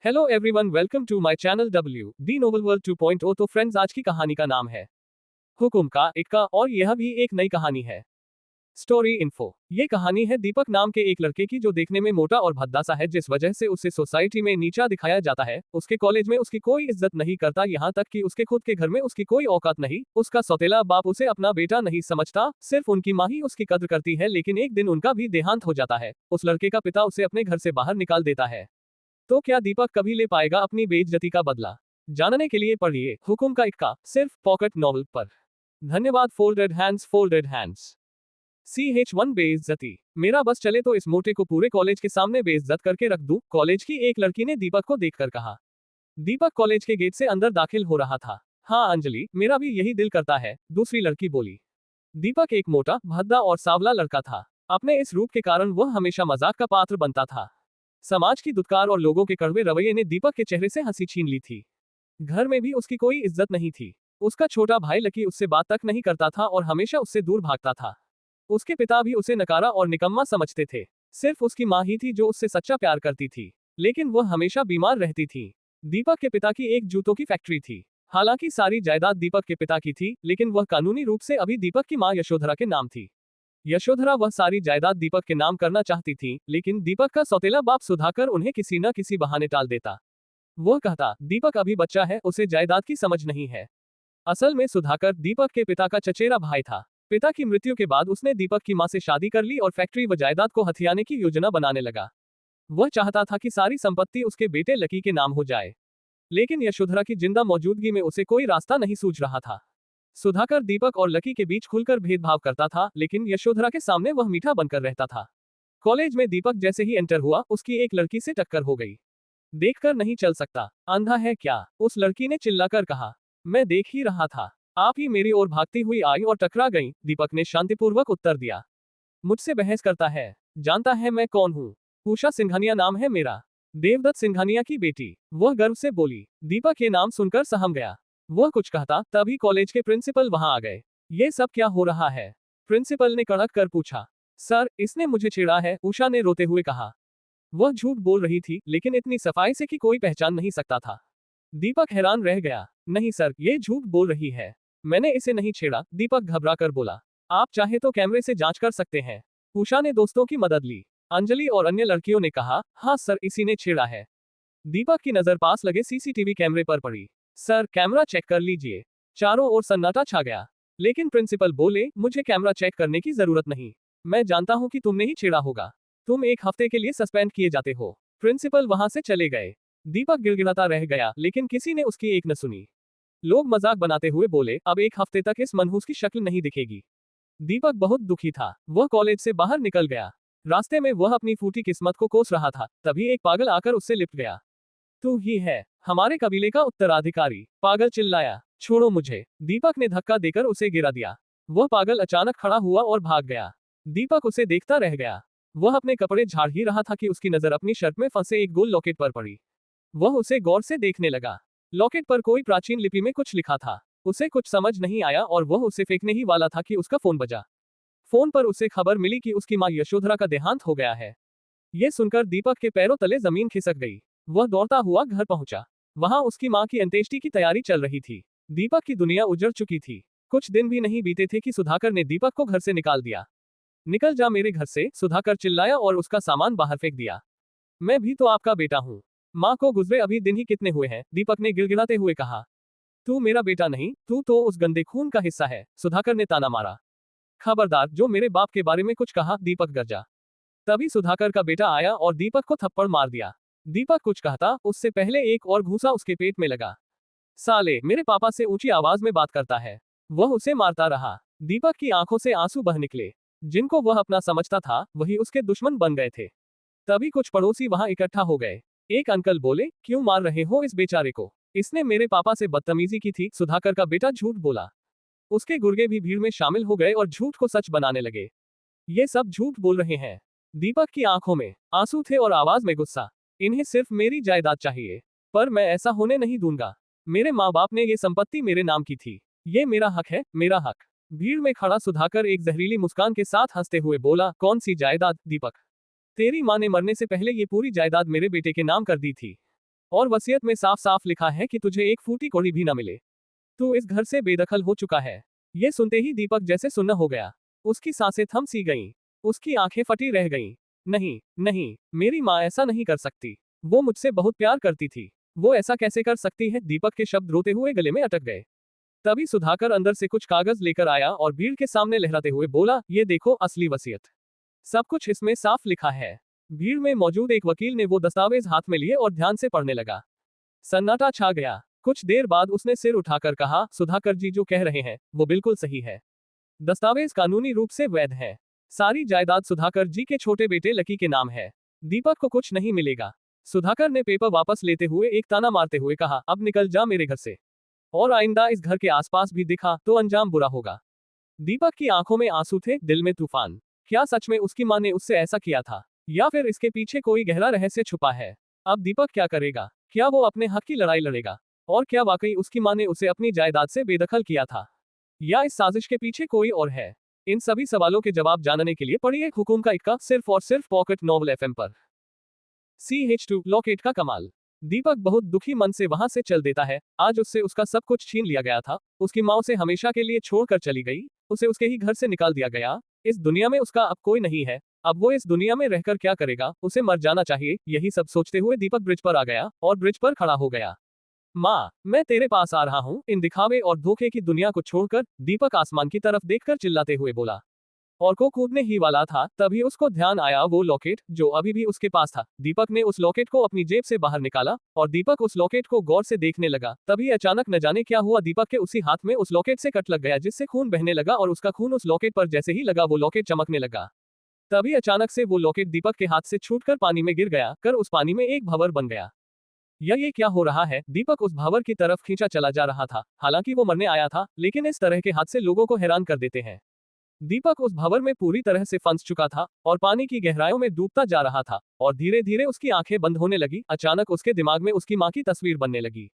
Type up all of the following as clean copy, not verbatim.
Hello everyone, welcome to my channel W D novel world 2.0। तो friends, आज की कहानी का नाम है हुकुम का इक्का, और यह भी एक नई कहानी है। Story info. ये कहानी है दीपक नाम के एक लड़के की, जो देखने में मोटा और भद्दा सा है, जिस वजह से उसे सोसाइटी में नीचा दिखाया जाता है। उसके कॉलेज में उसकी कोई इज्जत नहीं करता, यहाँ तक कि उसके खुद के घर में उसकी कोई औकात नहीं। उसका सौतेला बाप उसे अपना बेटा नहीं समझता, सिर्फ उनकी माँ ही उसकी कद्र करती है। लेकिन एक दिन उनका भी देहांत हो जाता है। उस लड़के का पिता उसे अपने घर से बाहर निकाल देता है। तो क्या दीपक कभी ले पाएगा अपनी बेइज्जती का बदला? जानने के लिए पढ़िए हुकुम का इक्का, सिर्फ पॉकेट नॉवल पर। धन्यवाद। Folded hands, folded hands. CH1 बेइज्जती। मेरा बस चले तो इस मोटे को पूरे कॉलेज के सामने बेइज्जत करके रख दूं, कॉलेज की एक लड़की ने दीपक को देखकर कहा। दीपक कॉलेज के गेट से अंदर दाखिल हो रहा था। हाँ अंजलि, मेरा भी यही दिल करता है, दूसरी लड़की बोली। दीपक एक मोटा, भद्दा और सांवला लड़का था। अपने इस रूप के कारण वह हमेशा मजाक का पात्र बनता था। समाज की दुत्कार और लोगों के कड़वे रवैये ने दीपक के चेहरे से हंसी छीन ली थी। घर में भी उसकी कोई इज्जत नहीं थी। उसका छोटा भाई लकी उससे बात तक नहीं करता था और हमेशा उससे दूर भागता था। उसके पिता भी उसे नकारा और निकम्मा समझते थे। सिर्फ उसकी माँ ही थी जो उससे सच्चा प्यार करती थी, लेकिन वह हमेशा बीमार रहती थी। दीपक के पिता की एक जूतों की फैक्ट्री थी। हालांकि सारी जायदाद दीपक के पिता की थी, लेकिन वह कानूनी रूप से अभी दीपक की माँ यशोधरा के नाम थी। यशोधरा वह सारी जायदाद दीपक के नाम करना चाहती थी, लेकिन दीपक का सौतेला बाप सुधाकर उन्हें किसी न किसी बहाने टाल देता। वह कहता, दीपक अभी बच्चा है, उसे जायदाद की समझ नहीं है। असल में सुधाकर दीपक के पिता का चचेरा भाई था। पिता की मृत्यु के बाद उसने दीपक की मां से शादी कर ली और फैक्ट्री व जायदाद को हथियाने की योजना बनाने लगा। वह चाहता था कि सारी संपत्ति उसके बेटे लकी के नाम हो जाए, लेकिन यशोधरा की जिंदा मौजूदगी में उसे कोई रास्ता नहीं सूझ रहा था। सुधाकर दीपक और लकी के बीच खुलकर भेदभाव करता था, लेकिन यशोधरा के सामने वह मीठा बनकर रहता था। कॉलेज में दीपक जैसे ही एंटर हुआ, उसकी एक लड़की से टक्कर हो गई। देखकर नहीं चल सकता, अंधा है क्या? उस लड़की ने चिल्लाकर कहा। मैं देख ही रहा था, आप ही मेरी ओर भागती हुई आई और टकरा गई, दीपक ने शांतिपूर्वक उत्तर दिया। मुझसे बहस करता है? जानता है मैं कौन हूँ? उषा सिंघानिया नाम है मेरा, देवदत्त सिंघानिया की बेटी, वह गर्व से बोली। दीपक ये नाम सुनकर सहम गया। वह कुछ कहता, तभी कॉलेज के प्रिंसिपल वहां आ गए। ये सब क्या हो रहा है? प्रिंसिपल ने कड़क कर पूछा। सर, इसने मुझे छेड़ा है, उषा ने रोते हुए कहा। वह झूठ बोल रही थी, लेकिन इतनी सफाई से कि कोई पहचान नहीं सकता था। दीपक हैरान रह गया। नहीं सर, ये झूठ बोल रही है, मैंने इसे नहीं छेड़ा, दीपक घबरा कर बोला। आप चाहे तो कैमरे से जांच कर सकते हैं। उषा ने दोस्तों की मदद ली। अंजलि और अन्य लड़कियों ने कहा, हाँ सर, इसी ने छेड़ा है। दीपक की नजर पास लगे CCTV कैमरे पर पड़ी। सर, कैमरा चेक कर लीजिए। चारों ओर सन्नाटा छा गया, लेकिन प्रिंसिपल बोले, मुझे कैमरा चेक करने की जरूरत नहीं। मैं जानता हूं कि तुमने ही छेड़ा होगा। तुम 1 हफ्ते के लिए सस्पेंड किए जाते हो। प्रिंसिपल वहां से चले गए। दीपक गिड़गिड़ाता रह गया, लेकिन किसी ने उसकी एक न सुनी। लोग मजाक बनाते हुए बोले, अब 1 हफ्ते तक इस मनहूस की शक्ल नहीं दिखेगी। दीपक बहुत दुखी था। वह कॉलेज से बाहर निकल गया। रास्ते में वह अपनी फूटी किस्मत को कोस रहा था, तभी एक पागल आकर उससे लिपट गया। तू ही है हमारे कबीले का उत्तराधिकारी, पागल चिल्लाया। छोड़ो मुझे, दीपक ने धक्का देकर उसे गिरा दिया। वह पागल अचानक खड़ा हुआ और भाग गया। दीपक उसे देखता रह गया। वह अपने कपड़े झाड़ ही रहा था कि उसकी नजर अपनी शर्ट में फंसे एक गोल लॉकेट पर पड़ी। वह उसे गौर से देखने लगा। लॉकेट पर कोई प्राचीन लिपि में कुछ लिखा था। उसे कुछ समझ नहीं आया और वह उसे फेंकने ही वाला था कि उसका फोन बजा। फोन पर उसे खबर मिली कि उसकी मां यशोधरा का देहांत हो गया है। ये सुनकर दीपक के पैरों तले जमीन खिसक गई। वह दौड़ता हुआ घर पहुंचा। वहां उसकी मां की अंत्येष्टि की तैयारी चल रही थी। दीपक की दुनिया उजड़ चुकी थी। कुछ दिन भी नहीं बीते थे कि सुधाकर ने दीपक को घर से निकाल दिया। निकल जा मेरे घर से, सुधाकर चिल्लाया और उसका सामान बाहर फेंक दिया। मैं भी तो आपका बेटा हूँ। माँ को गुजरे अभी दिन ही कितने हुए हैं, दीपक ने गिड़गिड़ाते हुए कहा। तू मेरा बेटा नहीं, तू तो उस गंदे खून का हिस्सा है, सुधाकर ने ताना मारा। खबरदार, जो मेरे बाप के बारे में कुछ कहा, दीपक गरजा। तभी सुधाकर का बेटा आया और दीपक को थप्पड़ मार दिया। दीपक कुछ कहता, उससे पहले एक और घूंसा उसके पेट में लगा। साले, मेरे पापा से ऊंची आवाज में बात करता है। वह उसे मारता रहा। दीपक की आंखों से आंसू बह निकले। जिनको वह अपना समझता था, वही उसके दुश्मन बन गए थे। तभी कुछ पड़ोसी वहां इकट्ठा हो गए। एक अंकल बोले, क्यों मार रहे हो इस बेचारे को? इसने मेरे पापा से बदतमीजी की थी, सुधाकर का बेटा झूठ बोला। उसके गुर्गे भी भीड़ में शामिल हो गए और झूठ को सच बनाने लगे। ये सब झूठ बोल रहे हैं। दीपक की आंखों में आंसू थे और आवाज में गुस्सा। इन्हें सिर्फ मेरी जायदाद चाहिए, पर मैं ऐसा होने नहीं दूंगा। मेरे माँ बाप ने ये संपत्ति मेरे नाम की थी। ये मेरा हक है, मेरा हक। भीड़ में खड़ा सुधाकर एक जहरीली मुस्कान के साथ हंसते हुए बोला, कौन सी जायदाद, दीपक? तेरी माँ ने मरने से पहले ये पूरी जायदाद मेरे बेटे के नाम कर दी थी। और वसीयत में साफ साफ लिखा है कि तुझे एक फूटी कौड़ी भी न मिले। तू इस घर से बेदखल हो चुका है। ये सुनते ही दीपक जैसे सुन्न हो गया। उसकी सांसें थम सी गईं। उसकी आंखें फटी रह गईं। नहीं, नहीं, मेरी माँ ऐसा नहीं कर सकती। वो मुझसे बहुत प्यार करती थी। वो ऐसा कैसे कर सकती है? दीपक के शब्द रोते हुए गले में अटक गए। तभी सुधाकर अंदर से कुछ कागज लेकर आया और भीड़ के सामने लहराते हुए बोला, ये देखो असली वसीयत। सब कुछ इसमें साफ लिखा है। भीड़ में मौजूद एक वकील ने वो दस्तावेज हाथ में लिए और ध्यान से पढ़ने लगा। सन्नाटा छा गया। कुछ देर बाद उसने सिर उठाकर कहा, सुधाकर जी जो कह रहे हैं वो बिल्कुल सही है। दस्तावेज कानूनी रूप से वैध है। सारी जायदाद सुधाकर जी के छोटे बेटे लकी के नाम है। दीपक को कुछ नहीं मिलेगा। सुधाकर ने पेपर वापस लेते हुए एक ताना मारते हुए कहा, अब निकल जा मेरे घर से। और आइंदा इस घर के आसपास भी दिखा तो अंजाम बुरा होगा। दीपक की आंखों में आंसू थे, दिल में तूफान। क्या सच में उसकी मां ने उससे ऐसा किया था, या फिर इसके पीछे कोई गहरा रहस्य छुपा है? अब दीपक क्या करेगा? क्या वो अपने हक की लड़ाई लड़ेगा? और क्या वाकई उसकी मां ने उसे अपनी जायदाद से बेदखल किया था, या इस साजिश के पीछे कोई और है? इन सभी सवालों के जवाब जानने के लिए पढ़िए हुकुम का इक्का सिर्फ और सिर्फ पॉकेट नॉवल FM पर। CH2 लॉकेट का कमाल। दीपक बहुत दुखी मन से वहां से चल देता है। आज उससे उसका सब कुछ छीन लिया गया था। उसकी माँ उसे हमेशा के लिए छोड़कर चली गई। उसे उसके ही घर से निकाल दिया गया। इस दुनिया में उसका अब कोई नहीं है। अब वो इस दुनिया में रहकर क्या करेगा? उसे मर जाना चाहिए। यही सब सोचते हुए दीपक ब्रिज पर आ गया और ब्रिज पर खड़ा हो गया। माँ, मैं तेरे पास आ रहा हूँ। इन दिखावे और धोखे की दुनिया को छोड़कर दीपक आसमान की तरफ देखकर चिल्लाते हुए बोला। और को कूदने ही वाला था, तभी उसको ध्यान आया वो लॉकेट जो अभी भी उसके पास था। दीपक ने उस लॉकेट को अपनी जेब से बाहर निकाला और दीपक उस लॉकेट को गौर से देखने लगा। तभी अचानक न जाने क्या हुआ, दीपक के उसी हाथ में उस लॉकेट से कट लग गया, जिससे खून बहने लगा और उसका खून उस लॉकेट पर जैसे ही लगा वो लॉकेट चमकने लगा। तभी अचानक से वो लॉकेट दीपक के हाथ से छूटकर पानी में गिर गया, कर उस पानी में एक भंवर बन गया। ये क्या हो रहा है? दीपक उस भंवर की तरफ खींचा चला जा रहा था। हालांकि वो मरने आया था, लेकिन इस तरह के हादसे लोगों को हैरान कर देते हैं। दीपक उस भंवर में पूरी तरह से फंस चुका था और पानी की गहराइयों में डूबता जा रहा था और धीरे धीरे उसकी आंखें बंद होने लगी। अचानक उसके दिमाग में उसकी माँ की तस्वीर बनने लगी।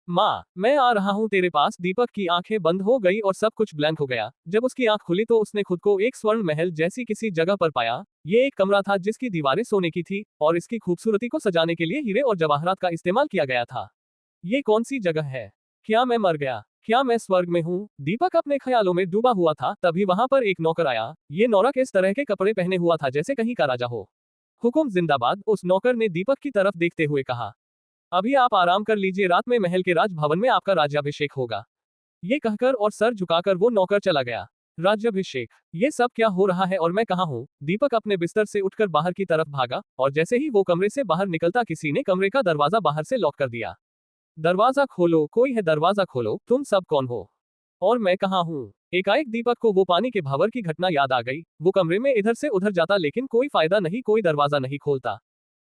माँ, मैं आ रहा हूँ तेरे पास। दीपक की आंखें बंद हो गई और सब कुछ ब्लैंक हो गया। जब उसकी आंख खुली तो उसने खुद को एक स्वर्ण महल जैसी किसी जगह पर पाया। ये एक कमरा था जिसकी दीवारें सोने की थी और इसकी खूबसूरती को सजाने के लिए हीरे और जवाहरात का इस्तेमाल किया गया था। ये कौन सी जगह है? क्या मैं मर गया? क्या मैं स्वर्ग में हूँ? दीपक अपने ख्यालों में डूबा हुआ था। तभी वहां पर एक नौकर आया। ये नौरक इस तरह के कपड़े पहने हुआ था जैसे कहीं का राजा हो। हुकुम जिंदाबाद। उस नौकर ने दीपक की तरफ देखते हुए कहा, अभी आप आराम कर लीजिए, रात में महल के राजभवन में आपका राज्याभिषेक होगा। ये कहकर और सर झुकाकर वो नौकर चला गया। राज्याभिषेक? ये सब क्या हो रहा है और मैं कहाँ हूँ? दीपक अपने बिस्तर से उठकर बाहर की तरफ भागा और जैसे ही वो कमरे से बाहर निकलता किसी ने कमरे का दरवाजा बाहर से लॉक कर दिया। दरवाजा खोलो, कोई है? दरवाजा खोलो। तुम सब कौन हो और मैं कहाँ हूँ? एकाएक दीपक को वो पानी के भंवर की घटना याद आ गई। वो कमरे में इधर से उधर जाता लेकिन कोई फायदा नहीं, कोई दरवाजा नहीं खोलता।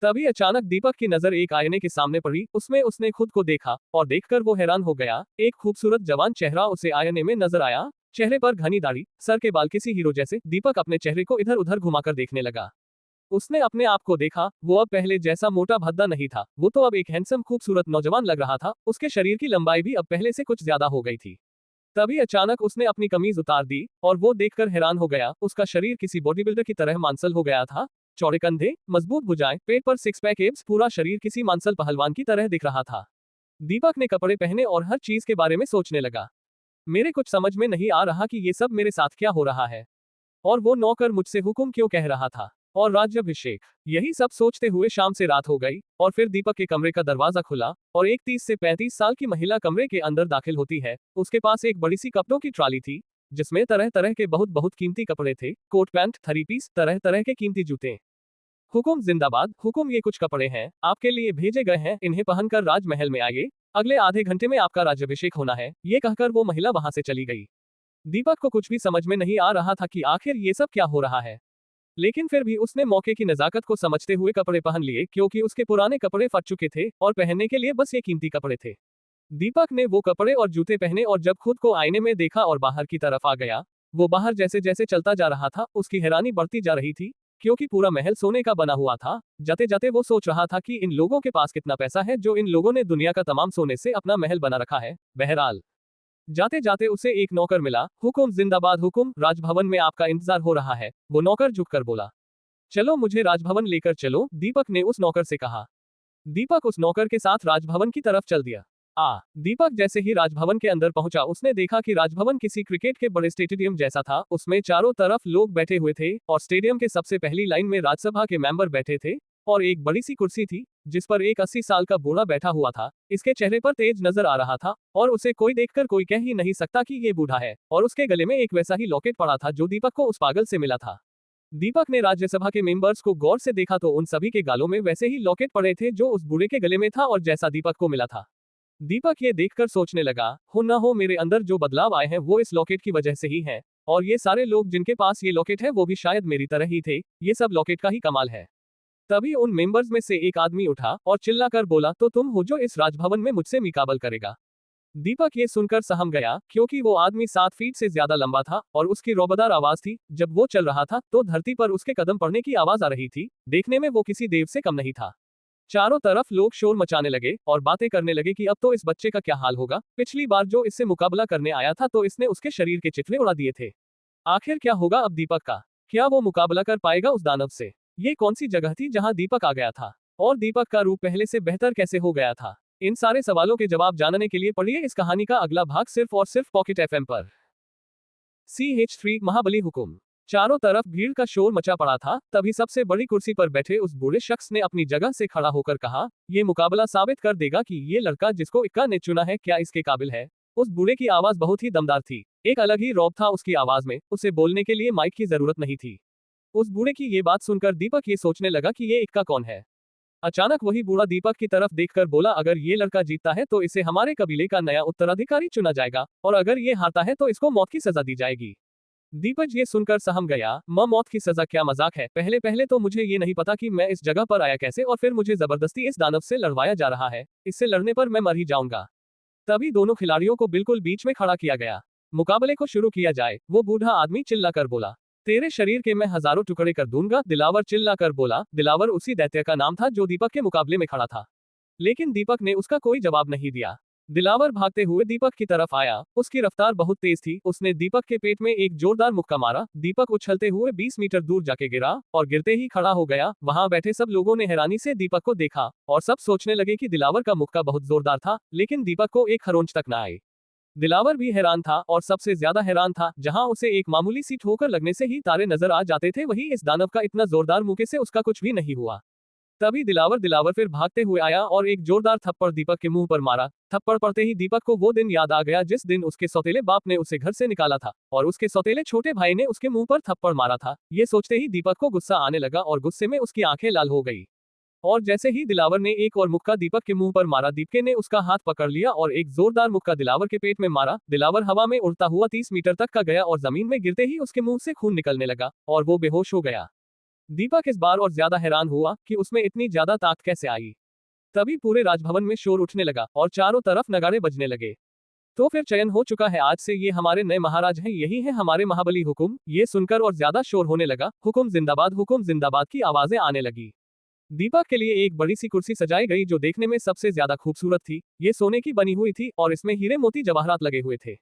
तभी अचानक दीपक की नजर एक आईने के सामने पड़ी। उसमें उसने खुद को देखा और देखकर वो हैरान हो गया। एक खूबसूरत जवान चेहरा उसे आईने में नजर आया। चेहरे पर घनी दाढ़ी, सर के बाल किसी हीरो जैसे। दीपक अपने चेहरे को इधर उधर घुमाकर देखने लगा। उसने अपने आप को देखा। वो अब पहले जैसा मोटा भद्दा नहीं था। वो तो अब एक हैंडसम खूबसूरत नौजवान लग रहा था। उसके शरीर की लंबाई भी अब पहले से कुछ ज्यादा हो गई थी। तभी अचानक उसने अपनी कमीज उतार दी और वो देखकर हैरान हो गया। उसका शरीर किसी बॉडी बिल्डर की तरह मांसल हो गया था। चौड़े कंधे, मजबूत भुजाएं, पेट पर सिक्स पैक एब्स, पूरा शरीर किसी मांसल पहलवान की तरह दिख रहा था। दीपक ने कपड़े पहने और हर चीज के बारे में सोचने लगा। मेरे कुछ समझ में नहीं आ रहा कि ये सब मेरे साथ क्या हो रहा है, और वो नौकर मुझसे हुक्म क्यों कह रहा था, और राज्याभिषेक। यही सब सोचते हुए शाम से रात हो गई और फिर दीपक के कमरे का दरवाजा खुला और एक 30 से 35 साल की महिला कमरे के अंदर दाखिल होती है। उसके पास एक बड़ी सी कपड़ों की ट्रॉली थी जिसमें तरह तरह के बहुत बहुत कीमती कपड़े थे। कोट पैंट, थ्री पीस, तरह तरह के कीमती जूते। हुकुम जिंदाबाद। हुकुम, ये कुछ कपड़े हैं, आपके लिए भेजे गए हैं, इन्हें पहनकर राजमहल में आइए। अगले आधे घंटे में आपका राज्याभिषेक होना है। ये कहकर वो महिला वहां से चली गई। दीपक को कुछ भी समझ में नहीं आ रहा था कि आखिर ये सब क्या हो रहा है, लेकिन फिर भी उसने मौके की नजाकत को समझते हुए कपड़े पहन लिए, क्योंकि उसके पुराने कपड़े फट चुके थे और पहनने के लिए बस ये कीमती कपड़े थे। दीपक ने वो कपड़े और जूते पहने और जब खुद को आईने में देखा और बाहर की तरफ आ गया। वो बाहर जैसे जैसे चलता जा रहा था उसकी हैरानी बढ़ती जा रही थी, क्योंकि पूरा महल सोने का बना हुआ था। जाते जाते वो सोच रहा था कि इन लोगों के पास कितना पैसा है जो इन लोगों ने दुनिया का तमाम सोने से अपना महल बना रखा है। बहरहाल जाते जाते उसे एक नौकर मिला। हुकुम जिंदाबाद। हुकुम, राजभवन में आपका इंतजार हो रहा है। वो नौकर झुककर बोला। चलो मुझे राजभवन लेकर चलो, दीपक ने उस नौकर से कहा। दीपक उस नौकर के साथ राजभवन की तरफ चल दिया। दीपक जैसे ही राजभवन के अंदर पहुंचा उसने देखा कि राजभवन किसी क्रिकेट के बड़े स्टेडियम जैसा था। उसमें चारों तरफ लोग बैठे हुए थे और स्टेडियम के सबसे पहली लाइन में राज्यसभा के मेंबर बैठे थे और एक बड़ी सी कुर्सी थी जिस पर एक 80 साल का बूढ़ा बैठा हुआ था। इसके चेहरे पर तेज नजर आ रहा था और उसे कोई देखकर कोई कह ही नहीं सकता कि ये बूढ़ा है। और उसके गले में एक वैसा ही लॉकेट पड़ा था जो दीपक को उस पागल से मिला था। दीपक ने राज्यसभा के मेंबर्स को गौर से देखा तो उन सभी के गालों में वैसे ही लॉकेट पड़े थे जो उस बूढ़े के गले में था और जैसा दीपक को मिला था। दीपक ये देखकर सोचने लगा, हो ना हो मेरे अंदर जो बदलाव आए हैं वो इस लॉकेट की वजह से ही है, और ये सारे लोग जिनके पास ये लॉकेट है वो भी शायद मेरी तरह ही थे। ये सब लॉकेट का ही कमाल है। तभी उन मेंबर्स में से एक आदमी उठा और चिल्लाकर बोला, तो तुम हो जो इस राजभवन में मुझसे मुकाबला करेगा। दीपक ये सुनकर सहम गया क्योंकि वो आदमी 7 फीट से ज्यादा लंबा था और उसकी रौबदार आवाज थी। जब वो चल रहा था तो धरती पर उसके कदम पड़ने की आवाज आ रही थी। देखने में वो किसी देव से कम नहीं था। चारों तरफ लोग शोर मचाने लगे और बातें करने लगे कि अब तो इस बच्चे का क्या हाल होगा। पिछली बार जो इससे मुकाबला करने आया था तो इसने उसके शरीर के चिथड़े उड़ा दिए थे। आखिर क्या होगा अब दीपक का? क्या वो मुकाबला कर पाएगा उस दानव से? ये कौन सी जगह थी जहां दीपक आ गया था? और दीपक का रूप पहले से बेहतर कैसे हो गया था? इन सारे सवालों के जवाब जानने के लिए पढ़िए इस कहानी का अगला भाग सिर्फ और सिर्फ पॉकेट एफएम पर। CH3 महाबली हुकुम। चारों तरफ भीड़ का शोर मचा पड़ा था। तभी सबसे बड़ी कुर्सी पर बैठे उस बूढ़े शख्स ने अपनी जगह से खड़ा होकर कहा, ये मुकाबला साबित कर देगा कि ये लड़का जिसको इक्का ने चुना है क्या इसके काबिल है। उस बूढ़े की आवाज बहुत ही दमदार थी। एक अलग ही रौब था उसकी आवाज में। उसे बोलने के लिए माइक की जरूरत नहीं थी। उस बूढ़े की ये बात सुनकर दीपक ये सोचने लगा कि ये इक्का कौन है। अचानक वही बूढ़ा दीपक की तरफ देखकर बोला, अगर ये लड़का जीतता है तो इसे हमारे कबीले का नया उत्तराधिकारी चुना जाएगा, और अगर ये हारता है तो इसको मौत की सजा दी जाएगी। दीपक ये सुनकर सहम गया। मौत की सजा? क्या मजाक है। पहले पहले तो मुझे ये नहीं पता कि मैं इस जगह पर आया कैसे, और फिर मुझे जबरदस्ती इस दानव से लड़वाया जा रहा है। इससे लड़ने पर मैं मर ही जाऊंगा। तभी दोनों खिलाड़ियों को बिल्कुल बीच में खड़ा किया गया। मुकाबले को शुरू किया जाए। वो बूढ़ा आदमी चिल्लाकर बोला, तेरे शरीर के मैं हजारों टुकड़े कर दूंगा। दिलावर चिल्लाकर बोला। दिलावर उसी दैत्य का नाम था जो दीपक के मुकाबले में खड़ा था। लेकिन दीपक ने उसका कोई जवाब नहीं दिया। दिलावर भागते हुए दीपक की तरफ आया। उसकी रफ्तार बहुत तेज थी। उसने दीपक के पेट में एक जोरदार मुक्का मारा। दीपक उछलते हुए 20 मीटर दूर जाके गिरा और गिरते ही खड़ा हो गया। वहां बैठे सब लोगों ने हैरानी से दीपक को देखा और सब सोचने लगे कि दिलावर का मुक्का बहुत जोरदार था, लेकिन दीपक को एक खरोंच तक न आई। दिलावर भी हैरान था और सबसे ज्यादा हैरान था, जहां उसे एक मामूली सी ठोकर लगने से ही तारे नजर आ जाते थे, वही इस दानव का इतना जोरदार मुक्के से उसका कुछ भी नहीं हुआ। तभी दिलावर फिर भागते हुए आया और एक जोरदार थप्पड़ दीपक के मुंह पर मारा। थप्पड़ पड़ते ही दीपक को वो दिन याद आ गया जिस दिन उसके सौतेले बाप ने उसे घर से निकाला था और उसके सौतेले छोटे भाई ने उसके मुंह पर थप्पड़ मारा था। ये सोचते ही दीपक को गुस्सा आने लगा और गुस्से में उसकी आंखें लाल हो गई। और जैसे ही दिलावर ने एक और मुक्का दीपक के मुंह पर मारा, दीपके ने उसका हाथ पकड़ लिया और एक जोरदार मुक्का दिलावर के पेट में मारा। दिलावर हवा में उड़ता हुआ 30 मीटर तक का गया और जमीन में गिरते ही उसके मुंह से खून निकलने लगा और वो बेहोश हो गया। दीपक इस बार और ज्यादा हैरान हुआ कि उसमें इतनी ज्यादा ताकत कैसे आई। तभी पूरे राजभवन में शोर उठने लगा और चारों तरफ नगाड़े बजने लगे। तो फिर चयन हो चुका है, आज से ये हमारे नए महाराज हैं, यही है हमारे महाबली हुकुम। ये सुनकर और ज्यादा शोर होने लगा। हुकुम जिंदाबाद की आवाजें आने लगी। दीपक के लिए एक बड़ी सी कुर्सी सजाई गई जो देखने में सबसे ज्यादा खूबसूरत थी। ये सोने की बनी हुई थी और इसमें हीरे मोती जवाहरात लगे हुए थे।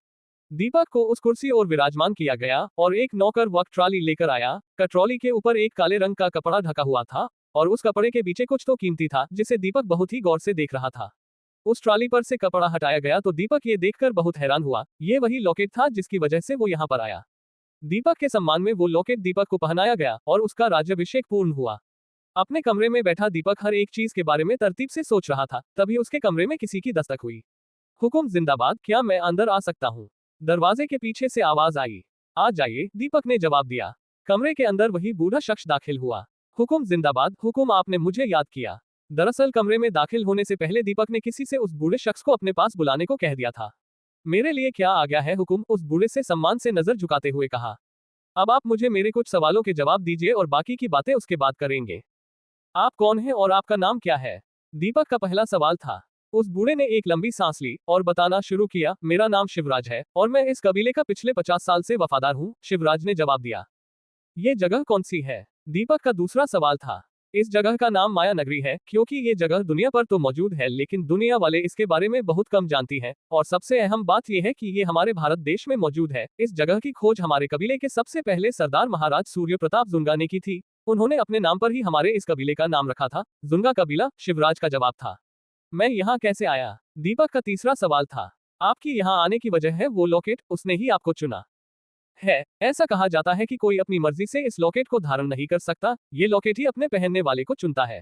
दीपक को उस कुर्सी और विराजमान किया गया और एक नौकर वक्त ट्रॉली लेकर आया। ट्रॉली के ऊपर एक काले रंग का कपड़ा ढका हुआ था और उस कपड़े के पीछे कुछ तो कीमती था जिसे दीपक बहुत ही गौर से देख रहा था। उस ट्रॉली पर से कपड़ा हटाया गया तो दीपक ये देखकर बहुत हैरान हुआ। ये वही लॉकेट था जिसकी वजह से वो यहाँ पर आया। दीपक के सम्मान में वो लॉकेट दीपक को पहनाया गया और उसका राज्याभिषेक पूर्ण हुआ। अपने कमरे में बैठा दीपक हर एक चीज के बारे में तरतीब से सोच रहा था। तभी उसके कमरे में किसी की दस्तक हुई। हुकुम जिंदाबाद, क्या मैं अंदर आ सकता हूँ? दरवाजे के पीछे से आवाज आई। आ जाइए, दीपक ने जवाब दिया। कमरे के अंदर वही बूढ़ा शख्स दाखिल हुआ। हुकुम जिंदाबाद। हुकुम, आपने मुझे याद किया। दरअसल कमरे में दाखिल होने से पहले दीपक ने किसी से उस बूढ़े शख्स को अपने पास बुलाने को कह दिया था। मेरे लिए क्या आ गया है हुकुम? उस बूढ़े से सम्मान से नजर झुकाते हुए कहा। अब आप मुझे मेरे कुछ सवालों के जवाब दीजिए और बाकी की बातें उसके बाद करेंगे। आप कौन हैं और आपका नाम क्या है? दीपक का पहला सवाल था। उस बूढ़े ने एक लंबी सांस ली और बताना शुरू किया, मेरा नाम शिवराज है और मैं इस कबीले का पिछले 50 साल से वफादार हूँ। शिवराज ने जवाब दिया। ये जगह कौन सी है? दीपक का दूसरा सवाल था। इस जगह का नाम माया नगरी है क्योंकि ये जगह दुनिया पर तो मौजूद है लेकिन दुनिया वाले इसके बारे में बहुत कम जानती हैं, और सबसे अहम बात यह है कि ये हमारे भारत देश में मौजूद है। इस जगह की खोज हमारे कबीले के सबसे पहले सरदार महाराज सूर्य प्रताप जुंगा ने की थी। उन्होंने अपने नाम पर ही हमारे इस कबीले का नाम रखा था, जुंगा कबीला, शिवराज का जवाब था। मैं यहाँ कैसे आया? दीपक का तीसरा सवाल था। आपकी यहाँ आने की वजह है वो लॉकेट, उसने ही आपको चुना है। ऐसा कहा जाता है कि कोई अपनी मर्जी से इस लॉकेट को धारण नहीं कर सकता, ये लॉकेट ही अपने पहनने वाले को चुनता है।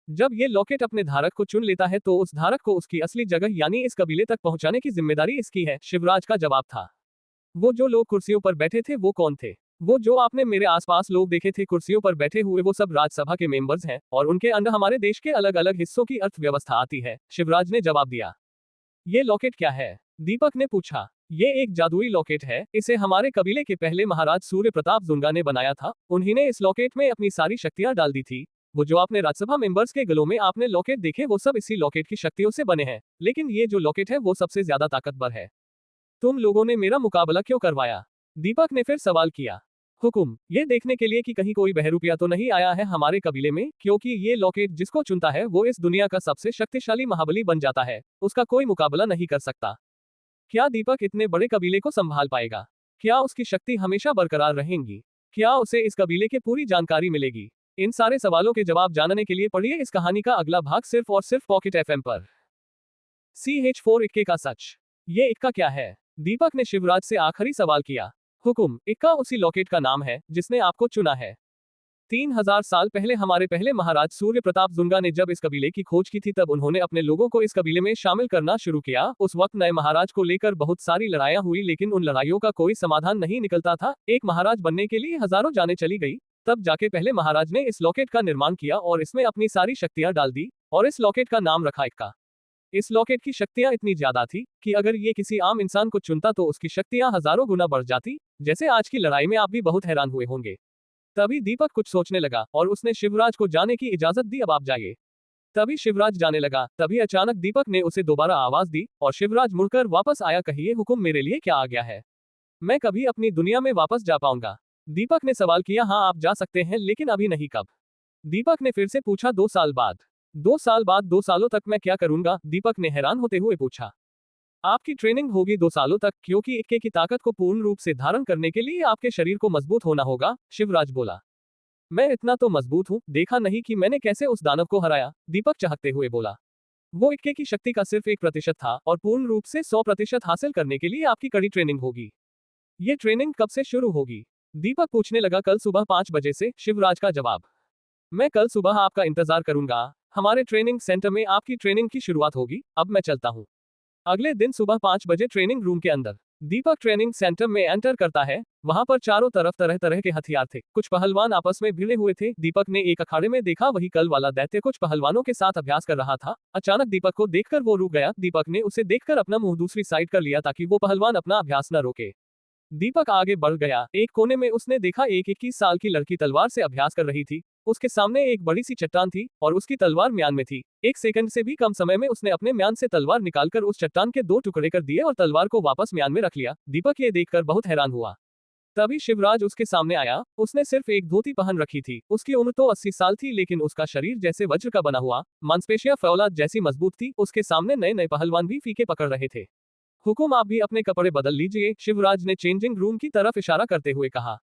जब ये लॉकेट अपने धारक को चुन लेता है तो उस धारक को उसकी असली जगह यानी इस कबीले तक पहुंचाने की जिम्मेदारी इसकी है, शिवराज का जवाब था। वो जो लोग कुर्सियों पर बैठे थे वो कौन थे? वो जो आपने मेरे आसपास लोग देखे थे कुर्सियों पर बैठे हुए वो सब राज्यसभा के मेंबर्स हैं और उनके अंडर हमारे देश के अलग अलग हिस्सों की अर्थव्यवस्था आती है, शिवराज ने जवाब दिया। ये लॉकेट क्या है? दीपक ने पूछा। ये एक जादुई लॉकेट है, इसे हमारे कबीले के पहले महाराज सूर्य प्रताप जुंगा ने बनाया था, उन्हीं ने इस लॉकेट में अपनी सारी शक्तियां डाल दी थी। वो जो आपने राज्यसभा मेंबर्स के गलों में आपने लॉकेट देखे वो सब इसी लॉकेट की शक्तियों से बने हैं, लेकिन ये जो लॉकेट है वो सबसे ज्यादा ताकतवर है। तुम लोगों ने मेरा मुकाबला क्यों करवाया? दीपक ने फिर सवाल किया। हुकुम, ये देखने के लिए कि कहीं कोई बहरूपिया तो नहीं आया है हमारे कबीले में, क्योंकि ये लॉकेट जिसको चुनता है वो इस दुनिया का सबसे शक्तिशाली महाबली बन जाता है, उसका कोई मुकाबला नहीं कर सकता। क्या दीपक इतने बड़े कबीले को संभाल पाएगा? क्या उसकी शक्ति हमेशा बरकरार रहेंगी? क्या उसे इस कबीले की पूरी जानकारी मिलेगी? इन सारे सवालों के जवाब जानने के लिए पढ़िए इस कहानी का अगला भाग सिर्फ और सिर्फ पॉकेट एफएम पर। CH4 इक्के का सच। ये इक्का क्या है? दीपक ने शिवराज से आखिरी सवाल किया। हुकुम, इक्का उसी लॉकेट का नाम है जिसने आपको चुना है। 3000 साल पहले हमारे पहले महाराज सूर्य प्रताप जुंगा ने जब इस कबीले की खोज की थी तब उन्होंने अपने लोगों को इस कबीले में शामिल करना शुरू किया। उस वक्त नए महाराज को लेकर बहुत सारी लड़ाइयां हुई लेकिन उन लड़ाइयों का कोई समाधान नहीं निकलता था। एक महाराज बनने के लिए हजारों जानें चली गई। तब जाके पहले महाराज ने इस लॉकेट का निर्माण किया और इसमें अपनी सारी शक्तियां डाल दी और इस लॉकेट का नाम रखा इक्का। इस लॉकेट की शक्तियां इतनी ज्यादा थी कि अगर ये किसी आम इंसान को चुनता तो उसकी शक्तियां हजारों गुना बढ़ जाती। जैसे आज की लड़ाई में आप भी बहुत हैरान हुए होंगे। तभी दीपक कुछ सोचने लगा और उसने शिवराज को जाने की इजाजत दी, अब आप जाइए। तभी शिवराज जाने लगा, तभी अचानक दीपक ने उसे दोबारा आवाज दी और शिवराज मुड़कर वापस आया। कहिए हुकुम, मेरे लिए क्या आ गया है? मैं कभी अपनी दुनिया में वापस जा पाऊंगा? दीपक ने सवाल किया। हाँ, आप जा सकते हैं, लेकिन अभी नहीं। कब? दीपक ने फिर से पूछा। 2 साल बाद। 2 साल बाद? 2 सालों तक मैं क्या करूंगा? दीपक ने हैरान होते हुए पूछा। आपकी ट्रेनिंग होगी 2 सालों तक, क्योंकि इक्के की ताकत को पूर्ण रूप से धारण करने के लिए आपके शरीर को मजबूत होना होगा, शिवराज बोला। मैं इतना तो मजबूत हूँ, देखा नहीं कि मैंने कैसे उस दानव को हराया? दीपक चहकते हुए बोला। वो इक्के की शक्ति का सिर्फ 1% था और पूर्ण रूप से 100% हासिल करने के लिए आपकी कड़ी ट्रेनिंग होगी। ये ट्रेनिंग कब से शुरू होगी? दीपक पूछने लगा। कल सुबह 5 बजे से, शिवराज का जवाब। मैं कल सुबह आपका इंतजार करूंगा, हमारे ट्रेनिंग सेंटर में आपकी ट्रेनिंग की शुरुआत होगी। अब मैं चलता हूँ। अगले दिन सुबह 5 बजे ट्रेनिंग रूम के अंदर दीपक ट्रेनिंग सेंटर में एंटर करता है। वहां पर चारों तरफ तरह तरह के हथियार थे, कुछ पहलवान आपस में भिड़े हुए थे। दीपक ने एक अखाड़े में देखा, वही कल वाला दैत्य कुछ पहलवानों के साथ अभ्यास कर रहा था। अचानक दीपक को देखकर वो रुक गया। दीपक ने उसे देखकर अपना मुंह दूसरी साइड कर लिया ताकि वो पहलवान अपना अभ्यास न रोके। दीपक आगे बढ़ गया। एक कोने में उसने देखा एक 21 साल की लड़की तलवार से अभ्यास कर रही थी। उसके सामने एक बड़ी सी चट्टान थी और उसकी तलवार म्यान में थी। 1 सेकंड से भी कम समय में उसने अपने म्यान से तलवार निकालकर उस चट्टान के 2 टुकड़े कर दिए और तलवार को वापस म्यान में रख लिया। दीपक ये देखकर बहुत हैरान हुआ। तभी शिवराज उसके सामने आया। उसने सिर्फ एक धोती पहन रखी थी। उसकी उम्र तो 80 साल थी, लेकिन उसका शरीर जैसे वज्र का बना हुआ, मांसपेशियां फौलाद जैसी मजबूत थी। उसके सामने नए नए पहलवान भी फीके पकड़ रहे थे। हुकुम, आप भी अपने कपड़े बदल लीजिए, शिवराज ने चेंजिंग रूम की तरफ इशारा करते हुए कहा।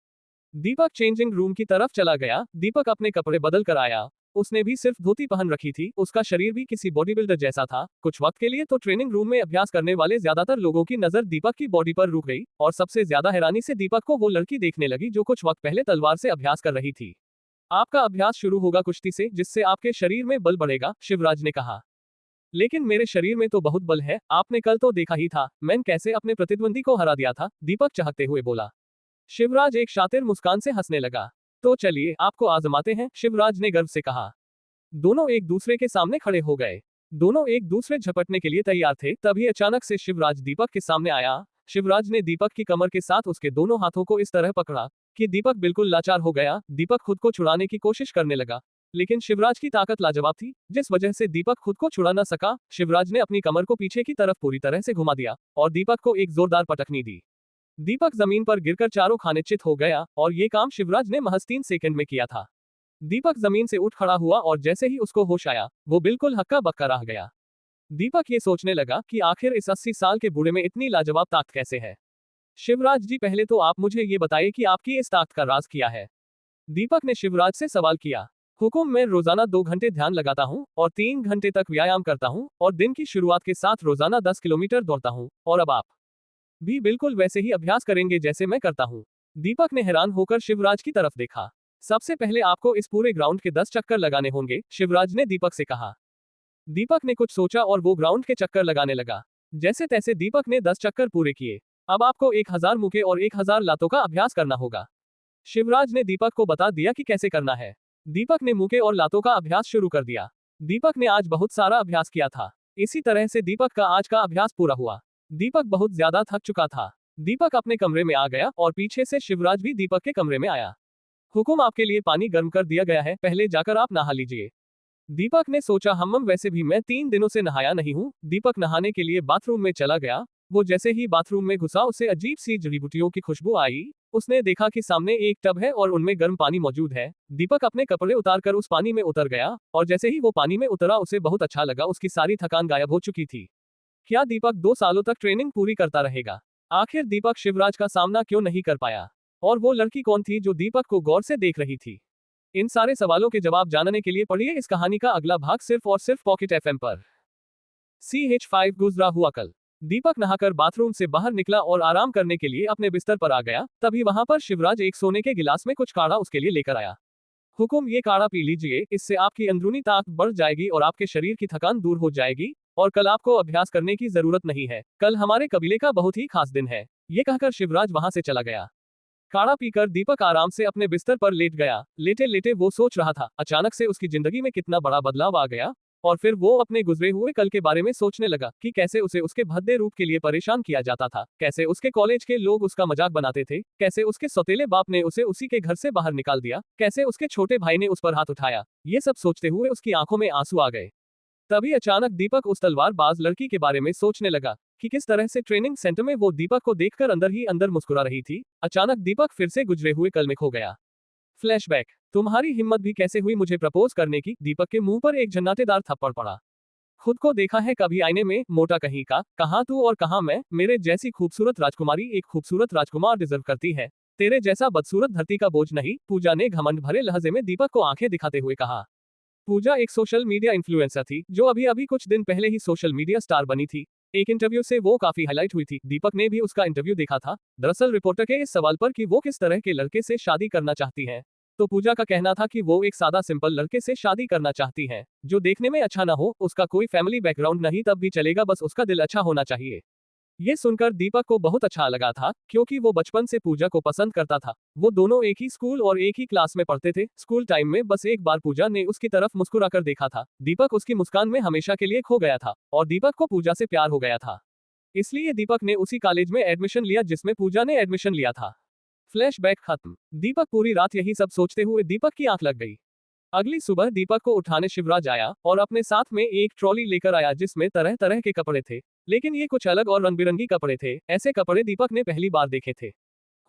दीपक चेंजिंग रूम की तरफ चला गया। दीपक अपने कपड़े बदल कर आया। उसने भी सिर्फ धोती पहन रखी थी। उसका शरीर भी किसी बॉडी बिल्डर जैसा था। कुछ वक्त के लिए तो ट्रेनिंग रूम में अभ्यास करने वाले ज्यादातर लोगों की नजर दीपक की बॉडी पर रुक गई और सबसे ज्यादा हैरानी से दीपक को वो लड़की देखने लगी जो कुछ वक्त पहले तलवार से अभ्यास कर रही थी। आपका अभ्यास शुरू होगा कुश्ती से, जिससे आपके शरीर में बल बढ़ेगा, शिवराज ने कहा। लेकिन मेरे शरीर में तो बहुत बल है, आपने कल तो देखा ही था, मैंने कैसे अपने प्रतिद्वंदी को हरा दिया था, दीपक चहकते हुए बोला। शिवराज एक शातिर मुस्कान से हंसने लगा। तो चलिए आपको आजमाते हैं, शिवराज ने गर्व से कहा। दोनों एक दूसरे के सामने खड़े हो गए। दोनों एक दूसरे झपटने के लिए तैयार थे। तभी अचानक से शिवराज दीपक के सामने आया। शिवराज ने दीपक की कमर के साथ उसके दोनों हाथों को इस तरह पकड़ा कि दीपक बिल्कुल लाचार हो गया। दीपक खुद को छुड़ाने की कोशिश करने लगा, लेकिन शिवराज की ताकत लाजवाब थी, जिस वजह से दीपक खुद को छुड़ा न सका। शिवराज ने अपनी कमर को पीछे की तरफ पूरी तरह से घुमा दिया और दीपक को एक जोरदार पटकनी दी। दीपक जमीन पर गिरकर चारों खाने चित हो गया और ये काम शिवराज ने महज 3 सेकंड में किया था। दीपक जमीन से उठ खड़ा हुआ और जैसे ही उसको होश आया, वो बिल्कुल हक्का बक्का रह गया। दीपक ये सोचने लगा कि आखिर इस 80 साल के बूढ़े में इतनी लाजवाब ताकत कैसे है। शिवराज जी, पहले तो आप मुझे ये बताइए कि आपकी इस ताकत का राज क्या है। दीपक ने शिवराज से सवाल किया। हुकुम, मैं रोजाना 2 घंटे ध्यान लगाता हूँ और 3 घंटे तक व्यायाम करता हूँ और दिन की शुरुआत के साथ रोजाना 10 किलोमीटर दौड़ता हूँ, और अब आप भी बिल्कुल वैसे ही अभ्यास करेंगे जैसे मैं करता हूँ। दीपक ने हैरान होकर शिवराज की तरफ देखा। सबसे पहले आपको इस पूरे ग्राउंड के 10 चक्कर लगाने होंगे, शिवराज ने दीपक से कहा। दीपक ने कुछ सोचा और वो ग्राउंड के चक्कर लगाने लगा। जैसे तैसे दीपक ने 10 चक्कर पूरे किए। अब आपको 1000 मुके और 1000 लातों का अभ्यास करना होगा। शिवराज ने दीपक को बता दिया कि कैसे करना है। दीपक ने मुके और लातों का अभ्यास शुरू कर दिया। दीपक ने आज बहुत सारा अभ्यास किया था। इसी तरह से दीपक का आज का अभ्यास पूरा हुआ। दीपक बहुत ज्यादा थक चुका था। दीपक अपने कमरे में आ गया और पीछे से शिवराज भी दीपक के कमरे में आया। हुकुम, आपके लिए पानी गर्म कर दिया गया है, पहले जाकर आप नहा लीजिए। दीपक ने सोचा, हम्म, वैसे भी मैं 3 दिनों से नहाया नहीं हूँ। दीपक नहाने के लिए बाथरूम में चला गया। वो जैसे ही बाथरूम में घुसा उसे अजीब सी जड़ी बूटियों की खुशबू आई। उसने देखा कि सामने एक टब है और उनमें गर्म पानी मौजूद है। दीपक अपने कपड़े उतारकर उस पानी में उतर गया और जैसे ही वो पानी में उतरा उसे बहुत अच्छा लगा। उसकी सारी थकान गायब हो चुकी थी। क्या दीपक 2 सालों तक ट्रेनिंग पूरी करता रहेगा? आखिर दीपक शिवराज का सामना क्यों नहीं कर पाया? और वो लड़की कौन थी जो दीपक को गौर से देख रही थी? इन सारे सवालों के जवाब जानने के लिए पढ़िए इस कहानी का अगला भाग सिर्फ और सिर्फ पॉकेट एफएम पर। CH5 गुजरा हुआ कल। दीपक नहाकर बाथरूम से बाहर निकला और आराम करने के लिए अपने बिस्तर पर आ गया। तभी वहां पर शिवराज एक सोने के गिलास में कुछ काढ़ा उसके लिए लेकर आया। हुकुम, ये काढ़ा पी लीजिए, इससे आपकी अंदरूनी ताकत बढ़ जाएगी और आपके शरीर की थकान दूर हो जाएगी और कल आपको अभ्यास करने की जरूरत नहीं है। कल हमारे कबीले का बहुत ही खास दिन है। ये कहकर शिवराज वहां से चला गया। काढ़ा पीकर दीपक आराम से अपने बिस्तर पर लेट गया। लेटे लेटे वो सोच रहा था, अचानक से उसकी जिंदगी में कितना बड़ा बदलाव आ गया। और फिर वो अपने गुजरे हुए कल के बारे में सोचने लगा कि कैसे उसे उसके भद्दे रूप के लिए परेशान किया जाता था, कैसे उसके कॉलेज के लोग उसका मजाक बनाते थे, कैसे उसके सौतेले बाप ने उसे उसी के घर से बाहर निकाल दिया, कैसे उसके छोटे भाई ने उस पर हाथ उठाया। ये सब सोचते हुए उसकी आंखों में आंसू आ गए। तभी अचानक दीपक उस तलवारबाज लड़की के बारे में सोचने लगा कि किस तरह से ट्रेनिंग सेंटर में वो दीपक को देखकर अंदर ही अंदर मुस्कुरा रही थी। अचानक दीपक फिर से गुजरे हुए कल में खो गया। फ्लैशबैक। तुम्हारी हिम्मत भी कैसे हुई मुझे प्रपोज करने की? दीपक के मुंह पर एक झन्नाटेदार थप्पड़ पड़ा। खुद को देखा है कभी आईने में? मोटा कहीं का, कहाँ तू और कहाँ मैं? मेरे जैसी खूबसूरत राजकुमारी एक खूबसूरत राजकुमार डिजर्व करती है, तेरे जैसा बदसूरत धरती का बोझ नहीं। पूजा ने घमंड भरे लहजे में दीपक को आंखें दिखाते हुए कहा। पूजा एक सोशल मीडिया इन्फ्लुएंसर थी जो अभी अभी कुछ दिन पहले ही सोशल मीडिया स्टार बनी थी। एक इंटरव्यू से वो काफी हाईलाइट हुई थी। दीपक ने भी उसका इंटरव्यू देखा था। दरअसल रिपोर्टर के इस सवाल पर कि वो किस तरह के लड़के से शादी करना चाहती हैं, तो पूजा का कहना था कि वो एक सादा सिंपल लड़के से शादी करना चाहती हैं, जो देखने में अच्छा ना हो, उसका कोई फैमिली बैकग्राउंड नहीं तब भी चलेगा, बस उसका दिल अच्छा होना चाहिए। ये सुनकर दीपक को बहुत अच्छा लगा था क्योंकि वो बचपन से पूजा को पसंद करता था। वो दोनों एक ही स्कूल और एक ही क्लास में पढ़ते थे। स्कूल टाइम में बस एक बार पूजा ने उसकी तरफ मुस्कुराकर देखा था। दीपक उसकी मुस्कान में हमेशा के लिए खो गया था और दीपक को पूजा से प्यार हो गया था। इसलिए दीपक ने उसी कॉलेज में एडमिशन लिया जिसमें पूजा ने एडमिशन लिया था। फ्लैशबैक खत्म। दीपक पूरी रात यही सब सोचते हुए दीपक की आंख लग गई। अगली सुबह दीपक को उठाने शिवराज आया और अपने साथ में एक ट्रॉली लेकर आया जिसमें तरह तरह के कपड़े थे, लेकिन ये कुछ अलग और रंग बिरंगी कपड़े थे। ऐसे कपड़े दीपक ने पहली बार देखे थे।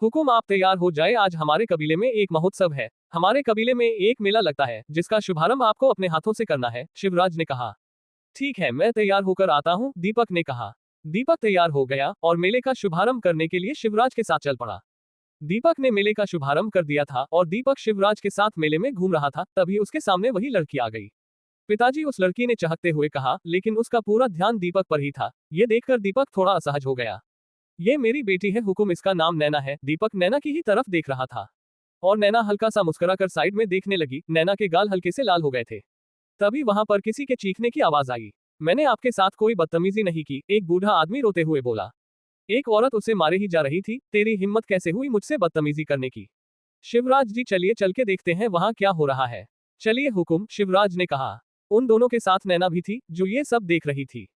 हुकुम, आप तैयार हो जाए, आज हमारे कबीले में एक महोत्सव है। हमारे कबीले में एक मेला लगता है जिसका शुभारंभ आपको अपने हाथों से करना है, शिवराज ने कहा। ठीक है, मैं तैयार होकर आता हूँ, दीपक ने कहा। दीपक तैयार हो गया और मेले का शुभारंभ करने के लिए शिवराज के साथ चल पड़ा। दीपक ने मेले का शुभारंभ कर दिया था और दीपक शिवराज के साथ मेले में घूम रहा था, तभी उसके सामने वही लड़की आ गई। पिताजी, उस लड़की ने चहकते हुए कहा, लेकिन उसका पूरा ध्यान दीपक पर ही था। ये देखकर दीपक थोड़ा असहज हो गया। ये मेरी बेटी है हुकुम, इसका नाम नैना है। दीपक नैना की ही तरफ देख रहा था और नैना हल्का सा मुस्कुराकर साइड में देखने लगी। नैना के गाल हल्के से लाल हो गए थे। तभी वहां पर किसी के चीखने की आवाज आई। मैंने आपके साथ कोई बदतमीजी नहीं की, एक बूढ़ा आदमी रोते हुए बोला। एक औरत उसे मारे ही जा रही थी। तेरी हिम्मत कैसे हुई मुझसे बदतमीजी करने की? शिवराज जी, चलिए चल के देखते हैं वहां क्या हो रहा है। चलिए हुकुम, शिवराज ने कहा। उन दोनों के साथ नैना भी थी जो ये सब देख रही थी।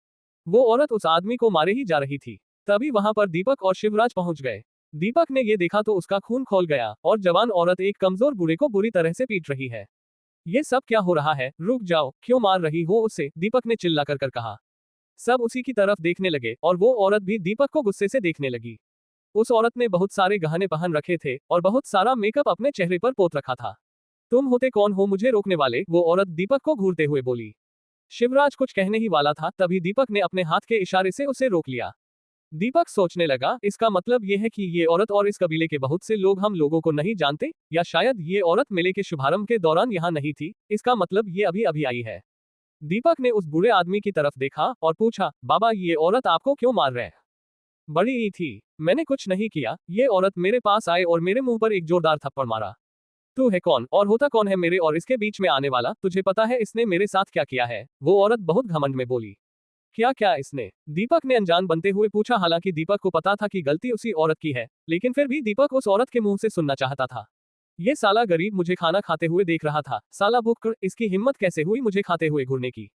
वो औरत उस आदमी को मारे ही जा रही थी। तभी वहां पर दीपक और शिवराज पहुंच गए। दीपक ने ये देखा तो उसका खून खौल गया और जवान औरत एक कमजोर बूढ़े को बुरी तरह से पीट रही है। ये सब क्या हो रहा है? रुक जाओ, क्यों मार रही हो उसे? दीपक ने चिल्लाकर कर कहा। सब उसी की तरफ देखने लगे और वो औरत भी दीपक को गुस्से से देखने लगी। उस औरत ने बहुत सारे गहने पहन रखे थे और बहुत सारा मेकअप अपने चेहरे पर पोत रखा था। तुम होते कौन हो मुझे रोकने वाले? वो औरत दीपक को घूरते हुए बोली। शिवराज कुछ कहने ही वाला था, तभी दीपक ने अपने हाथ के इशारे से उसे रोक लिया। दीपक सोचने लगा, इसका मतलब ये है कि ये औरत और इस कबीले के बहुत से लोग हम लोगों को नहीं जानते, या शायद ये औरत मेले के शुभारंभ के दौरान यहाँ नहीं थी, इसका मतलब ये अभी अभी आई है। दीपक ने उस बूढ़े आदमी की तरफ देखा और पूछा, बाबा ये औरत आपको क्यों मार रहे? बड़ी ही थी। मैंने कुछ नहीं किया, ये औरत मेरे पास आए और मेरे मुंह पर एक जोरदार थप्पड़ मारा। तू है कौन और होता कौन है मेरे और इसके बीच में आने वाला? तुझे पता है इसने मेरे साथ क्या किया है? वो औरत बहुत घमंड में बोली। क्या क्या इसने? दीपक ने अनजान बनते हुए पूछा। हालांकि दीपक को पता था कि गलती उसी औरत की है, लेकिन फिर भी दीपक उस औरत के मुंह से सुनना चाहता था। ये साला गरीब मुझे खाना खाते हुए देख रहा था, साला भूखकर इसकी हिम्मत कैसे हुई मुझे खाते हुए घूरने की?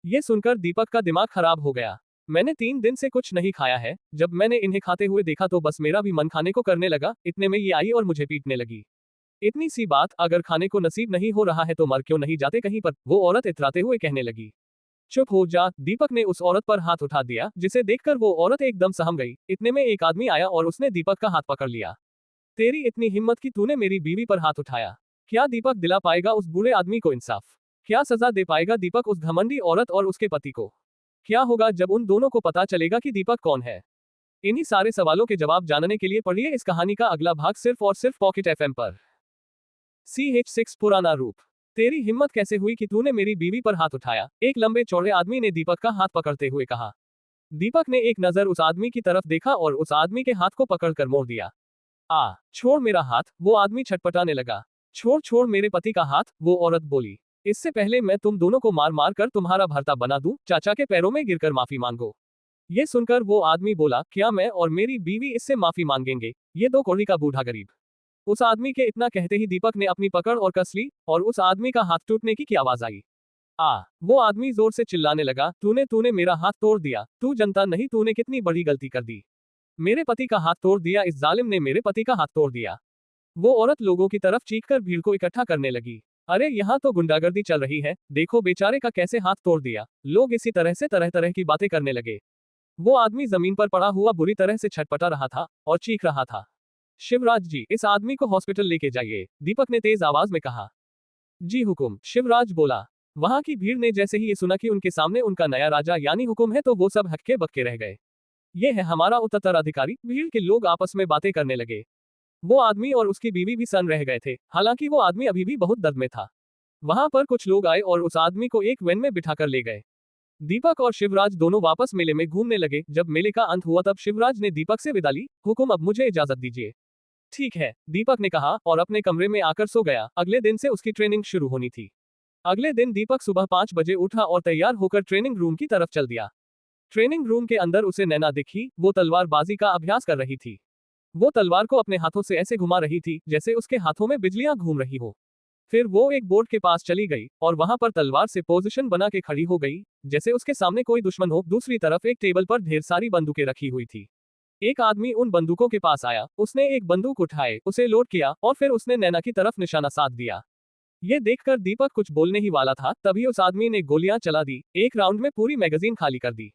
ये सुनकर दीपक का दिमाग खराब हो गया। मैंने 3 दिन से कुछ नहीं खाया है, जब मैंने इन्हें खाते हुए देखा तो बस मेरा भी मन खाने को करने लगा, इतने में ये आई और मुझे पीटने लगी। इतनी सी बात, अगर खाने को नसीब नहीं हो रहा है तो मर क्यों नहीं जाते कहीं पर? वो औरत इतराते हुए कहने लगी। चुप हो जा, दीपक ने उस औरत पर हाथ उठा दिया, जिसे देखकर वो औरत एकदम सहम गई। इतने में एक आदमी आया और उसने दीपक का हाथ पकड़ लिया। तेरी इतनी हिम्मत कि तूने मेरी बीवी पर हाथ उठाया? क्या दीपक दिला पाएगा उस बूढ़े आदमी को इंसाफ? क्या सजा दे पाएगा दीपक उस घमंडी औरत और उसके पति को? क्या होगा जब उन दोनों को पता चलेगा कि दीपक कौन है? इन्हीं सारे सवालों के जवाब जानने के लिए पढ़िए इस कहानी का अगला भाग सिर्फ और सिर्फ पॉकेट एफएम पर। CH6 पुराना रूप। तेरी हिम्मत कैसे हुई कि तूने मेरी बीवी पर हाथ उठाया? एक लंबे चौड़े आदमी ने दीपक का हाथ पकड़ते हुए कहा। दीपक ने एक नजर उस आदमी की तरफ देखा और उस आदमी के हाथ को पकड़कर मोड़ दिया। छोड़ मेरा हाथ, वो आदमी छटपटाने लगा। छोड़ छोड़ मेरे पति का हाथ, वो औरत बोली। इससे पहले मैं तुम दोनों को मार मार कर तुम्हारा भर्ता बना दूं, चाचा के पैरों में गिरकर माफी मांगो। ये सुनकर वो आदमी बोला, क्या मैं और मेरी बीवी इससे माफी मांगेंगे? ये दो कौड़ी का बूढ़ा गरीब। उस आदमी के इतना कहते ही दीपक ने अपनी पकड़ और कस ली और उस आदमी का हाथ टूटने की आवाज आई। वो आदमी जोर से चिल्लाने लगा, तूने तूने मेरा हाथ तोड़ दिया, तू जनता नहीं तूने कितनी बड़ी गलती कर दी। मेरे पति का हाथ तोड़ दिया, इस जालिम ने मेरे पति का हाथ तोड़ दिया। वो औरत लोगों की तरफ चीखकर भीड़ को इकट्ठा करने लगी। अरे यहाँ तो गुंडागर्दी चल रही है, देखो बेचारे का कैसे हाथ तोड़ दिया। लोग इसी तरह से तरह तरह की बातें करने लगे। वो आदमी जमीन पर पड़ा हुआ बुरी तरह से छटपटा रहा था और चीख रहा था। शिवराज जी, इस आदमी को हॉस्पिटल लेके जाइए, दीपक ने तेज आवाज में कहा। जी हुकुम, शिवराज बोला। वहां की भीड़ ने जैसे ही ये सुना कि उनके सामने उनका नया राजा यानी हुकुम है तो वो सब हक्के बक्के रह गए। ये है हमारा उत्तराधिकारी। भीड़ के लोग आपस में बातें करने लगे। वो आदमी और उसकी बीवी भी सन रह गए थे, हालांकि वो आदमी अभी भी बहुत दर्द में था। वहां पर कुछ लोग आए और उस आदमी को एक वैन में बिठाकर ले गए। दीपक और शिवराज दोनों वापस मेले में घूमने लगे। जब मेले का अंत हुआ तब शिवराज ने दीपक से विदा ली। हुकुम, अब मुझे इजाजत दीजिए। ठीक है, दीपक ने कहा और अपने कमरे में आकर सो गया। अगले दिन से उसकी ट्रेनिंग शुरू होनी थी। अगले दिन दीपक सुबह 5 बजे उठा और तैयार होकर ट्रेनिंग रूम की तरफ चल दिया। ट्रेनिंग रूम के अंदर उसे नैना दिखी। वो तलवारबाजी का अभ्यास कर रही थी। वो तलवार को अपने हाथों से ऐसे घुमा रही थी जैसे उसके हाथों में बिजलियां घूम रही हो। फिर वो एक बोर्ड के पास चली गई और वहां पर तलवार से पोजीशन बना के खड़ी हो गई, जैसे उसके सामने कोई दुश्मन हो। दूसरी तरफ एक टेबल पर ढेर सारी बंदूकें रखी हुई थी। एक आदमी उन बंदूकों के पास आया, उसने एक बंदूक उठाए, उसे लोड किया और फिर उसने नैना की तरफ निशाना साध दिया। ये देखकर दीपक कुछ बोलने ही वाला था, तभी उस आदमी ने गोलियां चला दी। एक राउंड में पूरी मैगजीन खाली कर दी।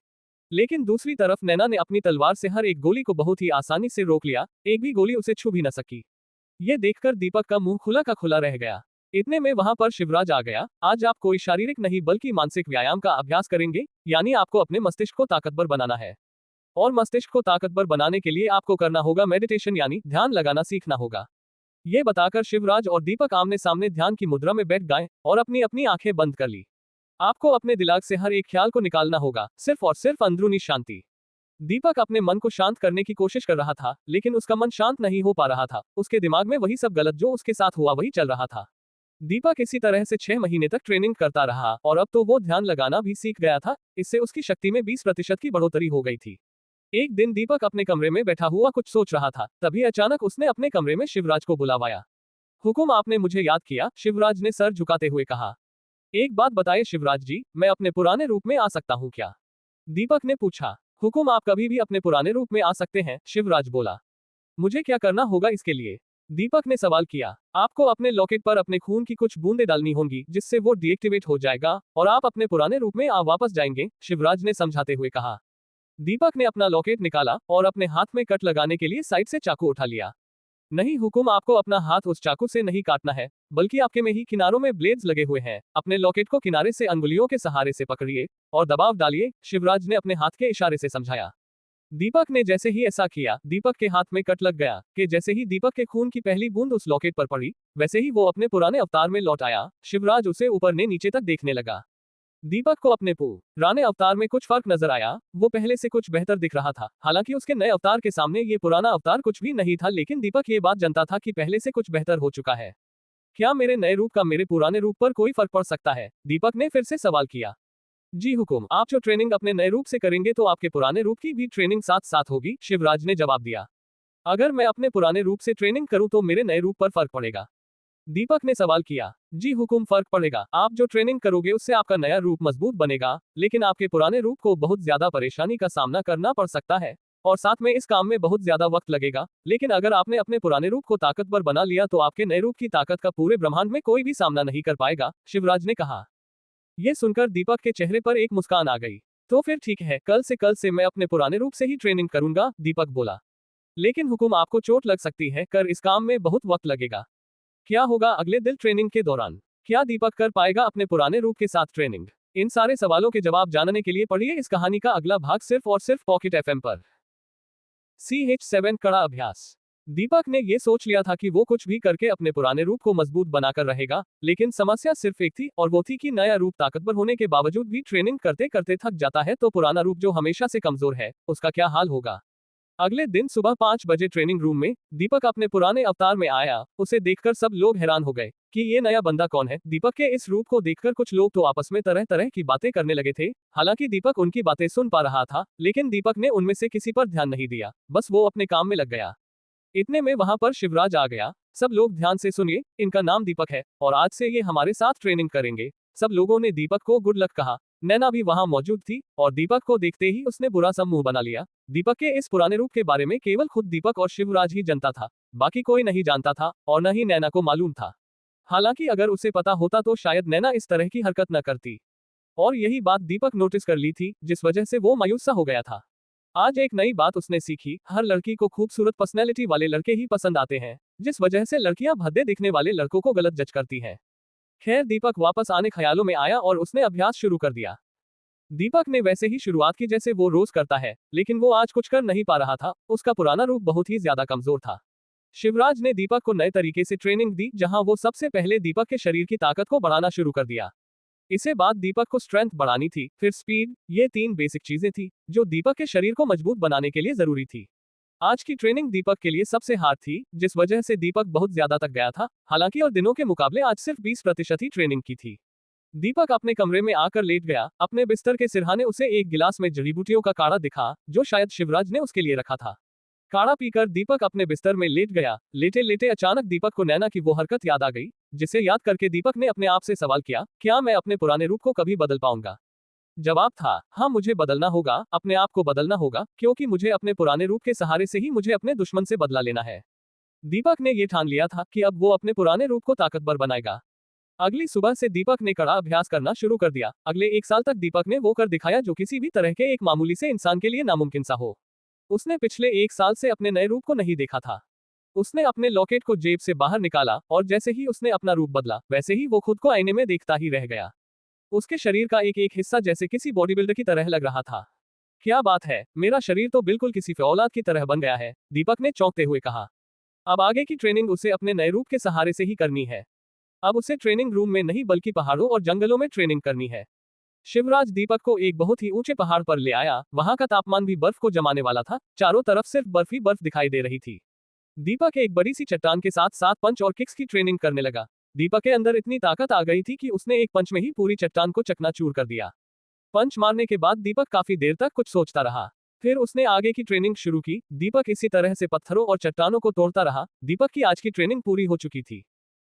लेकिन दूसरी तरफ नैना ने अपनी तलवार से हर एक गोली को बहुत ही आसानी से रोक लिया, एक भी गोली उसे छू भी न सकी। ये देखकर दीपक का मुंह खुला का खुला रह गया। इतने में वहां पर शिवराज आ गया। आज आप कोई शारीरिक नहीं बल्कि मानसिक व्यायाम का अभ्यास करेंगे, यानी आपको अपने मस्तिष्क को ताकतवर बनाना है। और मस्तिष्क को ताकतवर बनाने के लिए आपको करना होगा मेडिटेशन यानी ध्यान लगाना सीखना होगा। ये बताकर शिवराज और दीपक आमने सामने ध्यान की मुद्रा में बैठ गए और अपनी अपनी आंखें बंद कर ली। आपको अपने दिमाग से हर एक ख्याल को निकालना होगा, सिर्फ और सिर्फ अंदरूनी शांति। दीपक अपने मन को शांत करने की कोशिश कर रहा था, लेकिन उसका मन शांत नहीं हो पा रहा था। उसके दिमाग में वही सब गलत जो उसके साथ हुआ वही चल रहा था। दीपक इसी तरह से 6 महीने तक ट्रेनिंग करता रहा और अब तो वो ध्यान लगाना भी सीख गया था। इससे उसकी शक्ति में 20% की बढ़ोतरी हो गई थी। एक दिन दीपक अपने कमरे में बैठा हुआ कुछ सोच रहा था, तभी अचानक उसने अपने कमरे में शिवराज को बुलावाया। हुकुम, आपने मुझे याद किया? शिवराज ने सर झुकाते हुए कहा। एक बात बताइए शिवराज जी, मैं अपने पुराने रूप में आ सकता हूँ क्या? दीपक ने पूछा। हुकुम, आप कभी भी अपने पुराने रूप में आ सकते हैं, शिवराज बोला। मुझे क्या करना होगा इसके लिए? दीपक ने सवाल किया। आपको अपने लॉकेट पर अपने खून की कुछ बूंदें डालनी होंगी, जिससे वो डीएक्टिवेट हो जाएगा और आप अपने पुराने रूप में वापस जाएंगे, शिवराज ने समझाते हुए कहा। दीपक ने अपना लॉकेट निकाला और अपने हाथ में कट लगाने के लिए साइड से चाकू उठा लिया। नहीं हुकुम, आपको अपना हाथ उस चाकू से नहीं काटना है, बल्कि आपके में ही किनारों में ब्लेड्स लगे हुए हैं। अपने लॉकेट को किनारे से अंगुलियों के सहारे से पकड़िए और दबाव डालिए, शिवराज ने अपने हाथ के इशारे से समझाया। दीपक ने जैसे ही ऐसा किया, दीपक के हाथ में कट लग गया कि जैसे ही दीपक के खून की पहली बूंद उस लॉकेट पर पड़ी, वैसे ही वो अपने पुराने अवतार में लौट आया। शिवराज उसे ऊपर ने नीचे तक देखने लगा। दीपक को अपने पुराने अवतार में कुछ फर्क नजर आया। वो पहले से कुछ बेहतर दिख रहा था। हालांकि उसके नए अवतार के सामने ये पुराना अवतार कुछ भी नहीं था, लेकिन दीपक ये बात जानता था कि पहले से कुछ बेहतर हो चुका है। क्या मेरे नए रूप का मेरे पुराने रूप पर कोई फर्क पड़ सकता है? दीपक ने फिर से सवाल किया। जी हुकुम, आप जो ट्रेनिंग अपने नए रूप से करेंगे तो आपके पुराने रूप की भी ट्रेनिंग साथ साथ होगी, शिवराज ने जवाब दिया। अगर मैं अपने पुराने रूप से ट्रेनिंग करूं तो मेरे नए रूप पर फर्क पड़ेगा? दीपक ने सवाल किया। जी हुकुम, फर्क पड़ेगा। आप जो ट्रेनिंग करोगे उससे आपका नया रूप मजबूत बनेगा, लेकिन आपके पुराने रूप को बहुत ज्यादा परेशानी का सामना करना पड़ सकता है और साथ में इस काम में बहुत ज्यादा वक्त लगेगा। लेकिन अगर आपने अपने पुराने रूप को ताकतवर बना लिया तो आपके नए रूप की ताकत का पूरे ब्रह्मांड में कोई भी सामना नहीं कर पाएगा, शिवराज ने कहा। यह सुनकर दीपक के चेहरे पर एक मुस्कान आ गई। तो फिर ठीक है, कल से मैं अपने पुराने रूप से ही ट्रेनिंग करूंगा, दीपक बोला। लेकिन हुकुम, आपको चोट लग सकती है, कर इस काम में बहुत वक्त लगेगा। क्या होगा अगले दिन ट्रेनिंग के दौरान? क्या दीपक कर पाएगा अपने पुराने रूप के साथ ट्रेनिंग? इन सारे सवालों के जवाब जानने के लिए पढ़िए इस कहानी का अगला भाग सिर्फ और सिर्फ पॉकेट एफएम पर। CH7 कड़ा अभ्यास। दीपक ने यह सोच लिया था कि वो कुछ भी करके अपने पुराने रूप को मजबूत बनाकर रहेगा, लेकिन समस्या सिर्फ एक थी और वो थी कि नया रूप ताकतवर होने के बावजूद भी ट्रेनिंग करते करते थक जाता है तो पुराना रूप जो हमेशा से कमजोर है, उसका क्या हाल होगा? अगले दिन सुबह 5 बजे ट्रेनिंग रूम में दीपक अपने पुराने अवतार में आया। उसे देखकर सब लोग हैरान हो गए कि ये नया बंदा कौन है। दीपक के इस रूप को देखकर कुछ लोग तो आपस में तरह तरह की बातें करने लगे थे। हालांकि दीपक उनकी बातें सुन पा रहा था, लेकिन दीपक ने उनमें से किसी पर ध्यान नहीं दिया, बस वो अपने काम में लग गया। इतने में वहां पर शिवराज आ गया। सब लोग ध्यान से सुनिए, इनका नाम दीपक है और आज से ये हमारे साथ ट्रेनिंग करेंगे। सब लोगों ने दीपक को गुड लक कहा। नैना भी वहां मौजूद थी और दीपक को देखते ही उसने बुरा सा मुंह बना लिया। दीपक के इस पुराने रूप के बारे में केवल खुद दीपक और शिवराज ही जानता था, बाकी कोई नहीं जानता था और न ही नैना को मालूम था। हालांकि अगर उसे पता होता तो शायद नैना इस तरह की हरकत न करती। और यही बात दीपक नोटिस कर ली थी, जिस वजह से वो मायूस सा हो गया था। आज एक नई बात उसने सीखी, हर लड़की को खूबसूरत पर्सनैलिटी वाले लड़के ही पसंद आते हैं, जिस वजह से लड़कियां भद्दे दिखने वाले लड़कों को गलत जज करती हैं। खैर, दीपक वापस आने ख्यालों में आया और उसने अभ्यास शुरू कर दिया। दीपक ने वैसे ही शुरुआत की जैसे वो रोज करता है, लेकिन वो आज कुछ कर नहीं पा रहा था। उसका पुराना रूप बहुत ही ज्यादा कमजोर था। शिवराज ने दीपक को नए तरीके से ट्रेनिंग दी, जहां वो सबसे पहले दीपक के शरीर की ताकत को बढ़ाना शुरू कर दिया। इसे बाद दीपक को स्ट्रेंथ बढ़ानी थी, फिर स्पीड। ये 3 बेसिक चीजें थी जो दीपक के शरीर को मजबूत बनाने के लिए जरूरी थी। आज की ट्रेनिंग दीपक के लिए सबसे हार्ड थी, जिस वजह से दीपक बहुत ज्यादा थक गया था। हालांकि और दिनों के मुकाबले आज सिर्फ 20% ही ट्रेनिंग की थी। दीपक अपने कमरे में आकर लेट गया। अपने बिस्तर के सिरहाने उसे एक गिलास में जड़ी बूटियों का काढ़ा दिखा, जो शायद शिवराज ने उसके लिए रखा था। काढ़ा पीकर दीपक अपने बिस्तर में लेट गया। लेटे लेटे अचानक दीपक को नैना की वो हरकत याद आ गई, जिसे याद करके दीपक ने अपने आप से सवाल किया, क्या मैं अपने पुराने रूप को कभी बदल पाऊंगा? जवाब था, हाँ, मुझे बदलना होगा, अपने आप को बदलना होगा, क्योंकि मुझे अपने पुराने रूप के सहारे से ही मुझे अपने दुश्मन से बदला लेना है। दीपक ने ये ठान लिया था कि अब वो अपने पुराने रूप को ताकतवर बनाएगा। अगली सुबह से दीपक ने कड़ा अभ्यास करना शुरू कर दिया। अगले 1 साल तक दीपक ने वो कर दिखाया जो किसी भी तरह के एक मामूली से इंसान के लिए नामुमकिन सा हो। उसने पिछले 1 साल से अपने नए रूप को नहीं देखा था। उसने अपने लॉकेट को जेब से बाहर निकाला और जैसे ही उसने अपना रूप बदला, वैसे ही वो खुद को आईने में देखता ही रह गया। उसके शरीर का एक एक हिस्सा जैसे किसी बॉडी बिल्डर की तरह लग रहा था। क्या बात है, मेरा शरीर तो बिल्कुल किसी औलाद की तरह बन गया है, दीपक ने चौंकते हुए कहा। अब आगे की ट्रेनिंग उसे अपने नए रूप के सहारे से ही करनी है। अब उसे ट्रेनिंग रूम में नहीं बल्कि पहाड़ों और जंगलों में ट्रेनिंग करनी है। शिवराज दीपक को एक बहुत ही ऊंचे पहाड़ पर ले आया। वहां का तापमान भी बर्फ को जमाने वाला था। चारों तरफ सिर्फ बर्फ ही बर्फ दिखाई दे रही थी। दीपक एक बड़ी सी चट्टान के साथ साथ पंच और किक्स की ट्रेनिंग करने लगा। दीपक के अंदर इतनी ताकत आ गई थी कि उसने एक पंच में ही पूरी चट्टान को चकनाचूर कर दिया। पंच मारने के बाद दीपक काफी देर तक कुछ सोचता रहा। फिर उसने आगे की ट्रेनिंग शुरू की। दीपक इसी तरह से पत्थरों और चट्टानों को तोड़ता रहा। दीपक की आज की ट्रेनिंग पूरी हो चुकी थी।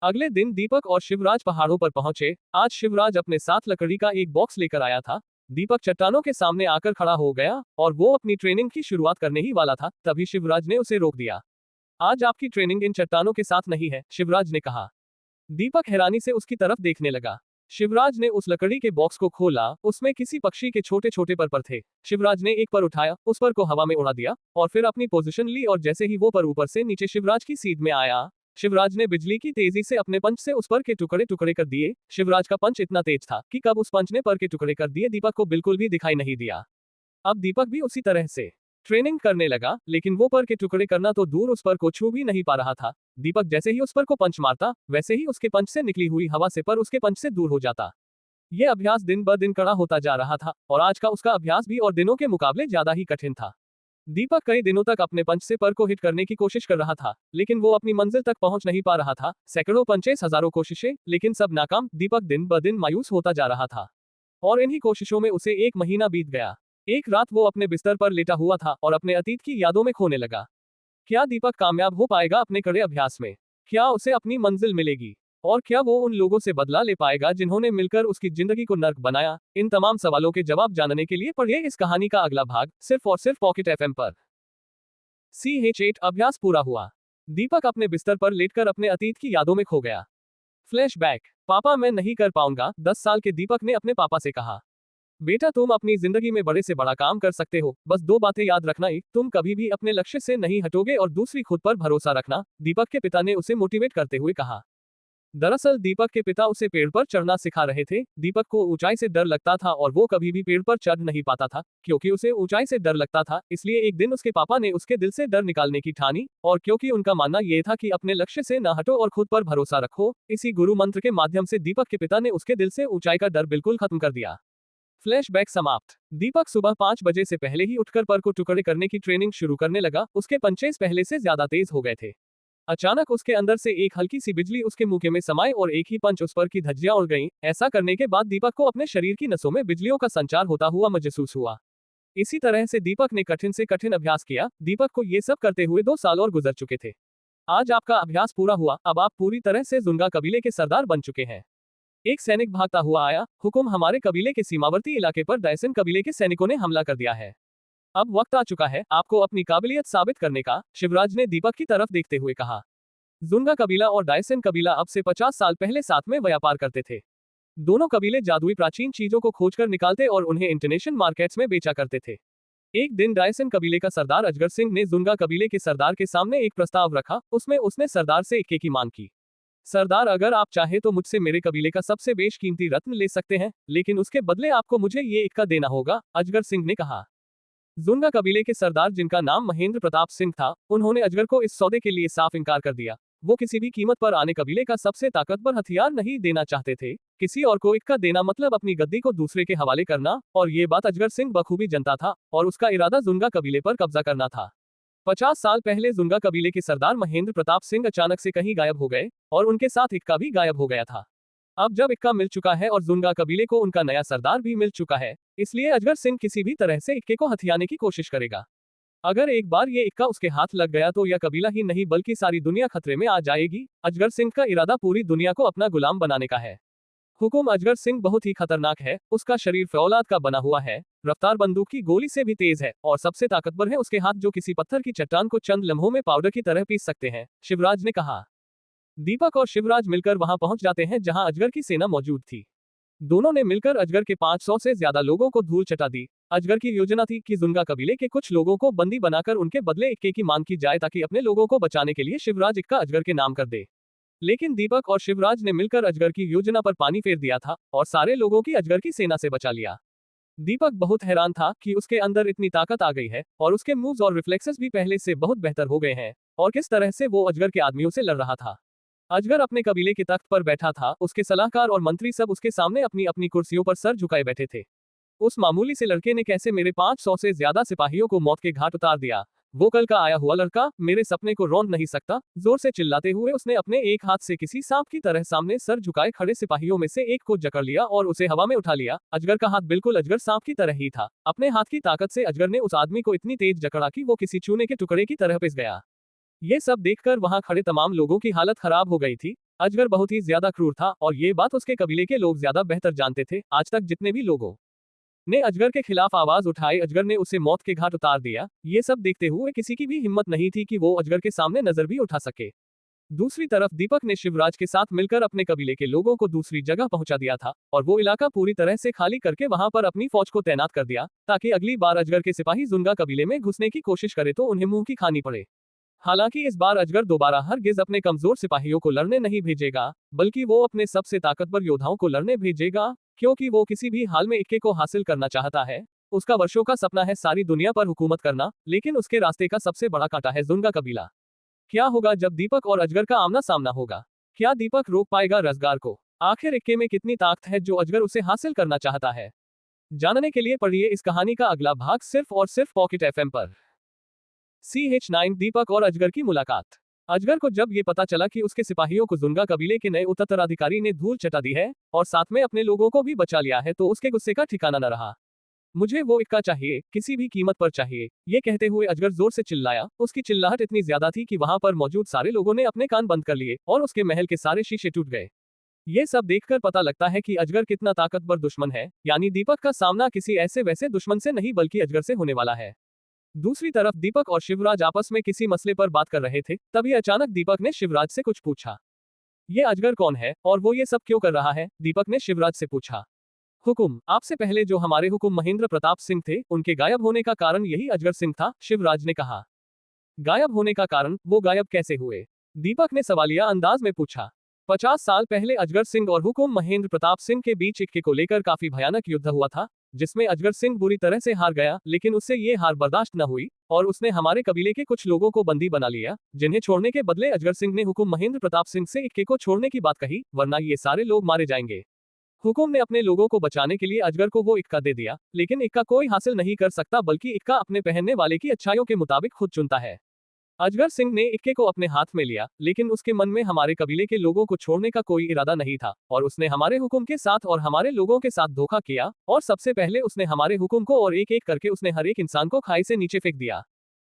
अगले दिन दीपक और शिवराज पहाड़ों पर पहुंचे। आज शिवराज अपने साथ लकड़ी का एक बॉक्स लेकर आया था। दीपक चट्टानों के सामने आकर खड़ा हो गया और वो अपनी ट्रेनिंग की शुरुआत करने ही वाला था, तभी शिवराज ने उसे रोक दिया। आज आपकी ट्रेनिंग इन चट्टानों के साथ नहीं है, शिवराज ने कहा। दीपक हैरानी से उसकी तरफ देखने लगा। शिवराज ने उस लकड़ी के बॉक्स को खोला। उसमें किसी पक्षी के छोटे छोटे पर थे। शिवराज ने एक पर उठाया, उस पर को हवा में उड़ा दिया और फिर अपनी पोजीशन ली और जैसे ही वो पर ऊपर से नीचे शिवराज की सीध में आया, शिवराज ने बिजली की तेजी से अपने पंच से उस पर के टुकड़े टुकड़े कर दिए। शिवराज का पंच इतना तेज था कि कब उस पंच ने पर के टुकड़े कर दिए दीपक को बिल्कुल भी दिखाई नहीं दिया। अब दीपक भी उसी तरह से ट्रेनिंग करने लगा, लेकिन वो पर के टुकड़े करना तो दूर उस पर को छू भी नहीं पा रहा था। दीपक जैसे ही उस पर को पंच मारता, वैसे ही उसके पंच से निकली हुई हवा से पर उसके पंच से दूर हो जाता। ये अभ्यास दिन ब दिन कड़ा होता जा रहा था और आज का उसका अभ्यास भी और दिनों के मुकाबले ज्यादा ही कठिन था। दीपक कई दिनों तक अपने पंच से पर को हिट करने की कोशिश कर रहा था, लेकिन वो अपनी मंजिल तक पहुंच नहीं पा रहा था। सैकड़ों पंचेस, हजारों कोशिशें, लेकिन सब नाकाम। दीपक दिन ब दिन मायूस होता जा रहा था और इन्हीं कोशिशों में उसे एक महीना बीत गया। एक रात वो अपने बिस्तर पर लेटा हुआ था और अपने अतीत की यादों में खोने लगा। क्या दीपक कामयाब हो पाएगा अपने कड़े अभ्यास में? क्या उसे अपनी मंजिल मिलेगी? और क्या वो उन लोगों से बदला ले पाएगा जिन्होंने मिलकर उसकी जिंदगी को नर्क बनाया? इन तमाम सवालों के जवाब जानने के लिए पढ़िए इस कहानी का अगला भाग, सिर्फ और सिर्फ पॉकेट एफएम पर। CH8 अभ्यास पूरा हुआ। दीपक अपने बिस्तर पर लेटकर अपने अतीत की यादों में खो गया। फ्लैशबैक। पापा, मैं नहीं कर पाऊंगा, 10 साल के दीपक ने अपने पापा से कहा। बेटा, तुम अपनी जिंदगी में बड़े से बड़ा काम कर सकते हो, बस 2 बातें याद रखना। एक, तुम कभी भी अपने लक्ष्य से नहीं हटोगे और दूसरी, खुद पर भरोसा रखना, दीपक के पिता ने उसे मोटिवेट करते हुए कहा। दरअसल दीपक के पिता उसे पेड़ पर चढ़ना सिखा रहे थे। दीपक को ऊंचाई से डर लगता था और वो कभी भी पेड़ पर चढ़ नहीं पाता था। क्योंकि उसे ऊंचाई से डर लगता था, इसलिए एक दिन उसके पापा ने उसके दिल से डर निकालने की ठानी, और क्योंकि उनका मानना यह था कि अपने लक्ष्य से न हटो और खुद पर भरोसा रखो, इसी गुरु मंत्र के माध्यम से दीपक के पिता ने उसके दिल से ऊंचाई का डर बिल्कुल खत्म कर दिया। फ्लैशबैक समाप्त। दीपक सुबह 5 बजे से पहले ही उठकर पर को टुकड़े करने की ट्रेनिंग शुरू करने लगा। उसके पंचेस पहले से ज्यादा तेज हो गए थे। अचानक उसके अंदर से एक हल्की सी बिजली उसके मुंह में समाई और एक ही पंच उस पर की धज्जियां उड़ गईं। ऐसा करने के बाद दीपक को अपने शरीर की नसों में बिजलियों का संचार होता हुआ महसूस हुआ। इसी तरह से दीपक ने कठिन से कठिन अभ्यास किया। दीपक को ये सब करते हुए 2 साल और गुजर चुके थे। आज आपका अभ्यास पूरा हुआ। अब आप पूरी तरह से जुंगा कबीले के सरदार बन चुके हैं। एक सैनिक भागता हुआ आया। हुकुम, हमारे कबीले के सीमावर्ती इलाके पर डायसन कबीले के सैनिकों ने हमला कर दिया है। अब वक्त आ चुका है आपको अपनी काबिलियत साबित करने का, शिवराज ने दीपक की तरफ देखते हुए कहा। जुंगा कबीला और डायसन कबीला अब से 50 साल पहले साथ में व्यापार करते थे। दोनों कबीले जादुई प्राचीन चीजों को खोजकर निकालते और उन्हें इंटरनेशनल मार्केट्स में बेचा करते थे। एक दिन डायसन कबीले का सरदार अजगर सिंह ने जुंगा कबीले के सरदार के सामने एक प्रस्ताव रखा। उसमें उसने सरदार से इक्के की मांग की। सरदार, अगर आप चाहे तो मुझसे मेरे कबीले का सबसे बेशकीमती रत्न ले सकते हैं, लेकिन उसके बदले आपको मुझे ये इक्का देना होगा, अजगर सिंह ने कहा। जुंगा कबीले के सरदार, जिनका नाम महेंद्र प्रताप सिंह था, उन्होंने अजगर को इस सौदे के लिए साफ इनकार कर दिया। वो किसी भी कीमत पर आने कबीले का सबसे ताकतवर हथियार नहीं देना चाहते थे। किसी और को इक्का देना मतलब अपनी गद्दी को दूसरे के हवाले करना, और ये बात अजगर सिंह बखूबी जानता था, और उसका इरादा जुंगा कबीले पर कब्जा करना था। 50 साल पहले जुंगा कबीले के सरदार महेंद्र प्रताप सिंह अचानक से कहीं गायब हो गए, और उनके साथ इक्का भी गायब हो गया था। अब जब इक्का मिल चुका है और जुंगा कबीले को उनका नया सरदार भी मिल चुका है, इसलिए अजगर सिंह किसी भी तरह से इक्के को हथियाने की कोशिश करेगा। अगर एक बार ये इक्का उसके हाथ लग गया तो यह कबीला ही नहीं बल्कि सारी दुनिया खतरे में आ जाएगी। अजगर सिंह का इरादा पूरी दुनिया को अपना गुलाम बनाने का है। हुकुम, अजगर सिंह बहुत ही खतरनाक है। उसका शरीर फौलाद का बना हुआ है, रफ्तार बंदूक की गोली से भी तेज है, और सबसे ताकतवर है उसके हाथ, जो किसी पत्थर की चट्टान को चंद लम्हों में पाउडर की तरह पीस सकते हैं, शिवराज ने कहा। दीपक और शिवराज मिलकर वहां पहुंच जाते हैं जहां अजगर की सेना मौजूद थी। दोनों ने मिलकर अजगर के 500 से ज्यादा लोगों को धूल चटा दी। अजगर की योजना थी कि जुंगा कबीले के कुछ लोगों को बंदी बनाकर उनके बदले इक्के की मांग की जाए, ताकि अपने लोगों को बचाने के लिए शिवराज इक्का अजगर के नाम कर दे। लेकिन दीपक और शिवराज ने मिलकर अजगर की योजना पर पानी फेर दिया था और सारे लोगों की अजगर की सेना से बचा लिया। दीपक बहुत हैरान था कि उसके अंदर इतनी ताकत आ गई है, और उसके मूव्स और रिफ्लेक्सेस भी पहले से बहुत बेहतर हो गए हैं, और किस तरह से वो अजगर के आदमियों से लड़ रहा था। अजगर अपने कबीले के तख्त पर बैठा था। उसके सलाहकार और मंत्री सब उसके सामने अपनी अपनी कुर्सियों पर सर झुकाए बैठे थे। उस मामूली से लड़के ने कैसे मेरे 500 से ज्यादा सिपाहियों को मौत के घाट उतार दिया? वो कल का आया हुआ लड़का मेरे सपने को रौंद नहीं सकता। जोर से चिल्लाते हुए उसने अपने एक हाथ से किसी सांप की तरह सामने सर झुकाए खड़े सिपाहियों में से एक को जकड़ लिया और उसे हवा में उठा लिया। अजगर का हाथ बिल्कुल अजगर सांप की तरह ही था। अपने हाथ की ताकत से अजगर ने उस आदमी को इतनी तेज जकड़ा कि वो किसी चूने के टुकड़े की तरह पिस गया। ये सब देखकर वहां खड़े तमाम लोगों की हालत खराब हो गई थी। अजगर बहुत ही ज्यादा क्रूर था, और ये बात उसके कबीले के लोग ज्यादा बेहतर जानते थे। आज तक जितने भी लोगों ने अजगर के खिलाफ आवाज उठाई, अजगर ने उसे मौत के घाट उतार दिया। ये सब देखते हुए किसी की भी हिम्मत नहीं थी कि वो अजगर के सामने नजर भी उठा सके। दूसरी तरफ दीपक ने शिवराज के साथ मिलकर अपने कबीले के लोगों को दूसरी जगह पहुंचा दिया था, और वो इलाका पूरी तरह से खाली करके वहां पर अपनी फौज को तैनात कर दिया, ताकि अगली बार अजगर के सिपाही जुंगा कबीले में घुसने की कोशिश करे तो उन्हें मुंह की खानी पड़े। हालांकि इस बार अजगर दोबारा हरगिज अपने कमजोर सिपाहियों को लड़ने नहीं भेजेगा, बल्कि वो अपने सबसे ताकतवर योद्धाओं को लड़ने भेजेगा, क्योंकि वो किसी भी हाल में इक्के को हासिल करना चाहता है। उसका वर्षों का सपना है सारी दुनिया पर हुकूमत करना, लेकिन उसके रास्ते का सबसे बड़ा कांटा है जुनगा कबीला। क्या होगा जब दीपक और अजगर का आमना सामना होगा? क्या दीपक रोक पाएगा रज़गार को? आखिर इक्के में कितनी ताकत है जो अजगर उसे हासिल करना चाहता है? जानने के लिए पढ़िए इस कहानी का अगला भाग सिर्फ और सिर्फ पॉकेट एफएम पर। CH9 दीपक और अजगर की मुलाकात। अजगर को जब ये पता चला कि उसके सिपाहियों को जुनगा कबीले के नए उत्तराधिकारी ने धूल चटा दी है और साथ में अपने लोगों को भी बचा लिया है तो उसके गुस्से का ठिकाना न रहा। मुझे वो इक्का चाहिए, किसी भी कीमत पर चाहिए, ये कहते हुए अजगर जोर से चिल्लाया। उसकी चिल्लाहट इतनी ज्यादा थी कि वहां पर मौजूद सारे लोगों ने अपने कान बंद कर लिए और उसके महल के सारे शीशे टूट गए। ये सब देखकर पता लगता है कि अजगर कितना ताकतवर दुश्मन है, यानी दीपक का सामना किसी ऐसे वैसे दुश्मन से नहीं बल्कि अजगर से होने वाला है। दूसरी तरफ दीपक और शिवराज आपस में किसी मसले पर बात कर रहे थे, तभी अचानक दीपक ने शिवराज से कुछ पूछा। ये अजगर कौन है और वो ये सब क्यों कर रहा है? दीपक ने शिवराज से पूछा। हुकुम, आपसे पहले जो हमारे हुकुम महेंद्र प्रताप सिंह थे, उनके गायब होने का कारण यही अजगर सिंह था, शिवराज ने कहा। गायब होने का कारण? वो गायब कैसे हुए? दीपक ने सवालिया अंदाज में पूछा। 50 साल पहले अजगर सिंह और हुकुम महेंद्र प्रताप सिंह के बीच इक्के को लेकर काफी भयानक युद्ध हुआ था, जिसमें अजगर सिंह बुरी तरह से हार गया, लेकिन उससे ये हार बर्दाश्त न हुई और उसने हमारे कबीले के कुछ लोगों को बंदी बना लिया, जिन्हें छोड़ने के बदले अजगर सिंह ने हुकुम महेंद्र प्रताप सिंह से इक्के को छोड़ने की बात कही, वरना ये सारे लोग मारे जाएंगे। हुकुम ने अपने लोगों को बचाने के लिए अजगर को वो इक्का दे दिया, लेकिन इक्का कोई हासिल नहीं कर सकता बल्कि इक्का अपने पहनने वाले की अच्छाइयों के मुताबिक खुद चुनता है। अजगर सिंह ने इक्के को अपने हाथ में लिया, लेकिन उसके मन में हमारे कबीले के लोगों को छोड़ने का कोई इरादा नहीं था और उसने हमारे हुकुम के साथ और हमारे लोगों के साथ धोखा किया और सबसे पहले उसने हमारे हुकुम को और एक एक करके उसने हर एक इंसान को खाई से नीचे फेंक दिया।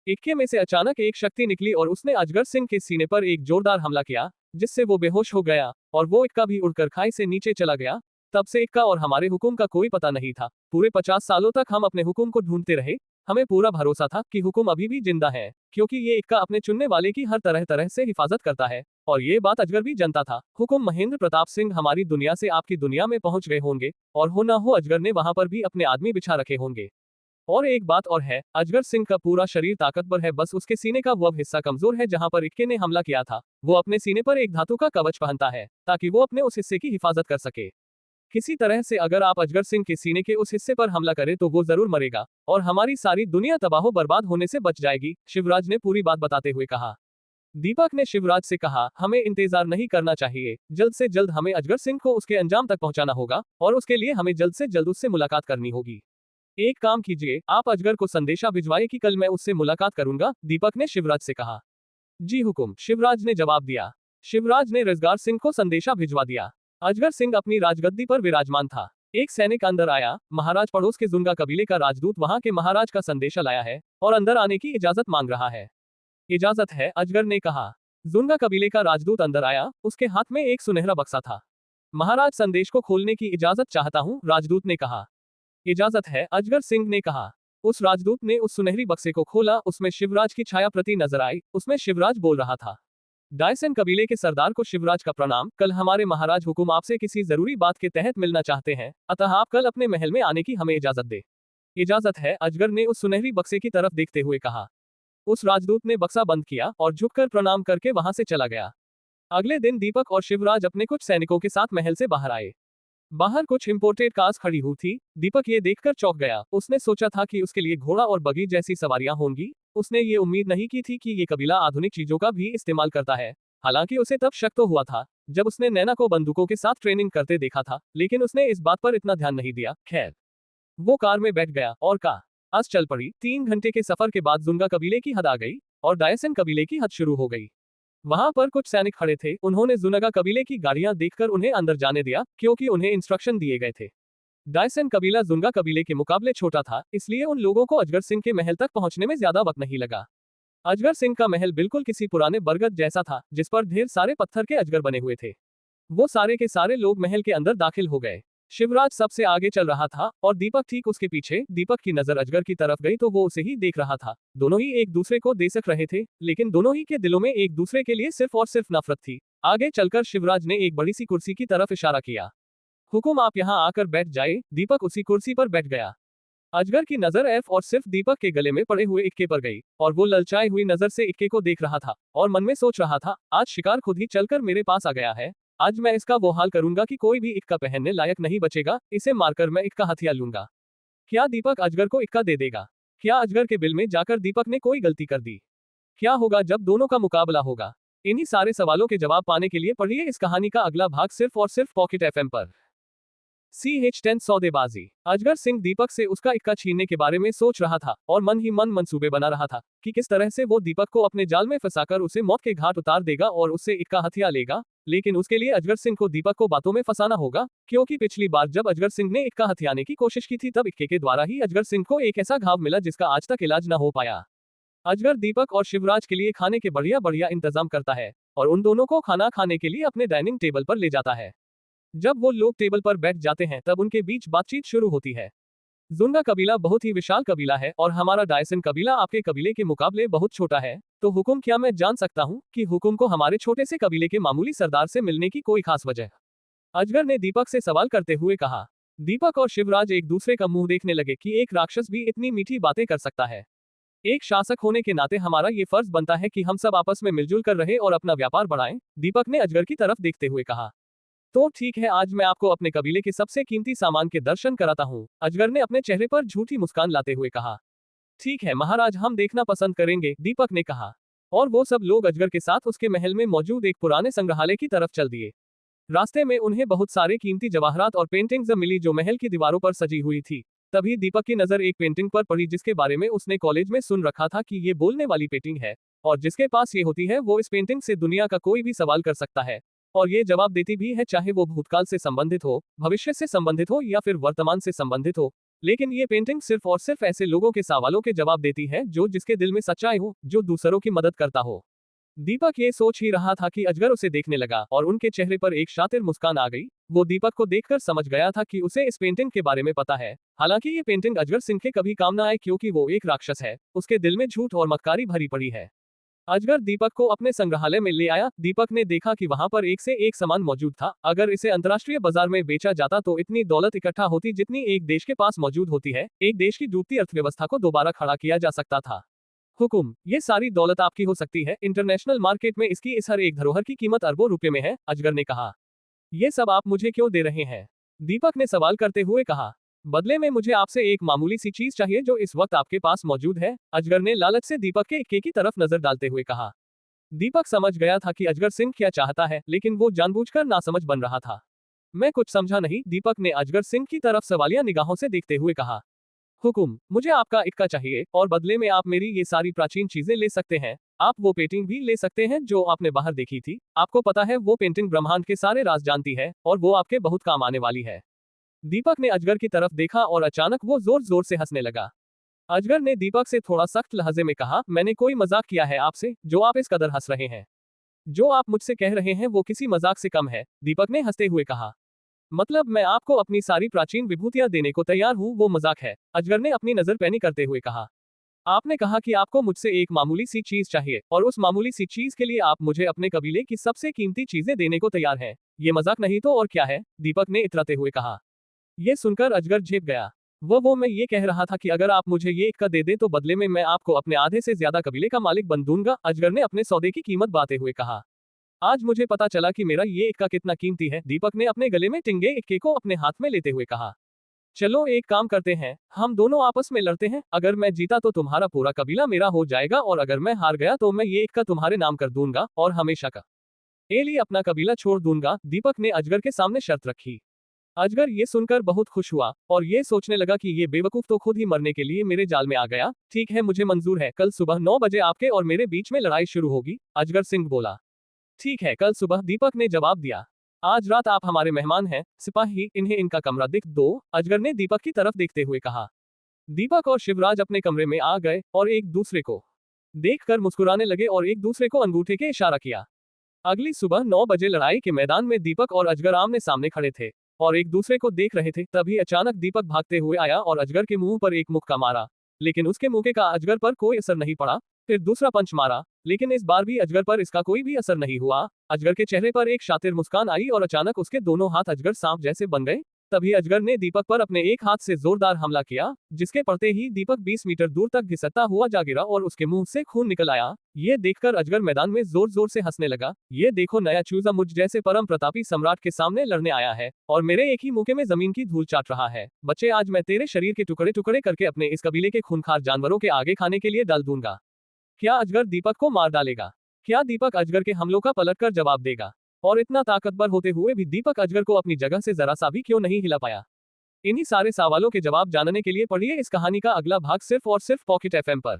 इक्के में से अचानक एक शक्ति निकली और उसने अजगर सिंह के सीने पर एक जोरदार हमला किया, जिससे वो बेहोश हो गया और वो इक्का भी उड़कर खाई से नीचे चला गया। तब से इक्का और हमारे हुकुम का कोई पता नहीं था। पूरे 50 सालों तक हम अपने हुकुम को ढूंढते रहे। हमें पूरा भरोसा था कि हुकुम अभी भी जिंदा है, क्योंकि ये इक्का अपने चुनने वाले की हर तरह तरह से हिफाजत करता है और ये बात अजगर भी जानता था। हुकुम महेंद्र प्रताप सिंह हमारी दुनिया से आपकी दुनिया में पहुंच गए होंगे और हो ना हो अजगर ने वहां पर भी अपने आदमी बिछा रखे होंगे। और एक बात और है, अजगर सिंह का पूरा शरीर ताकतवर है, बस उसके सीने का वो हिस्सा कमजोर है जहां पर इक्के ने हमला किया था। वो अपने सीने पर एक धातु का कवच पहनता है ताकि वो अपने उस हिस्से की हिफाजत कर सके। किसी तरह से अगर आप अजगर सिंह के सीने के उस हिस्से पर हमला करें तो वो जरूर मरेगा और हमारी सारी दुनिया तबाह बर्बाद होने से बच जाएगी, शिवराज ने पूरी बात बताते हुए कहा। दीपक ने शिवराज से कहा, हमें इंतजार नहीं करना चाहिए, जल्द से जल्द हमें अजगर सिंह को उसके अंजाम तक पहुंचाना होगा और उसके लिए हमें जल्द से जल्द उससे मुलाकात करनी होगी। एक काम कीजिए, आप अजगर को संदेशा भिजवाइए कि कल मैं उससे मुलाकात करूंगा, दीपक ने शिवराज से कहा। जी हुकुम, शिवराज ने जवाब दिया। शिवराज ने रज़गार सिंह को संदेशा भिजवा दिया। अजगर सिंह अपनी राजगद्दी पर विराजमान था। एक सैनिक अंदर आया। महाराज, पड़ोस के जुनगा कबीले का राजदूत वहां के महाराज का संदेशा लाया है और अंदर आने की इजाजत मांग रहा है। इजाजत है, अजगर ने कहा। जुनगा कबीले का राजदूत अंदर आया, उसके हाथ में एक सुनहरा बक्सा था। महाराज, संदेश को खोलने की इजाजत चाहता हूँ, राजदूत ने कहा। इजाजत है, अजगर सिंह ने कहा। उस राजदूत ने उस सुनहरी बक्से को खोला, उसमें शिवराज की छाया प्रति नजर आई। उसमें शिवराज बोल रहा था। डायसन कबीले के सरदार को शिवराज का प्रणाम। कल हमारे महाराज हुकुम आपसे किसी जरूरी बात के तहत मिलना चाहते हैं, अतः आप कल अपने महल में आने की हमें इजाजत दे। इजाजत है, अजगर ने उस सुनहरी बक्से की तरफ देखते हुए कहा। उस राजदूत ने बक्सा बंद किया और झुककर प्रणाम करके वहां से चला गया। अगले दिन दीपक और शिवराज अपने कुछ सैनिकों के साथ महल से बाहर आए। बाहर कुछ इंपोर्टेड कार्स खड़ी हुई थी। दीपक ये देखकर चौंक गया। उसने सोचा था कि उसके लिए घोड़ा और बगी जैसी सवारियां होंगी। उसने ये उम्मीद नहीं की थी कि ये कबीला आधुनिक चीजों का भी इस्तेमाल करता है। हालांकि उसे तब शक तो हुआ था जब उसने नैना को बंदूकों के साथ ट्रेनिंग करते देखा था, लेकिन उसने इस बात पर इतना ध्यान नहीं दिया। खैर, वो कार में बैठ गया और कार चल पड़ी। 3 घंटे के सफर के बाद जुंगा कबीले की हद आ गई और डायसन कबीले की हद शुरू हो गई। वहां पर कुछ सैनिक खड़े थे। उन्होंने जुनगा कबीले की गाड़ियां देखकर उन्हें अंदर जाने दिया, क्योंकि उन्हें इंस्ट्रक्शन दिए गए थे। डायसन कबीला जुनगा कबीले के मुकाबले छोटा था, इसलिए उन लोगों को अजगर सिंह के महल तक पहुंचने में ज्यादा वक्त नहीं लगा। अजगर सिंह का महल बिल्कुल किसी पुराने बरगद जैसा था, जिस पर ढेर सारे पत्थर के अजगर बने हुए थे। वो सारे के सारे लोग महल के अंदर दाखिल हो गए। शिवराज सबसे आगे चल रहा था और दीपक ठीक उसके पीछे। दीपक की नजर अजगर की तरफ गई तो वो उसे ही देख रहा था। दोनों ही एक दूसरे को देख रहे थे, लेकिन दोनों ही के दिलों में एक दूसरे के लिए सिर्फ और सिर्फ नफरत थी। आगे चलकर शिवराज ने एक बड़ी सी कुर्सी की तरफ इशारा किया। हुकुम, आप यहाँ आकर बैठ जाए। दीपक उसी कुर्सी पर बैठ गया। अजगर की नजर एफ और सिर्फ दीपक के गले में पड़े हुए इक्के पर गई और वो ललचाई हुई नजर से इक्के को देख रहा था और मन में सोच रहा था, आज शिकार खुद ही चलकर मेरे पास आ गया है। आज मैं इसका वो हाल करूंगा कि कोई भी इक्का पहनने लायक नहीं बचेगा। इसे मारकर मैं इक्का हथिया लूंगा। क्या दीपक अजगर को इक्का दे देगा? क्या अजगर के बिल में जाकर दीपक ने कोई गलती कर दी? क्या होगा जब दोनों का मुकाबला होगा? इन्हीं सारे सवालों के जवाब पाने के लिए पढ़िए इस कहानी का अगला भाग सिर्फ और सिर्फ पॉकेट एफएम पर। CH10 सौदेबाजी। अजगर सिंह दीपक से उसका इक्का छीनने के बारे में सोच रहा था और मन ही मन मंसूबे बना रहा था कि किस तरह से वो दीपक को अपने जाल में फंसाकर उसे मौत के घाट उतार देगा और उससे इक्का हथिया लेगा। लेकिन उसके लिए अजगर सिंह को दीपक को बातों में फंसाना होगा, क्योंकि पिछली बार जब अजगर सिंह ने इक्का हथियाने की कोशिश की थी तब इक्के के द्वारा ही अजगर सिंह को एक ऐसा घाव मिला जिसका आज तक इलाज न हो पाया। अजगर दीपक और शिवराज के लिए खाने के बढ़िया बढ़िया इंतजाम करता है और उन दोनों को खाना खाने के लिए अपने डाइनिंग टेबल पर ले जाता है। जब वो लोग टेबल पर बैठ जाते हैं तब उनके बीच बातचीत शुरू होती है। जुंगा कबीला बहुत ही विशाल कबीला है और हमारा डायसन कबीला आपके कबीले के मुकाबले बहुत छोटा है, तो हुकुम क्या मैं जान सकता हूँ कि हुकुम को हमारे छोटे से कबीले के मामूली सरदार से मिलने की कोई खास वजह? अजगर ने दीपक से सवाल करते हुए कहा। दीपक और शिवराज एक दूसरे का मुंह देखने लगे कि एक राक्षस भी इतनी मीठी बातें कर सकता है। एक शासक होने के नाते हमारा ये फर्ज बनता है कि हम सब आपस में मिलजुल कर रहे और अपना व्यापार बढ़ाएं, दीपक ने अजगर की तरफ देखते हुए कहा। तो ठीक है, आज मैं आपको अपने कबीले के सबसे कीमती सामान के दर्शन कराता हूँ, अजगर ने अपने चेहरे पर झूठी मुस्कान लाते हुए कहा। ठीक है महाराज, हम देखना पसंद करेंगे, दीपक ने कहा। और वो सब लोग अजगर के साथ उसके महल में मौजूद एक पुराने संग्रहालय की तरफ चल दिए। रास्ते में उन्हें बहुत सारे कीमती जवाहरात और पेंटिंग्स मिली जो महल की दीवारों पर सजी हुई थी। तभी दीपक की नजर एक पेंटिंग पर पड़ी जिसके बारे में उसने कॉलेज में सुन रखा था कि ये बोलने वाली पेंटिंग है और जिसके पास ये होती है वो इस पेंटिंग से दुनिया का कोई भी सवाल कर सकता है और ये जवाब देती भी है, चाहे वो भूतकाल से संबंधित हो, भविष्य से संबंधित हो या फिर वर्तमान से संबंधित हो। लेकिन ये पेंटिंग सिर्फ और सिर्फ ऐसे लोगों के सवालों के जवाब देती है जो जिसके दिल में सच्चाई हो, जो दूसरों की मदद करता हो। दीपक ये सोच ही रहा था कि अजगर उसे देखने लगा और उनके चेहरे पर एक शातिर मुस्कान आ गई। वो दीपक को देखकर समझ गया था कि उसे इस पेंटिंग के बारे में पता है। हालांकि ये पेंटिंग अजगर सिंह के कभी काम न आए क्योंकि वो एक राक्षस है, उसके दिल में झूठ और मक्कारी भरी पड़ी है। अजगर दीपक को अपने संग्रहालय में ले आया। दीपक ने देखा कि वहां पर एक से एक सामान मौजूद था। अगर इसे अंतर्राष्ट्रीय बाजार में बेचा जाता तो इतनी दौलत इकट्ठा होती जितनी एक देश के पास मौजूद होती है। एक देश की डूबती अर्थव्यवस्था को दोबारा खड़ा किया जा सकता था। हुकुम, ये सारी दौलत आपकी हो सकती है। इंटरनेशनल मार्केट में इसकी इस हर एक धरोहर की कीमत अरबों रुपए में है, अजगर ने कहा। ये सब आप मुझे क्यों दे रहे हैं? दीपक ने सवाल करते हुए कहा। बदले में मुझे आपसे एक मामूली सी चीज चाहिए जो इस वक्त आपके पास मौजूद है, अजगर ने लालच से दीपक के इक्के की तरफ नजर डालते हुए कहा। दीपक समझ गया था कि अजगर सिंह क्या चाहता है, लेकिन वो जानबूझकर नासमझ बन रहा था। मैं कुछ समझा नहीं, दीपक ने अजगर सिंह की तरफ सवालिया निगाहों से देखते हुए कहा। हुकुम, मुझे आपका इक्का चाहिए और बदले में आप मेरी ये सारी प्राचीन चीजें ले सकते हैं। आप वो पेंटिंग भी ले सकते हैं जो आपने बाहर देखी थी। आपको पता है वो पेंटिंग ब्रह्मांड के सारे राज जानती है और वो आपके बहुत काम आने वाली है। दीपक ने अजगर की तरफ देखा और अचानक वो जोर जोर से हंसने लगा। अजगर ने दीपक से थोड़ा सख्त लहजे में कहा, मैंने कोई मजाक किया है आपसे जो आप इस कदर हंस रहे हैं? जो आप मुझसे कह रहे हैं वो किसी मजाक से कम है, दीपक ने हंसते हुए कहा। मतलब मैं आपको अपनी सारी प्राचीन विभूतियां देने को तैयार हूँ, वो मजाक है, अजगर ने अपनी नजर पैनी करते हुए कहा। आपने कहा कि आपको मुझसे एक मामूली सी चीज चाहिए और उस मामूली सी चीज के लिए आप मुझे अपने कबीले की सबसे कीमती चीजें देने को तैयार हैं। ये मजाक नहीं तो और क्या है? दीपक ने इतराते हुए कहा। यह सुनकर अजगर झेप गया। वो मैं ये कह रहा था कि अगर आप मुझे ये इक्का दे दे तो बदले में मैं आपको अपने आधे से ज्यादा कबीले का मालिक बन दूंगा, अजगर ने अपने सौदे की कीमत बाते हुए कहा। आज मुझे पता चला कि मेरा ये इक्का कितना कीमती है, दीपक ने अपने गले में टिंगे इक्के को अपने हाथ में लेते हुए कहा। चलो एक काम करते हैं, हम दोनों आपस में लड़ते हैं। अगर मैं जीता तो तुम्हारा पूरा कबीला मेरा हो जाएगा और अगर मैं हार गया तो मैं ये इक्का तुम्हारे नाम कर दूंगा और हमेशा का ए लिए अपना कबीला छोड़ दूंगा, दीपक ने अजगर के सामने शर्त रखी। अजगर ये सुनकर बहुत खुश हुआ और ये सोचने लगा कि ये बेवकूफ तो खुद ही मरने के लिए मेरे जाल में आ गया। ठीक है, मुझे मंजूर है, कल सुबह 9 बजे आपके और मेरे बीच में लड़ाई शुरू होगी, अजगर सिंह बोला। ठीक है, कल सुबह, दीपक ने जवाब दिया। आज रात आप हमारे मेहमान हैं, सिपाही इन्हें इनका कमरा दिख दो, अजगर ने दीपक की तरफ देखते हुए कहा। दीपक और शिवराज अपने कमरे में आ गए और एक दूसरे को देखकर मुस्कुराने लगे और एक दूसरे को अंगूठे के इशारा किया। अगली सुबह 9 बजे लड़ाई के मैदान में दीपक और अजगर आमने सामने खड़े थे और एक दूसरे को देख रहे थे। तभी अचानक दीपक भागते हुए आया और अजगर के मुंह पर एक मुक्का मारा, लेकिन उसके मुक्के का अजगर पर कोई असर नहीं पड़ा। फिर दूसरा पंच मारा, लेकिन इस बार भी अजगर पर इसका कोई भी असर नहीं हुआ। अजगर के चेहरे पर एक शातिर मुस्कान आई और अचानक उसके दोनों हाथ अजगर सांप जैसे बन गए तभी अजगर ने दीपक पर अपने एक हाथ से जोरदार हमला किया, जिसके पड़ते ही दीपक 20 मीटर दूर तक घिसटता हुआ जा गिरा और उसके मुंह से खून निकल आया। ये देखकर अजगर मैदान में जोर जोर से हंसने लगा। ये देखो, नया चूजा मुझ जैसे परम प्रतापी सम्राट के सामने लड़ने आया है और मेरे एक ही मुक्के में जमीन की धूल चाट रहा है। बच्चे, आज मैं तेरे शरीर के टुकड़े टुकड़े करके अपने इस कबीले के खूंखार जानवरों के आगे खाने के लिए डाल दूंगा। क्या अजगर दीपक को मार डालेगा? क्या दीपक अजगर के हमलों का पलटकर जवाब देगा? और इतना ताकतवर होते हुए भी दीपक अजगर को अपनी जगह से जरा सा भी क्यों नहीं हिला पाया? इन्हीं सारे सवालों के जवाब जानने के लिए पढ़िए इस कहानी का अगला भाग सिर्फ और सिर्फ पॉकेट एफएम पर।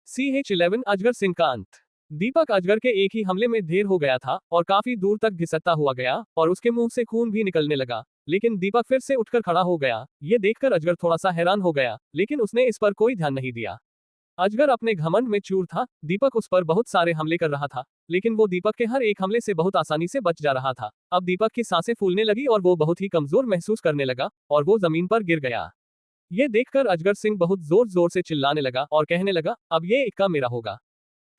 CH11 अजगर सिंह का अंत। दीपक अजगर के एक ही हमले में ढेर हो गया था और काफी दूर तक घिसटता हुआ गया और उसके मुंह से खून भी निकलने लगा। लेकिन दीपक फिर से उठकर खड़ा हो गया। ये देखकर अजगर थोड़ा सा हैरान हो गया, लेकिन उसने इस पर कोई ध्यान नहीं दिया। अजगर अपने घमंड में चूर था। दीपक उस पर बहुत सारे हमले कर रहा था, लेकिन वो दीपक के हर एक हमले से बहुत आसानी से बच जा रहा था। अब दीपक की सांसें फूलने लगी और वो बहुत ही कमजोर महसूस करने लगा और वो जमीन पर गिर गया। ये देखकर अजगर सिंह बहुत जोर जोर से चिल्लाने लगा और कहने लगा, अब ये इक्का मेरा होगा।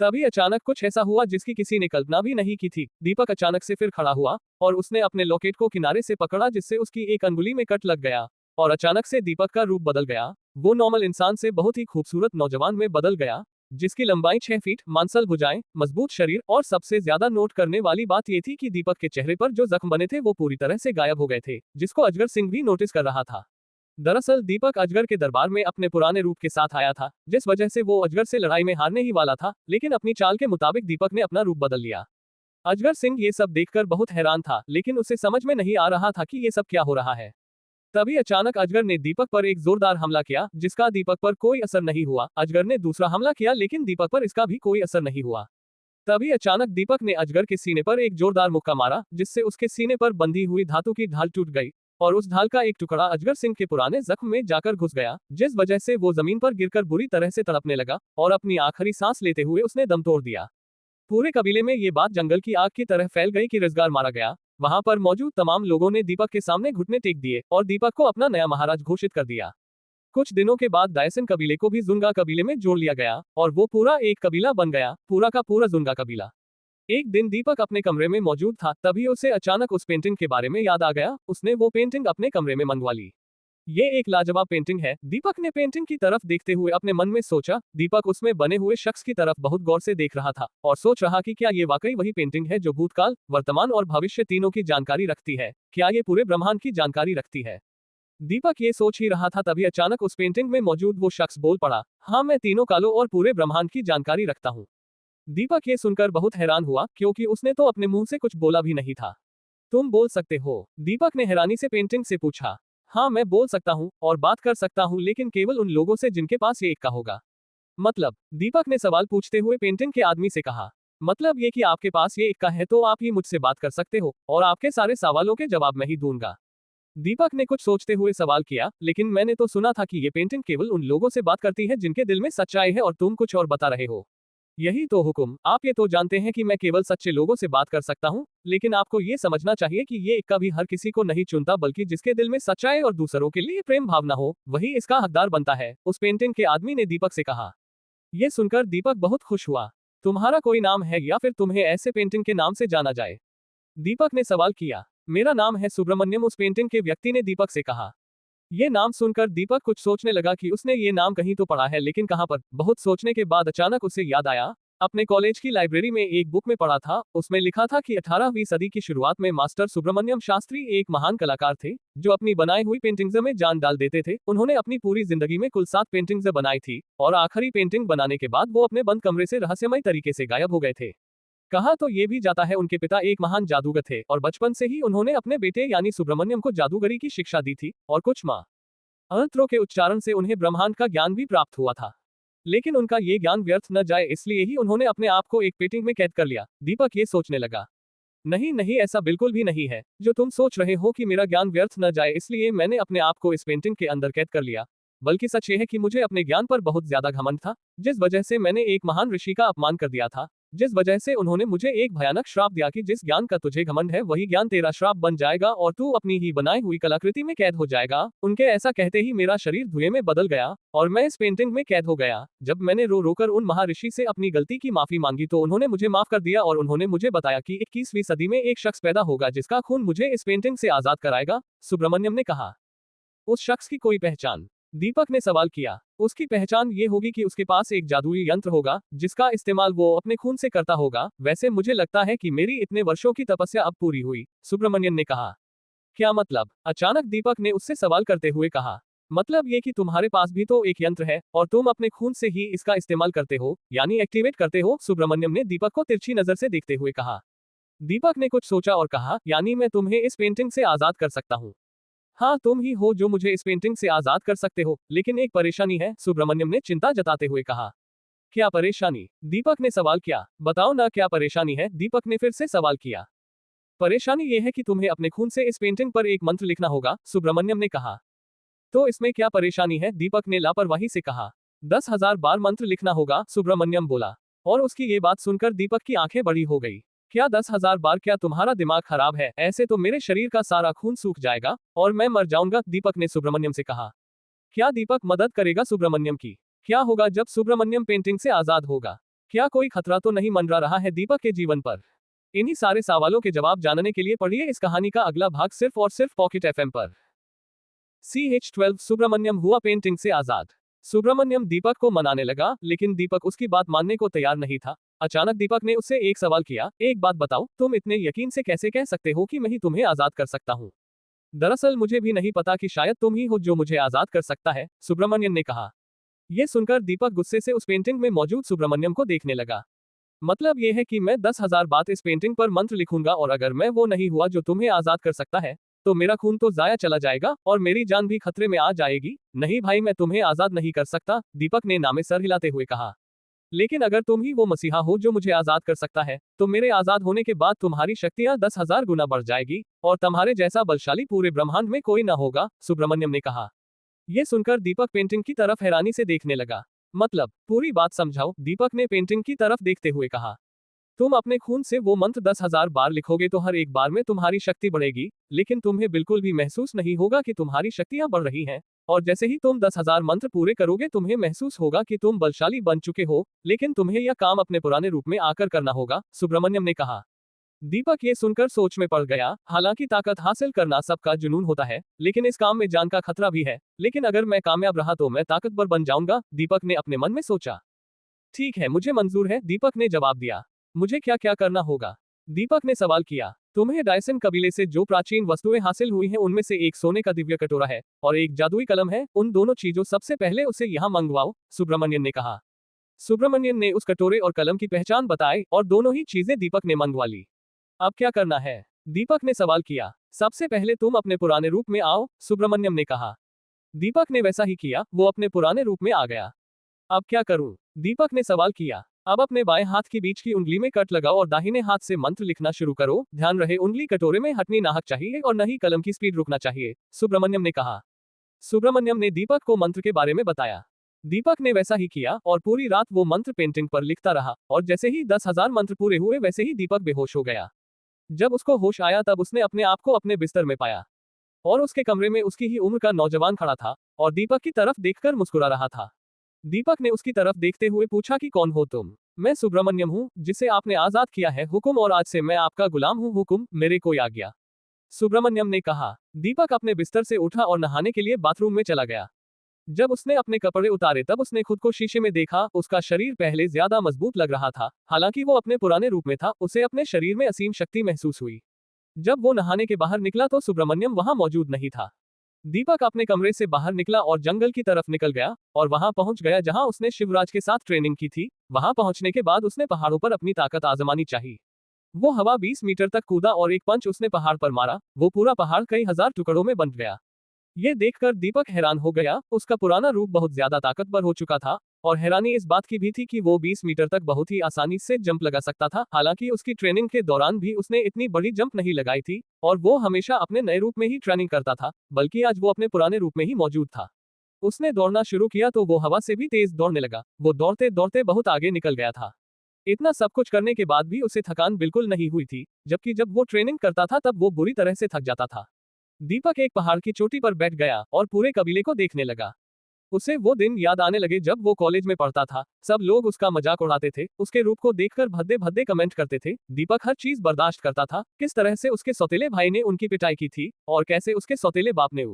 तभी अचानक कुछ ऐसा हुआ जिसकी किसी ने कल्पना भी नहीं की थी। दीपक अचानक से फिर खड़ा हुआ और उसने अपने लॉकेट को किनारे से पकड़ा, जिससे उसकी एक अंगुली में कट लग गया और अचानक से दीपक का रूप बदल गया। वो नॉर्मल इंसान से बहुत ही खूबसूरत नौजवान में बदल गया, जिसकी लंबाई 6 फीट, मांसल भुजाएं, मजबूत शरीर और सबसे ज्यादा नोट करने वाली बात ये थी कि दीपक के चेहरे पर जो जख्म बने थे वो पूरी तरह से गायब हो गए थे, जिसको अजगर सिंह भी नोटिस कर रहा था। दरअसल दीपक अजगर के दरबार में अपने पुराने रूप के साथ आया था, जिस वजह से वो अजगर से लड़ाई में हारने ही वाला था, लेकिन अपनी चाल के मुताबिक दीपक ने अपना रूप बदल लिया। अजगर सिंह ये सब देखकर बहुत हैरान था, लेकिन उसे समझ में नहीं आ रहा था कि ये सब क्या हो रहा है। तभी अचानक अजगर ने दीपक पर एक जोरदार हमला किया, जिसका दीपक पर कोई असर नहीं हुआ। अजगर ने दूसरा हमला किया, लेकिन दीपक पर इसका भी कोई असर नहीं हुआ। तभी अचानक दीपक ने अजगर के सीने पर एक जोरदार मुक्का मारा, जिससे उसके सीने पर बंधी हुई धातु की ढाल टूट गई और उस ढाल का एक टुकड़ा अजगर सिंह के पुराने जख्म में जाकर घुस गया, जिस वजह से वो जमीन पर गिरकर बुरी तरह से तड़पने लगा और अपनी आखिरी सांस लेते हुए उसने दम तोड़ दिया। पूरे कबीले में ये बात जंगल की आग की तरह फैल गई कि रोजगार मारा गया। वहां पर मौजूद तमाम लोगों ने दीपक के सामने घुटने टेक दिए और दीपक को अपना नया महाराज घोषित कर दिया। कुछ दिनों के बाद दायसन कबीले को भी जुंगा कबीले में जोड़ लिया गया और वो पूरा एक कबीला बन गया, पूरा का पूरा जुंगा कबीला। एक दिन दीपक अपने कमरे में मौजूद था, तभी उसे अचानक उस पेंटिंग के बारे में याद आ गया। उसने वो पेंटिंग अपने कमरे में मंगवा ली। ये एक लाजवाब पेंटिंग है, दीपक ने पेंटिंग की तरफ देखते हुए अपने मन में सोचा। दीपक उसमें बने हुए शख्स की तरफ बहुत गौर से देख रहा था और सोच रहा कि क्या ये वाकई वही पेंटिंग है जो भूतकाल, वर्तमान और भविष्य तीनों की जानकारी रखती है। क्या ये पूरे ब्रह्मांड की जानकारी रखती है? दीपक ये सोच ही रहा था, तभी अचानक उस पेंटिंग में मौजूद वो शख्स बोल पड़ा, हाँ, मैं तीनों कालों और पूरे ब्रह्मांड की जानकारी रखता हूँ। दीपक ये सुनकर बहुत हैरान हुआ, क्योंकि उसने तो अपने मुंह से कुछ बोला भी नहीं था। तुम बोल सकते हो? दीपक ने हैरानी से पेंटिंग से पूछा। हाँ, मैं बोल सकता हूँ और बात कर सकता हूँ, लेकिन केवल उन लोगों से जिनके पास ये इक्का होगा। मतलब? दीपक ने सवाल पूछते हुए पेंटिंग के आदमी से कहा। मतलब ये कि आपके पास ये इक्का है तो आप ही मुझसे बात कर सकते हो और आपके सारे सवालों के जवाब मैं ही दूंगा। दीपक ने कुछ सोचते हुए सवाल किया, लेकिन मैंने तो सुना था कि ये पेंटिंग केवल उन लोगों से बात करती है जिनके दिल में सच्चाई है और तुम कुछ और बता रहे हो। यही तो हुक्म। आप ये तो जानते हैं कि मैं केवल सच्चे लोगों से बात कर सकता हूँ, लेकिन आपको ये समझना चाहिए कि ये इक्का भी हर किसी को नहीं चुनता, बल्कि जिसके दिल में सच्चाई और दूसरों के लिए प्रेम भावना हो, वही इसका हकदार बनता है, उस पेंटिंग के आदमी ने दीपक से कहा। ये सुनकर दीपक बहुत खुश हुआ। तुम्हारा कोई नाम है या फिर तुम्हें ऐसे पेंटिंग के नाम से जाना जाए? दीपक ने सवाल किया। मेरा नाम है सुब्रमण्यम, उस पेंटिंग के व्यक्ति ने दीपक से कहा। ये नाम सुनकर दीपक कुछ सोचने लगा कि उसने ये नाम कहीं तो पढ़ा है, लेकिन कहां पर। बहुत सोचने के बाद अचानक उसे याद आया, अपने कॉलेज की लाइब्रेरी में एक बुक में पढ़ा था। उसमें लिखा था कि 18वीं सदी की शुरुआत में मास्टर सुब्रमण्यम शास्त्री एक महान कलाकार थे, जो अपनी बनाई हुई पेंटिंग्स में जान डाल देते थे। उन्होंने अपनी पूरी जिंदगी में कुल 7 पेंटिंग्स बनाई थी और आखिरी पेंटिंग बनाने के बाद वो अपने बंद कमरे से रहस्यमय तरीके से गायब हो गए थे। कहा तो ये भी जाता है उनके पिता एक महान जादूगर थे और बचपन से ही उन्होंने अपने बेटे यानी सुब्रमण्यम को जादूगरी की शिक्षा दी थी और कुछ मंत्रों के उच्चारण से उन्हें ब्रह्मांड का ज्ञान भी प्राप्त हुआ था। लेकिन उनका ये ज्ञान व्यर्थ न जाए, इसलिए ही उन्होंने अपने आप को एक पेंटिंग में कैद कर लिया। दीपक ये सोचने लगा, नहीं नहीं, ऐसा बिल्कुल भी नहीं है जो तुम सोच रहे हो कि मेरा ज्ञान व्यर्थ न जाए इसलिए मैंने अपने आप को इस पेंटिंग के अंदर कैद कर लिया। बल्कि सच ये है कि मुझे अपने ज्ञान पर बहुत ज्यादा घमंड था, जिस वजह से मैंने एक महान ऋषि का अपमान कर दिया था। जिस वजह से उन्होंने मुझे एक भयानक श्राप दिया कि जिस ज्ञान का तुझे घमंड है वही ज्ञान तेरा श्राप बन जाएगा और तू अपनी ही बनाई हुई कलाकृति में कैद हो जाएगा। उनके ऐसा कहते ही मेरा शरीर धुएं में बदल गया और मैं इस पेंटिंग में कैद हो गया। जब मैंने रो रोकर उन महर्षि से अपनी गलती की माफी मांगी तो उन्होंने मुझे माफ कर दिया और उन्होंने मुझे बताया कि 21वीं सदी में एक शख्स पैदा होगा जिसका खून मुझे इस पेंटिंग से आजाद कराएगा। सुब्रमण्यम ने कहा। उस शख्स की कोई पहचान? दीपक ने सवाल किया। उसकी पहचान ये होगी कि उसके पास एक जादुई यंत्र होगा जिसका इस्तेमाल वो अपने खून से करता होगा। वैसे मुझे लगता है कि मेरी इतने वर्षों की तपस्या अब पूरी हुई, सुब्रमण्यन ने कहा। क्या मतलब? अचानक दीपक ने उससे सवाल करते हुए कहा। मतलब ये कि तुम्हारे पास भी तो एक यंत्र है और तुम अपने खून से ही इसका इस्तेमाल करते हो, यानी एक्टिवेट करते हो, सुब्रमण्यम ने दीपक को तिरछी नजर से देखते हुए कहा। दीपक ने कुछ सोचा और कहा, यानी मैं तुम्हें इस पेंटिंग से आजाद कर सकता हूँ। हाँ, तुम ही हो जो मुझे इस पेंटिंग से आजाद कर सकते हो, लेकिन एक परेशानी है, सुब्रमण्यम ने चिंता जताते हुए कहा। क्या परेशानी? दीपक ने सवाल किया। बताओ ना क्या परेशानी है, दीपक ने फिर से सवाल किया। परेशानी ये है कि तुम्हें अपने खून से इस पेंटिंग पर एक मंत्र लिखना होगा, सुब्रमण्यम ने कहा। तो इसमें क्या परेशानी है, दीपक ने लापरवाही से कहा। 10,000 बार मंत्र लिखना होगा, सुब्रमण्यम बोला। और उसकी ये बात सुनकर दीपक की आंखें बड़ी हो गई। क्या 10,000 बार? क्या तुम्हारा दिमाग खराब है? ऐसे तो मेरे शरीर का सारा खून सूख जाएगा और मैं मर जाऊंगा, दीपक ने सुब्रमण्यम से कहा। क्या दीपक मदद करेगा सुब्रमण्यम की? क्या होगा जब सुब्रमण्यम पेंटिंग से आजाद होगा? क्या कोई खतरा तो नहीं मंडरा रहा है दीपक के जीवन पर? इन्हीं सारे सवालों के जवाब जानने के लिए पढ़िए इस कहानी का अगला भाग सिर्फ और सिर्फ पॉकेट एफएम पर। CH12 सुब्रमण्यम हुआ पेंटिंग से आजाद। सुब्रमण्यम दीपक को मनाने लगा, लेकिन दीपक उसकी बात मानने को तैयार नहीं था। अचानक दीपक ने उससे एक सवाल किया। एक बात बताओ, तुम इतने यकीन से कैसे कह सकते हो कि मैं ही तुम्हें आजाद कर सकता हूँ? दरअसल मुझे भी नहीं पता कि शायद तुम ही हो जो मुझे आजाद कर सकता है, सुब्रमण्यम ने कहा। यह सुनकर दीपक गुस्से से उस पेंटिंग में मौजूद सुब्रमण्यम को देखने लगा। मतलब यह है कि मैं 10,000 बार इस पेंटिंग पर मंत्र लिखूंगा और अगर मैं वो नहीं हुआ जो तुम्हें आजाद कर सकता है, तो मेरा खून तो जाया चला जाएगा और मेरी जान भी खतरे में आ जाएगी। नहीं भाई, मैं तुम्हें आजाद नहीं कर सकता, दीपक ने नामे सर हिलाते हुए कहा। लेकिन अगर तुम ही वो मसीहा हो जो मुझे आजाद कर सकता है, तो मेरे आजाद होने के बाद तुम्हारी शक्तियां 10,000 गुना बढ़ जाएगी और तुम्हारे जैसा बलशाली पूरे ब्रह्मांड में कोई ना होगा, सुब्रमण्यम ने कहा। यह सुनकर दीपक पेंटिंग की तरफ हैरानी से देखने लगा। मतलब पूरी बात समझाओ, दीपक ने पेंटिंग की तरफ देखते हुए कहा। तुम अपने खून से वो मंत्र 10,000 बार लिखोगे तो हर एक बार में तुम्हारी शक्ति बढ़ेगी, लेकिन तुम्हें बिल्कुल भी महसूस नहीं होगा कि तुम्हारी शक्तियां बढ़ रही हैं। और जैसे ही तुम 10,000 मंत्र पूरे करोगे तुम्हें महसूस होगा कि तुम बलशाली बन चुके हो, लेकिन तुम्हें यह काम अपने पुराने रूप में आकर करना होगा, सुब्रमण्यम ने कहा। दीपक ये सुनकर सोच में पड़ गया। हालांकि ताकत हासिल करना सबका जुनून होता है, लेकिन इस काम में जान का खतरा भी है। लेकिन अगर मैं कामयाब रहा तो मैं ताकतवर बन जाऊंगा, दीपक ने अपने मन में सोचा। ठीक है, मुझे मंजूर है, दीपक ने जवाब दिया। मुझे क्या क्या करना होगा? दीपक ने सवाल किया। तुम्हें डायसन कबीले से जो प्राचीन वस्तुएं हासिल हुई हैं उनमें से एक सोने का दिव्य कटोरा है और एक जादुई कलम है। उन दोनों चीजों सबसे पहले उसे यहाँ मंगवाओ, सुब्रमण्यन ने कहा। सुब्रमण्यन ने उस कटोरे और कलम की पहचान बताई और दोनों ही चीजें दीपक ने मंगवा ली। अब क्या करना है? दीपक ने सवाल किया। सबसे पहले तुम अपने पुराने रूप में आओ, सुब्रमण्यम ने कहा। दीपक ने वैसा ही किया, वो अपने पुराने रूप में आ गया। अब क्या करूं? दीपक ने सवाल किया। अब अपने बाएं हाथ की बीच की उंगली में कट लगाओ और दाहिने हाथ से मंत्र लिखना शुरू करो। ध्यान रहे उंगली कटोरे में हटनी नाहक चाहिए और न ही कलम की स्पीड रुकना चाहिए, सुब्रमण्यम ने कहा। सुब्रमण्यम ने दीपक को मंत्र के बारे में बताया। दीपक ने वैसा ही किया और पूरी रात वो मंत्र पेंटिंग पर लिखता रहा और जैसे ही 10,000 मंत्र पूरे हुए वैसे ही दीपक बेहोश हो गया। जब उसको होश आया तब उसने अपने आप को अपने बिस्तर में पाया और उसके कमरे में उसकी ही उम्र का नौजवान खड़ा था और दीपक की तरफ देखकर मुस्कुरा रहा था। दीपक ने उसकी तरफ देखते हुए पूछा कि कौन हो तुम? मैं सुब्रमण्यम हूँ, जिसे आपने आजाद किया है, हुकुम, और आज से मैं आपका गुलाम हूँ, हुकुम, मेरे कोई आज्ञा, सुब्रमण्यम ने कहा। दीपक अपने बिस्तर से उठा और नहाने के लिए बाथरूम में चला गया। जब उसने अपने कपड़े उतारे तब उसने खुद को शीशे में देखा। उसका शरीर पहले ज्यादा मजबूत लग रहा था। हालांकि वो अपने पुराने रूप में था, उसे अपने शरीर में असीम शक्ति महसूस हुई। जब वो नहाने के बाहर निकला तो सुब्रमण्यम वहां मौजूद नहीं था। दीपक अपने कमरे से बाहर निकला और जंगल की तरफ निकल गया और वहां पहुंच गया जहां उसने शिवराज के साथ ट्रेनिंग की थी। वहां पहुंचने के बाद उसने पहाड़ों पर अपनी ताकत आजमानी चाहिए। वो हवा 20 मीटर तक कूदा और एक पंच उसने पहाड़ पर मारा। वो पूरा पहाड़ कई हजार टुकड़ों में बंट गया। ये देखकर दीपक हैरान हो गया। उसका पुराना रूप बहुत ज्यादा ताकतवर हो चुका था और हैरानी इस बात की भी थी कि वो 20 मीटर तक बहुत ही आसानी से जंप लगा सकता था। हालांकि उसकी ट्रेनिंग के दौरान भी उसने इतनी बड़ी जंप नहीं लगाई थी और वो हमेशा अपने नए रूप में ही ट्रेनिंग करता था, बल्कि आज वो अपने पुराने रूप में ही मौजूद था। उसने दौड़ना शुरू किया तो वो हवा से भी तेज दौड़ने लगा। वो दौड़ते दौड़ते बहुत आगे निकल गया था। इतना सब कुछ करने के बाद भी उसे थकान बिल्कुल नहीं हुई थी, जबकि जब वो ट्रेनिंग करता था तब वो बुरी तरह से थक जाता था। दीपक एक पहाड़ की चोटी पर बैठ गया और पूरे कबीले को देखने लगा। उसे वो दिन याद आने लगे जब वो कॉलेज में पढ़ता था। सब लोग उसका मजाक उड़ाते थे, उसके रूप को देखकर भद्दे भद्दे कमेंट करते थे। दीपक हर चीज बर्दाश्त करता था, किस तरह से उसके सौतेले भाई ने उनकी पिटाई की थी और कैसे उसके सौतेले बाप ने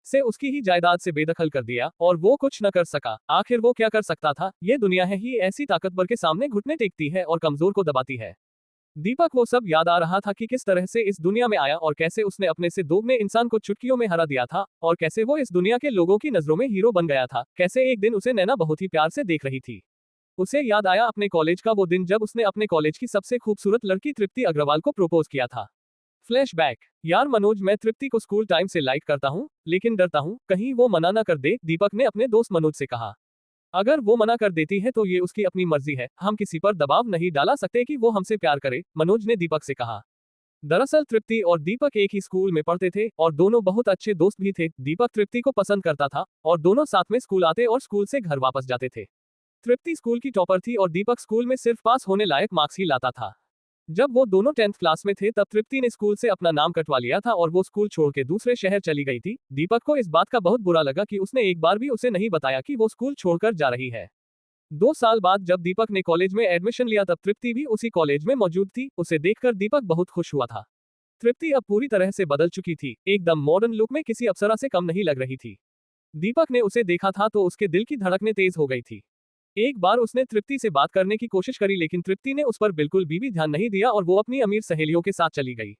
से उसकी ही जायदाद से बेदखल कर दिया और वो कुछ न कर सका। आखिर वो क्या कर सकता था? ये दुनिया है ही ऐसी, ताकतवर के सामने घुटने टेकती है और कमजोर को दबाती है। दीपक वो सब याद आ रहा था कि किस तरह से इस दुनिया में आया और कैसे उसने अपने से दोगुने इंसान को चुटकियों में हरा दिया था और कैसे वो इस दुनिया के लोगों की नजरों में हीरो बन गया था। कैसे एक दिन उसे नैना बहुत ही प्यार से देख रही थी। उसे याद आया अपने कॉलेज का वो दिन जब उसने अपने कॉलेज की सबसे खूबसूरत लड़की तृप्ति अग्रवाल को प्रपोज किया था। फ्लैशबैक। यार मनोज, मैं तृप्ति को स्कूल टाइम से लाइक करता हूँ, लेकिन डरता हूँ कहीं वो मना न कर दे, दीपक ने अपने दोस्त मनोज से कहा। अगर वो मना कर देती है तो ये उसकी अपनी मर्जी है, हम किसी पर दबाव नहीं डाला सकते कि वो हमसे प्यार करे, मनोज ने दीपक से कहा। दरअसल तृप्ति और दीपक एक ही स्कूल में पढ़ते थे और दोनों बहुत अच्छे दोस्त भी थे। दीपक तृप्ति को पसंद करता था और दोनों साथ में स्कूल आते और स्कूल से घर वापस जाते थे। तृप्ति स्कूल की टॉपर थी और दीपक स्कूल में सिर्फ पास होने लायक मार्क्स ही लाता था। जब वो दोनों 10th क्लास में थे तब तृप्ति ने स्कूल से अपना नाम कटवा लिया था और वो स्कूल छोड़ के दूसरे शहर चली गई थी। दीपक को इस बात का बहुत बुरा लगा कि उसने एक बार भी उसे नहीं बताया कि वो स्कूल छोड़कर जा रही है। 2 साल बाद जब दीपक ने कॉलेज में एडमिशन लिया तब तृप्ति भी उसी कॉलेज में मौजूद थी। उसे देखकर दीपक बहुत खुश हुआ था। तृप्ति अब पूरी तरह से बदल चुकी थी, एकदम मॉडर्न लुक में किसी अप्सरा से कम नहीं लग रही थी। दीपक ने उसे देखा था तो उसके दिल की धड़कनें तेज हो गई थी। एक बार उसने तृप्ति से बात करने की कोशिश करी, लेकिन तृप्ति ने उस पर बिल्कुल भी ध्यान नहीं दिया और वो अपनी अमीर सहेलियों के साथ चली गई।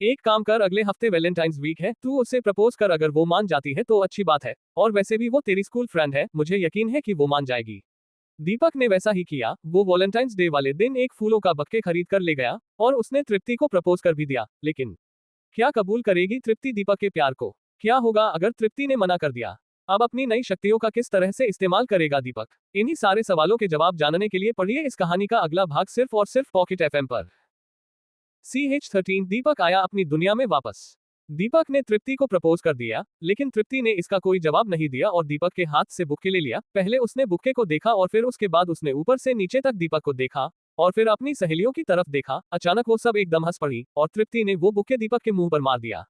एक काम कर, अगले हफ्ते वैलेंटाइंस वीक है, तू उससे प्रपोज कर, अगर वो मान जाती है तो अच्छी बात है, और वैसे भी वो तेरी स्कूल फ्रेंड है, मुझे यकीन है कि वो मान जाएगी। दीपक ने वैसा ही किया। वो वैलेंटाइंस डे वाले दिन एक फूलों का बक्के खरीद कर ले गया और उसने तृप्ति को प्रपोज कर भी दिया। लेकिन क्या कबूल करेगी तृप्ति दीपक के प्यार को? क्या होगा अगर तृप्ति ने मना कर दिया? अब अपनी नई शक्तियों का किस तरह से इस्तेमाल करेगा दीपक? इन्हीं सारे सवालों के जवाब जानने के लिए पढ़िए इस कहानी का अगला भाग सिर्फ और सिर्फ पॉकेट एफएम पर। CH13 दीपक आया अपनी दुनिया में वापस। दीपक ने तृप्ति को प्रपोज कर दिया, लेकिन तृप्ति ने इसका कोई जवाब नहीं दिया और दीपक के हाथ से बुक्के ले लिया। पहले उसने बुक्के को देखा और फिर उसके बाद उसने ऊपर से नीचे तक दीपक को देखा और फिर अपनी सहेलियों की तरफ देखा। अचानक वो सब एकदम हंस पड़ी और तृप्ति ने वो बुक्के दीपक के मुंह पर मार दिया।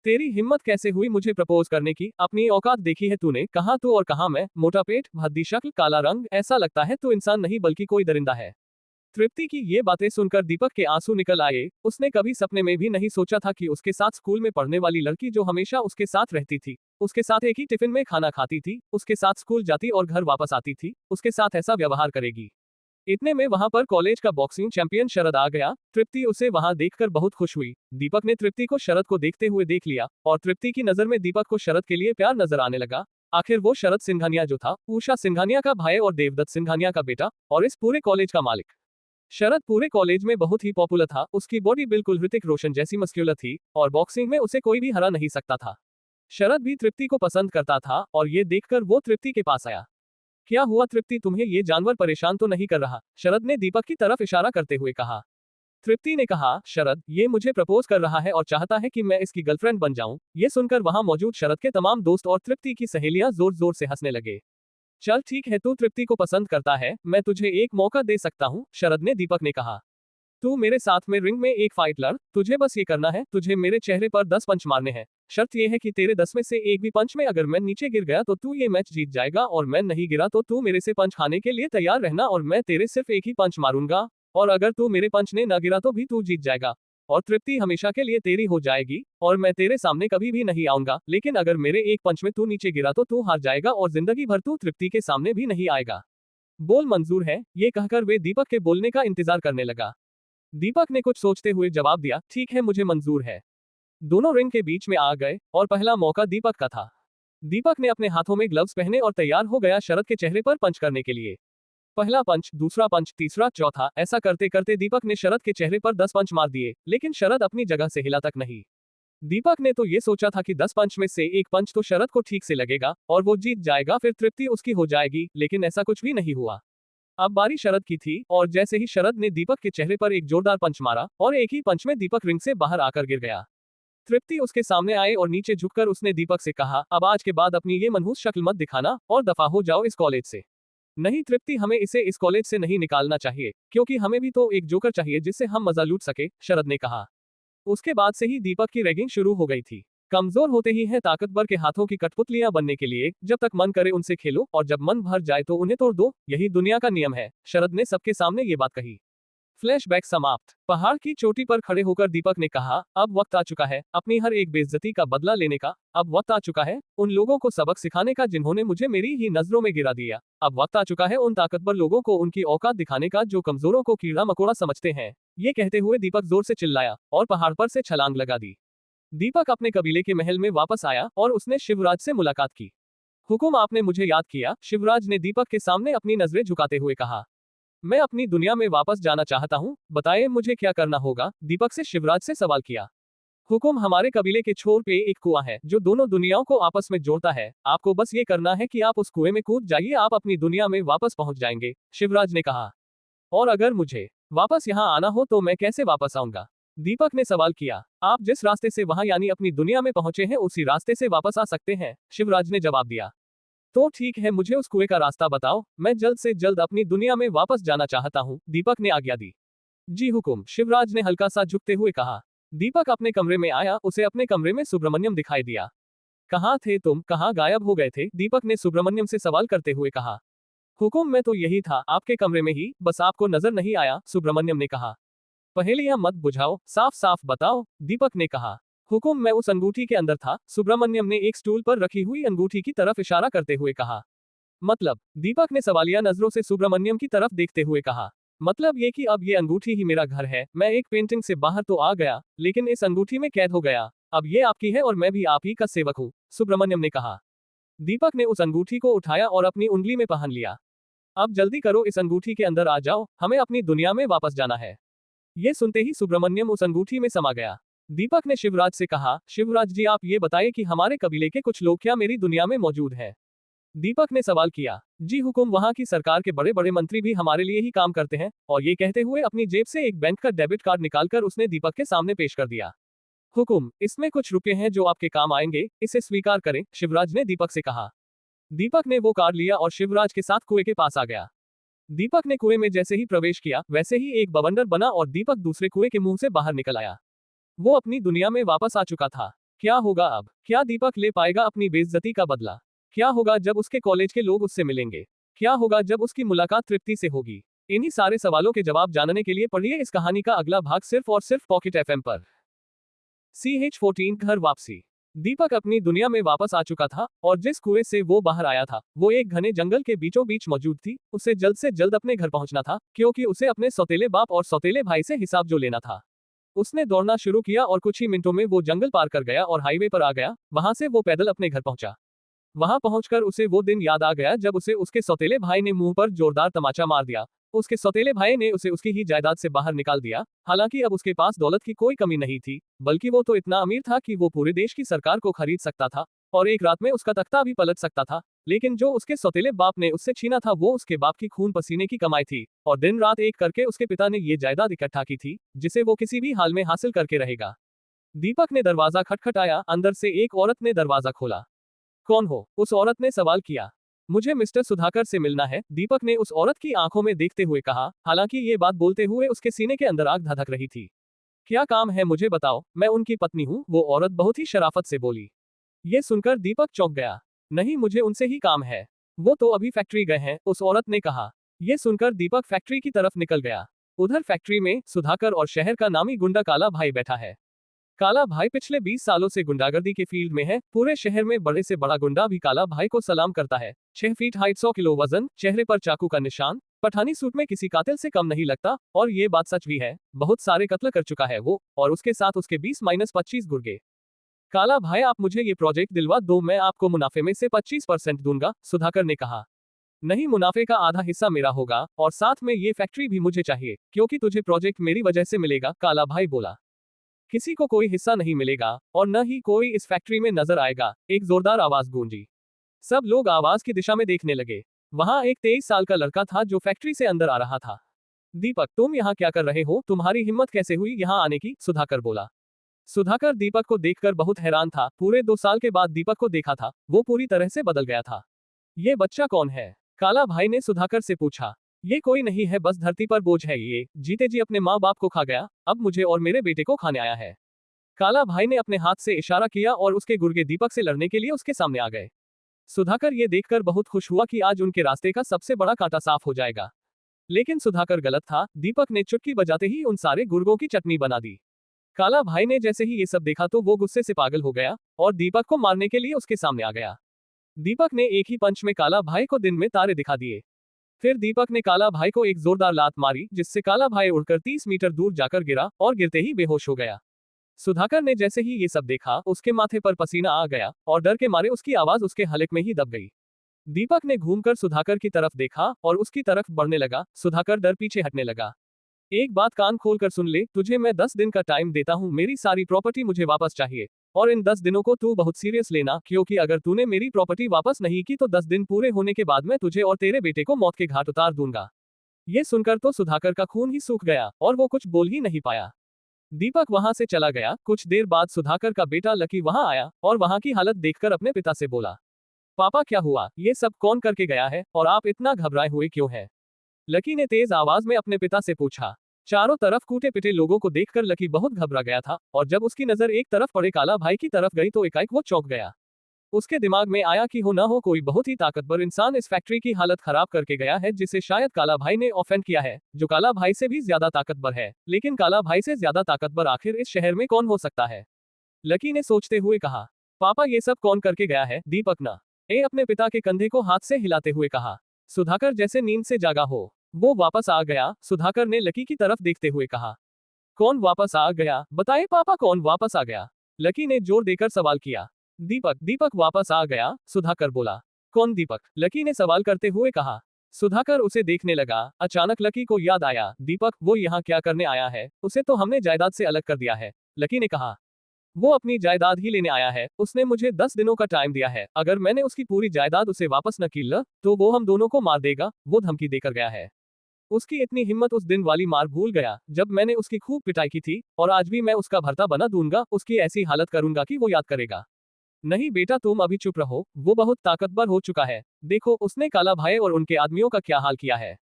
तेरी हिम्मत कैसे हुई मुझे प्रपोज करने की? अपनी औकात देखी है तूने? कहाँ तू और कहाँ मैं? मोटा पेट, भद्दी शक्ल, काला रंग, ऐसा लगता है तू इंसान नहीं बल्कि कोई दरिंदा है। तृप्ति की ये बातें सुनकर दीपक के आंसू निकल आए। उसने कभी सपने में भी नहीं सोचा था कि उसके साथ स्कूल में पढ़ने वाली लड़की, जो हमेशा उसके साथ रहती थी, उसके साथ एक ही टिफिन में खाना खाती थी, उसके साथ स्कूल जाती और घर वापस आती थी, उसके साथ ऐसा व्यवहार करेगी। इतने में वहां पर कॉलेज का बॉक्सिंग चैंपियन शरद आ गया। तृप्ति उसे वहां देखकर बहुत खुश हुई। दीपक ने तृप्ति को शरद को देखते हुए देख लिया और तृप्ति की नजर में दीपक को शरद के लिए प्यार नजर आने लगा। आखिर वो शरद सिंघानिया जो था, उषा सिंघानिया का भाई और देवदत्त सिंघानिया का बेटा, और इस पूरे कॉलेज का मालिक। शरद पूरे कॉलेज में बहुत ही पॉपुलर था। उसकी बॉडी बिल्कुल ऋतिक रोशन जैसी मस्क्यूलर थी और बॉक्सिंग में उसे कोई भी हरा नहीं सकता था। शरद भी तृप्ति को पसंद करता था और ये देखकर वो तृप्ति के पास आया। क्या हुआ तृप्ति, तुम्हें ये जानवर परेशान तो नहीं कर रहा? शरद ने दीपक की तरफ इशारा करते हुए कहा। तृप्ति ने कहा, शरद ये मुझे प्रपोज कर रहा है और चाहता है कि मैं इसकी गर्लफ्रेंड बन जाऊं। ये सुनकर वहां मौजूद शरद के तमाम दोस्त और तृप्ति की सहेलियां जोर जोर से हंसने लगे। चल ठीक है, तू तृप्ति को पसंद करता है, मैं तुझे एक मौका दे सकता हूँ, शरद ने दीपक ने कहा। तू मेरे साथ में रिंग में एक फाइट लड़, तुझे बस ये करना है, तुझे मेरे चेहरे पर 10 पंच मारने हैं। शर्त यह है कि तेरे 10 में से एक भी पंच में अगर मैं नीचे गिर गया तो तू ये मैच जीत जाएगा, और मैं नहीं गिरा तो तू मेरे से पंच खाने के लिए तैयार रहना, और मैं तेरे सिर्फ एक ही पंच मारूंगा, और अगर तू मेरे पंच ने न गिरा तो भी तू जीत जाएगा और तृप्ति हमेशा के लिए तेरी हो जाएगी, और मैं तेरे सामने कभी भी नहीं आऊंगा। लेकिन अगर मेरे एक पंच में तू नीचे गिरा तो तू हार जाएगा और जिंदगी भर तू तृप्ति के सामने भी नहीं आएगा। बोल मंजूर है? ये कहकर वे दीपक के बोलने का इंतजार करने लगा। दीपक ने कुछ सोचते हुए जवाब दिया, ठीक है मुझे मंजूर है। दोनों रिंग के बीच में आ गए और पहला मौका दीपक का था। दीपक ने अपने हाथों में ग्लव्स पहने और तैयार हो गया शरद के चेहरे पर पंच करने के लिए। पहला पंच, दूसरा पंच, तीसरा, चौथा, ऐसा करते करते दीपक ने शरद के चेहरे पर 10 पंच मार दिए, लेकिन शरद अपनी जगह से हिला तक नहीं। दीपक ने तो ये सोचा था कि 10 पंच में से एक पंच तो शरद को ठीक से लगेगा और वो जीत जाएगा, फिर तृप्ति उसकी हो जाएगी, लेकिन ऐसा कुछ भी नहीं हुआ। अब बारी शरद की थी और जैसे ही शरद ने दीपक के चेहरे पर एक जोरदार पंच मारा और एक ही पंच में दीपक रिंग से बाहर आकर गिर गया। तृप्ति उसके सामने आए और नीचे झुककर उसने दीपक से कहा, अब आज के बाद अपनी ये मनहूस शक्ल मत दिखाना और दफा हो जाओ इस कॉलेज से। नहीं तृप्ति, हमें इसे इस कॉलेज से नहीं निकालना चाहिए, क्योंकि हमें भी तो एक जोकर चाहिए जिससे हम मजा लूट सके, शरद ने कहा। उसके बाद से ही दीपक की रैगिंग शुरू हो गई थी। कमजोर होते ही है ताकतवर के हाथों की कठपुतलियां बनने के लिए, जब तक मन करे उनसे खेलो और जब मन भर जाए तो उन्हें तोड़ दो, यही दुनिया का नियम है, शरद ने सबके सामने ये बात कही। फ्लैशबैक समाप्त। पहाड़ की चोटी पर खड़े होकर दीपक ने कहा, अब वक्त आ चुका है अपनी हर एक बेइज्जती का बदला लेने का। अब वक्त आ चुका है उन लोगों को सबक सिखाने का जिन्होंने मुझे मेरी ही नजरों में गिरा दिया। अब वक्त आ चुका है उन ताकतवर लोगों को उनकी औकात दिखाने का जो कमजोरों को कीड़ा मकोड़ा समझते हैं। ये कहते हुए दीपक जोर से चिल्लाया और पहाड़ पर से छलांग लगा दी। दीपक अपने कबीले के महल में वापस आया और उसने शिवराज से मुलाकात की। हुकुम, आपने मुझे याद किया, शिवराज ने दीपक के सामने अपनी नजरें झुकाते हुए कहा। मैं अपनी दुनिया में वापस जाना चाहता हूँ, बताइए मुझे क्या करना होगा, दीपक से शिवराज से सवाल किया। हुकुम, हमारे कबीले के छोर पे एक कुआं है जो दोनों दुनियाओं को आपस में जोड़ता है, आपको बस ये करना है कि आप उस कुएं में कूद जाइए, आप अपनी दुनिया में वापस पहुंच जाएंगे, शिवराज ने कहा। और अगर मुझे वापस यहाँ आना हो तो मैं कैसे वापस आऊंगा, दीपक ने सवाल किया। आप जिस रास्ते से वहां यानी अपनी दुनिया में पहुंचे हैं उसी रास्ते से वापस आ सकते हैं, शिवराज ने जवाब दिया। तो ठीक है, मुझे उस कुएं का रास्ता बताओ, मैं जल्द से जल्द अपनी दुनिया में वापस जाना चाहता हूँ, दीपक ने आज्ञा दी। जी हुकुम, शिवराज ने हल्का सा झुकते हुए कहा। दीपक अपने कमरे में आया, उसे अपने कमरे में सुब्रमण्यम दिखाई दिया। कहाँ थे तुम, कहाँ गायब हो गए थे, दीपक ने सुब्रमण्यम से सवाल करते हुए कहा। हुकुम, मैं तो यही था आपके कमरे में ही, बस आपको नजर नहीं आया, सुब्रमण्यम ने कहा। पहेलियां मत बुझाओ, साफ साफ बताओ, दीपक ने कहा। हुकुम, मैं उस अंगूठी के अंदर था, सुब्रमण्यम ने एक स्टूल पर रखी हुई अंगूठी की तरफ इशारा करते हुए कहा। मतलब, दीपक ने सवालिया नजरों से सुब्रमण्यम की तरफ देखते हुए कहा। मतलब ये कि अब ये अंगूठी ही मेरा घर है, मैं एक पेंटिंग से बाहर तो आ गया, लेकिन इस अंगूठी में कैद हो गया। अब ये आपकी है और मैं भी आप ही का सेवक हूँ, सुब्रमण्यम ने कहा। दीपक ने उस अंगूठी को उठाया और अपनी उंगली में पहन लिया। अब जल्दी करो, इस अंगूठी के अंदर आ जाओ, हमें अपनी दुनिया में वापस जाना है। ये सुनते ही सुब्रमण्यम उस अंगूठी में समा गया। दीपक ने शिवराज से कहा, शिवराज जी, आप ये बताइए कि हमारे कबीले के कुछ लोग क्या मेरी दुनिया में मौजूद हैं? दीपक ने सवाल किया। जी हुकुम, वहाँ की सरकार के बड़े बड़े मंत्री भी हमारे लिए ही काम करते हैं, और ये कहते हुए अपनी जेब से एक बैंक का डेबिट कार्ड निकालकर उसने दीपक के सामने पेश कर दिया। हुकुम, इसमें कुछ रुपए हैं जो आपके काम आएंगे, इसे स्वीकार करें, शिवराज ने दीपक से कहा। दीपक ने वो कार्ड लिया और शिवराज के साथ कुएं के पास आ गया। दीपक ने कुएं में जैसे ही प्रवेश किया वैसे ही एक बवंडर बना और दीपक दूसरे कुएं के मुंह से बाहर निकल आया। वो अपनी दुनिया में वापस आ चुका था। क्या होगा अब, क्या दीपक ले पाएगा अपनी बेइज्जती का बदला? क्या होगा जब उसके कॉलेज के लोग उससे मिलेंगे? क्या होगा जब उसकी मुलाकात तृप्ति से होगी? इन्हीं सारे सवालों के जवाब जानने के लिए पढ़िए इस कहानी का अगला भाग सिर्फ और सिर्फ पॉकेट एफएम पर। CH14 घर वापसी। दीपक अपनी दुनिया में वापस आ चुका था और जिस कुएं से वो बाहर आया था वो एक घने जंगल के बीचों बीच मौजूद थी। उसे जल्द से जल्द अपने घर पहुंचना था, क्योंकि उसे अपने सौतेले बाप और सौतेले भाई से हिसाब जो लेना था। उसने दौड़ना शुरू किया और कुछ ही मिनटों में वो जंगल पार कर गया और हाईवे पर आ गया। वहां से वो पैदल अपने घर पहुंचा। वहां पहुंचकर उसे वो दिन याद आ गया जब उसे उसके सौतेले भाई ने मुंह पर जोरदार तमाचा मार दिया। उसके सौतेले भाई ने उसे उसकी ही जायदाद से बाहर निकाल दिया। हालांकि अब उसके पास दौलत की कोई कमी नहीं थी, बल्कि वो तो इतना अमीर था कि वो पूरे देश की सरकार को खरीद सकता था और एक रात में उसका तख्ता भी पलट सकता था। लेकिन जो उसके सौतेले बाप ने उससे छीना था वो उसके बाप की खून पसीने की कमाई थी, और दिन रात एक करके उसके पिता ने ये जायदाद इकट्ठा की थी जिसे वो किसी भी हाल में हासिल करके रहेगा। दीपक ने दरवाजा खटखटाया, अंदर से एक औरत ने दरवाजा खोला। कौन हो, उस औरत ने सवाल किया। मुझे मिस्टर सुधाकर से मिलना है, दीपक ने उस औरत की आंखों में देखते हुए कहा। हालांकि ये बात बोलते हुए उसके सीने के अंदर आग धधक रही थी। क्या काम है मुझे बताओ, मैं उनकी पत्नी हूँ, वो औरत बहुत ही शराफत से बोली। ये सुनकर दीपक चौंक गया। नहीं, मुझे उनसे ही काम है, वो तो अभी फैक्ट्री गए हैं, उस औरत ने कहा। ये सुनकर दीपक फैक्ट्री की तरफ निकल गया। उधर फैक्ट्री में सुधाकर और शहर का नामी गुंडा काला भाई बैठा है। काला भाई पिछले 20 सालों से गुंडागर्दी के फील्ड में है। पूरे शहर में बड़े से बड़ा गुंडा भी काला भाई को सलाम करता है। 6 फीट हाइट, 100 किलो वजन, चेहरे पर चाकू का निशान, पठानी सूट में किसी कातिल से कम नहीं लगता। और ये बात सच भी है, बहुत सारे कत्ल कर चुका है वो, और उसके साथ उसके 20-25 गुर्गे। काला भाई, आप मुझे ये प्रोजेक्ट दिलवा दो, मैं आपको मुनाफे में से 25% दूंगा, सुधाकर ने कहा। नहीं, मुनाफे का आधा हिस्सा मेरा होगा, और साथ में ये फैक्ट्री भी मुझे चाहिए, क्योंकि तुझे प्रोजेक्ट मेरी वजह से मिलेगा, काला भाई बोला। किसी को कोई हिस्सा नहीं मिलेगा और न ही कोई इस फैक्ट्री में नजर आएगा, एक जोरदार आवाज गूंजी। सब लोग आवाज की दिशा में देखने लगे। वहां एक 23 साल का लड़का था जो फैक्ट्री से अंदर आ रहा था। दीपक, तुम यहाँ क्या कर रहे हो, तुम्हारी हिम्मत कैसे हुई यहाँ आने की, सुधाकर बोला। सुधाकर दीपक को देखकर बहुत हैरान था। पूरे 2 साल के बाद दीपक को देखा था, वो पूरी तरह से बदल गया था। ये बच्चा कौन है? काला भाई ने सुधाकर से पूछा। ये कोई नहीं है, बस धरती पर बोझ है, ये जीते जी अपने माँ बाप को खा गया, अब मुझे और मेरे बेटे को खाने आया है। काला भाई ने अपने हाथ से इशारा किया और उसके गुर्गे दीपक से लड़ने के लिए उसके सामने आ गए। सुधाकर ये देखकर बहुत खुश हुआ कि आज उनके रास्ते का सबसे बड़ा कांटा साफ हो जाएगा। लेकिन सुधाकर गलत था, दीपक ने चुटकी बजाते ही उन सारे गुर्गों की चटनी बना दी। काला भाई ने जैसे ही ये सब देखा तो वो गुस्से से पागल हो गया और दीपक को मारने के लिए उसके सामने आ गया। दीपक ने एक ही पंच में काला भाई को दिन में तारे दिखा दिए। फिर दीपक ने काला भाई को एक जोरदार लात मारी, जिससे काला भाई उड़कर 30 मीटर दूर जाकर गिरा और गिरते ही बेहोश हो गया। सुधाकर ने जैसे ही ये सब देखा, उसके माथे पर पसीना आ गया और डर के मारे उसकी आवाज उसके हलक में ही दब गई। दीपक ने घूमकर सुधाकर की तरफ देखा और उसकी तरफ बढ़ने लगा। सुधाकर डर पीछे हटने लगा। एक बात कान खोलकर सुन ले, तुझे मैं 10 दिन का टाइम देता हूँ, मेरी सारी प्रॉपर्टी मुझे वापस चाहिए। और इन 10 दिनों को तू बहुत सीरियस लेना, क्योंकि अगर तूने मेरी प्रॉपर्टी वापस नहीं की तो 10 दिन पूरे होने के बाद मैं तुझे और तेरे बेटे को मौत के घाट उतार दूंगा। ये सुनकर तो सुधाकर का खून ही सूख गया और वो कुछ बोल ही नहीं पाया। दीपक वहां से चला गया। कुछ देर बाद सुधाकर का बेटा लकी वहां आया और वहां की हालत देखकर अपने पिता से बोला, पापा क्या हुआ, ये सब कौन करके गया है और आप इतना घबराए हुए क्यों हैं? लकी ने तेज आवाज में अपने पिता से पूछा। चारों तरफ कूटे पिटे लोगों को देखकर लकी बहुत घबरा गया था और जब उसकी नजर एक तरफ पड़े काला भाई की तरफ गई तो एकाएक वो चौंक गया। उसके दिमाग में आया कि हो ना हो कोई बहुत ही ताकतवर इंसान इस फैक्ट्री की हालत खराब करके गया है, जिसे शायद काला भाई ने ऑफेंड किया है, जो काला भाई से भी ज्यादा ताकतवर है। लेकिन काला भाई से ज्यादा ताकतवर आखिर इस शहर में कौन हो सकता है? लकी ने सोचते हुए कहा। पापा ये सब कौन करके गया है? दीपक ना अपने पिता के कंधे को हाथ से हिलाते हुए कहा। सुधाकर जैसे नींद से जागा हो, वो वापस आ गया। सुधाकर ने लकी की तरफ देखते हुए कहा। कौन वापस आ गया? बताए पापा, कौन वापस आ गया? लकी ने जोर देकर सवाल किया। दीपक वापस आ गया, सुधाकर बोला। कौन दीपक? लकी ने सवाल करते हुए कहा। सुधाकर उसे देखने लगा। अचानक लकी को याद आया, दीपक वो यहाँ क्या करने आया है? उसे तो हमने जायदाद से अलग कर दिया है। लकी ने कहा। वो अपनी जायदाद ही लेने आया है, उसने मुझे 10 दिनों का टाइम दिया है, अगर मैंने उसकी पूरी जायदाद उसे वापस न की तो वो हम दोनों को मार देगा, वो धमकी देकर गया है। उसकी इतनी हिम्मत, उस दिन वाली मार भूल गया जब मैंने उसकी खूब पिटाई की थी, और आज भी मैं उसका भरता बना दूंगा, उसकी ऐसी हालत करूंगा कि वो याद करेगा। नहीं बेटा, तुम अभी चुप रहो, वो बहुत ताकतवर हो चुका है। देखो उसने काला भाई और उनके आदमियों का क्या हाल किया है।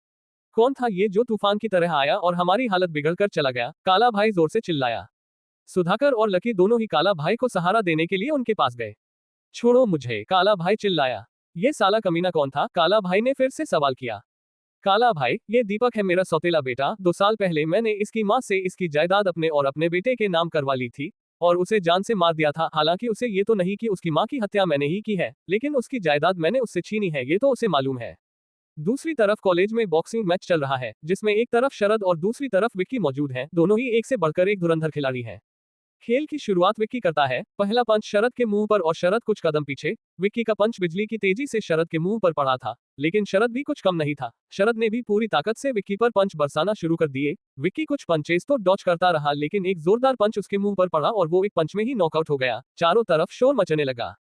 कौन था ये जो तूफान की तरह आया और हमारी हालत बिगड़ कर चला गया? काला भाई जोर से चिल्लाया। सुधाकर और लकी दोनों ही काला भाई को सहारा देने के लिए उनके पास गए। छोड़ो मुझे, काला भाई चिल्लाया। ये साला कमीना कौन था? काला भाई ने फिर से सवाल किया। काला भाई, ये दीपक है, मेरा सौतेला बेटा। 2 साल पहले मैंने इसकी माँ से इसकी जायदाद अपने और अपने बेटे के नाम करवा ली थी और उसे जान से मार दिया था। हालांकि उसे ये तो नहीं कि उसकी माँ की हत्या मैंने ही की है, लेकिन उसकी जायदाद मैंने उससे छीनी है, ये तो उसे मालूम है। दूसरी तरफ कॉलेज में बॉक्सिंग मैच चल रहा है, जिसमें एक तरफ शरद और दूसरी तरफ विक्की मौजूद हैं। दोनों ही एक से बढ़कर एक धुरंधर खिलाड़ी हैं। खेल की शुरुआत विक्की करता है। पहला पंच शरद के मुंह पर और शरद कुछ कदम पीछे। विक्की का पंच बिजली की तेजी से शरद के मुंह पर पड़ा था, लेकिन शरद भी कुछ कम नहीं था। शरद ने भी पूरी ताकत से विक्की पर पंच बरसाना शुरू कर दिए। विक्की कुछ पंचेस तो डॉच करता रहा, लेकिन एक जोरदार पंच उसके मुंह पर पड़ा और वो एक पंच में ही नॉकआउट हो गया। चारों तरफ शोर मचने लगा।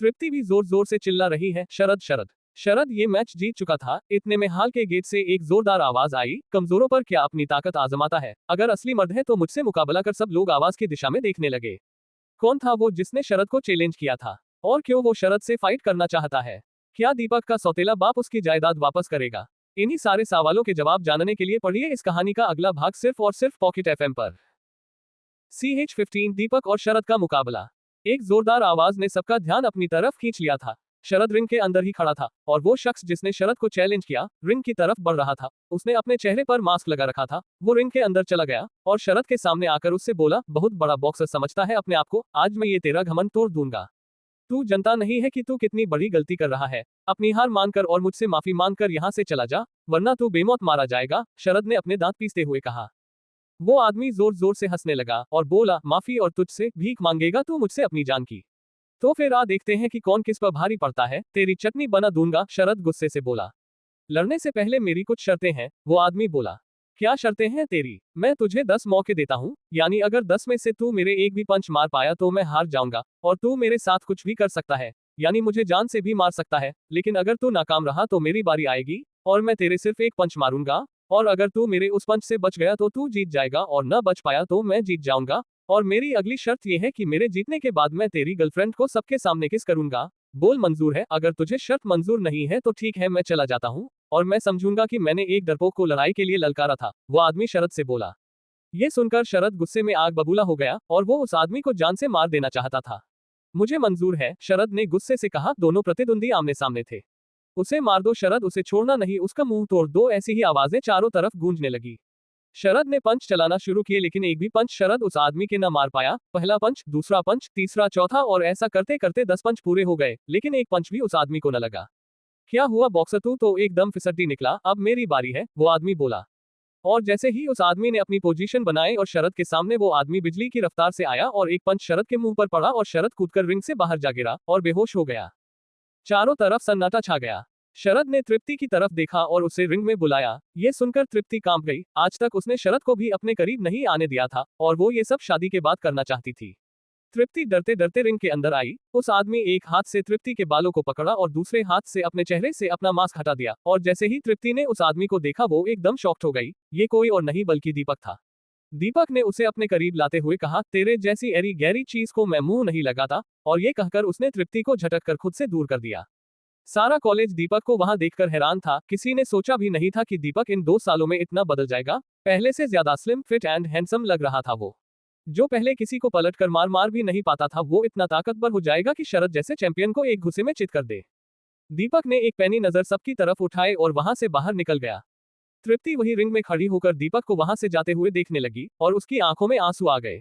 तृप्ति भी जोर जोर से चिल्ला रही है, शरद शरद शरद। ये मैच जीत चुका था। इतने में हाल के गेट से एक जोरदार आवाज आई, कमजोरों पर क्या अपनी ताकत आजमाता है? अगर असली मर्द है तो मुझसे मुकाबला कर। सब लोग आवाज की दिशा में देखने लगे। कौन था वो जिसने शरद को चैलेंज किया था, और क्यों वो शरद से फाइट करना चाहता है? क्या दीपक का सौतेला बाप उसकी जायदाद वापस करेगा? इन्हीं सारे सवालों के जवाब जानने के लिए पढ़िए इस कहानी का अगला भाग सिर्फ और सिर्फ पॉकेट एफएम पर। CH15 दीपक और शरद का मुकाबला। एक जोरदार आवाज ने सबका ध्यान अपनी तरफ खींच लिया था। शरद रिंग के अंदर ही खड़ा था और वो शख्स जिसने शरद को चैलेंज किया रिंग की तरफ बढ़ रहा था। उसने अपने चेहरे पर मास्क लगा रखा था। वो रिंग के अंदर चला गया और शरद के सामने आकर उससे बोला, बहुत बड़ा बॉक्सर समझता है अपने आप को, आज मैं ये तेरा घमंड तोड़ दूंगा। तू जनता नहीं है कि तू कितनी बड़ी गलती कर रहा है। अपनी हार मानकर और मुझसे माफी मांगकर यहाँ से चला जा, वरना तू बेमौत मारा जाएगा, शरद ने अपने दांत पीसते हुए कहा। वो आदमी जोर जोर से हंसने लगा और बोला, माफी और तुझसे भीख मांगेगा तू मुझसे अपनी जान की? तो फिर आ देखते हैं कि कौन किस पर भारी पड़ता है, तेरी चटनी बना दूंगा, शरद गुस्से से बोला। लड़ने से पहले मेरी कुछ शर्तें हैं, वो आदमी बोला। क्या शर्तें हैं तेरी? मैं तुझे 10 मौके देता हूँ, यानी अगर 10 में से तू मेरे एक भी पंच मार पाया तो मैं हार जाऊंगा, और तू मेरे साथ कुछ भी कर सकता है, यानी मुझे जान से भी मार सकता है। लेकिन अगर तू नाकाम रहा तो मेरी बारी आएगी और मैं तेरे सिर्फ एक पंच मारूंगा, और अगर तू मेरे उस पंच से बच गया तो तू जीत जाएगा, और न बच पाया तो मैं जीत जाऊंगा। और मेरी अगली शर्त यह है कि मेरे जीतने के बाद मैं तेरी गर्लफ्रेंड को सबके सामने किस करूंगा। बोल मंजूर है, अगर तुझे शर्त मंजूर नहीं है तो ठीक है, मैं चला जाता हूँ, और मैं समझूंगा कि मैंने एक डरपोक को लड़ाई के लिए ललकारा था, वो आदमी शरद से बोला। ये सुनकर शरद गुस्से में आग बबूला हो गया और वो उस आदमी को जान से मार देना चाहता था। मुझे मंजूर है, शरद ने गुस्से से कहा। दोनों प्रतिद्वंदी आमने सामने थे। उसे मार दो शरद, उसे छोड़ना नहीं, उसका मुंह तोड़ दो, ऐसी ही आवाजें चारों तरफ गूंजने लगी। शरद ने पंच चलाना शुरू किए लेकिन एक भी पंच शरद उस आदमी के न मार पाया। पहला पंच, दूसरा पंच, तीसरा, चौथा, और ऐसा करते करते 10 पंच पूरे हो गए, लेकिन एक पंच भी उस आदमी को न लगा। क्या हुआ बॉक्सर, तू तो एकदम फिसड्डी निकला, अब मेरी बारी है, वो आदमी बोला। और जैसे ही उस आदमी ने अपनी पोजीशन बनाई और शरद के सामने वो आदमी बिजली की रफ्तार से आया और एक पंच शरद के मुंह पर पड़ा और शरद कूदकर रिंग से बाहर जा गिरा और बेहोश हो गया। चारों तरफ सन्नाटा छा गया। शरद ने तृप्ति की तरफ देखा और उसे रिंग में बुलाया। ये सुनकर तृप्ति कांप गई। आज तक उसने शरद को भी अपने करीब नहीं आने दिया था और वो ये सब शादी के बाद करना चाहती थी। तृप्ति डरते डरते रिंग के अंदर आई। उस आदमी एक हाथ से तृप्ति के बालों को पकड़ा और दूसरे हाथ से अपने चेहरे से अपना मास्क हटा दिया, और जैसे ही तृप्ति ने उस आदमी को देखा वो एकदम शॉक्ड हो गई। ये कोई और नहीं बल्कि दीपक था। दीपक ने उसे अपने करीब लाते हुए कहा, तेरे जैसी एरी गहरी चीज को मैं मुंह नहीं लगाता, और ये कहकर उसने तृप्ति को झटक कर खुद से दूर कर दिया। सारा कॉलेज दीपक को वहां देखकर हैरान था। किसी ने सोचा भी नहीं था कि दीपक इन 2 सालों में इतना बदल जाएगा। पहले से ज्यादा स्लिम, फिट एंड हैंडसम लग रहा था वो। जो पहले किसी को पलट कर मार भी नहीं पाता था, वो इतना ताकतवर हो जाएगा कि शरद जैसे चैंपियन को एक घुसे में चित कर दे। दीपक ने एक पैनी नजर सबकी तरफ उठाए और वहां से बाहर निकल गया। तृप्ति वही रिंग में खड़ी होकर दीपक को वहां से जाते हुए देखने लगी और उसकी आंखों में आंसू आ गए।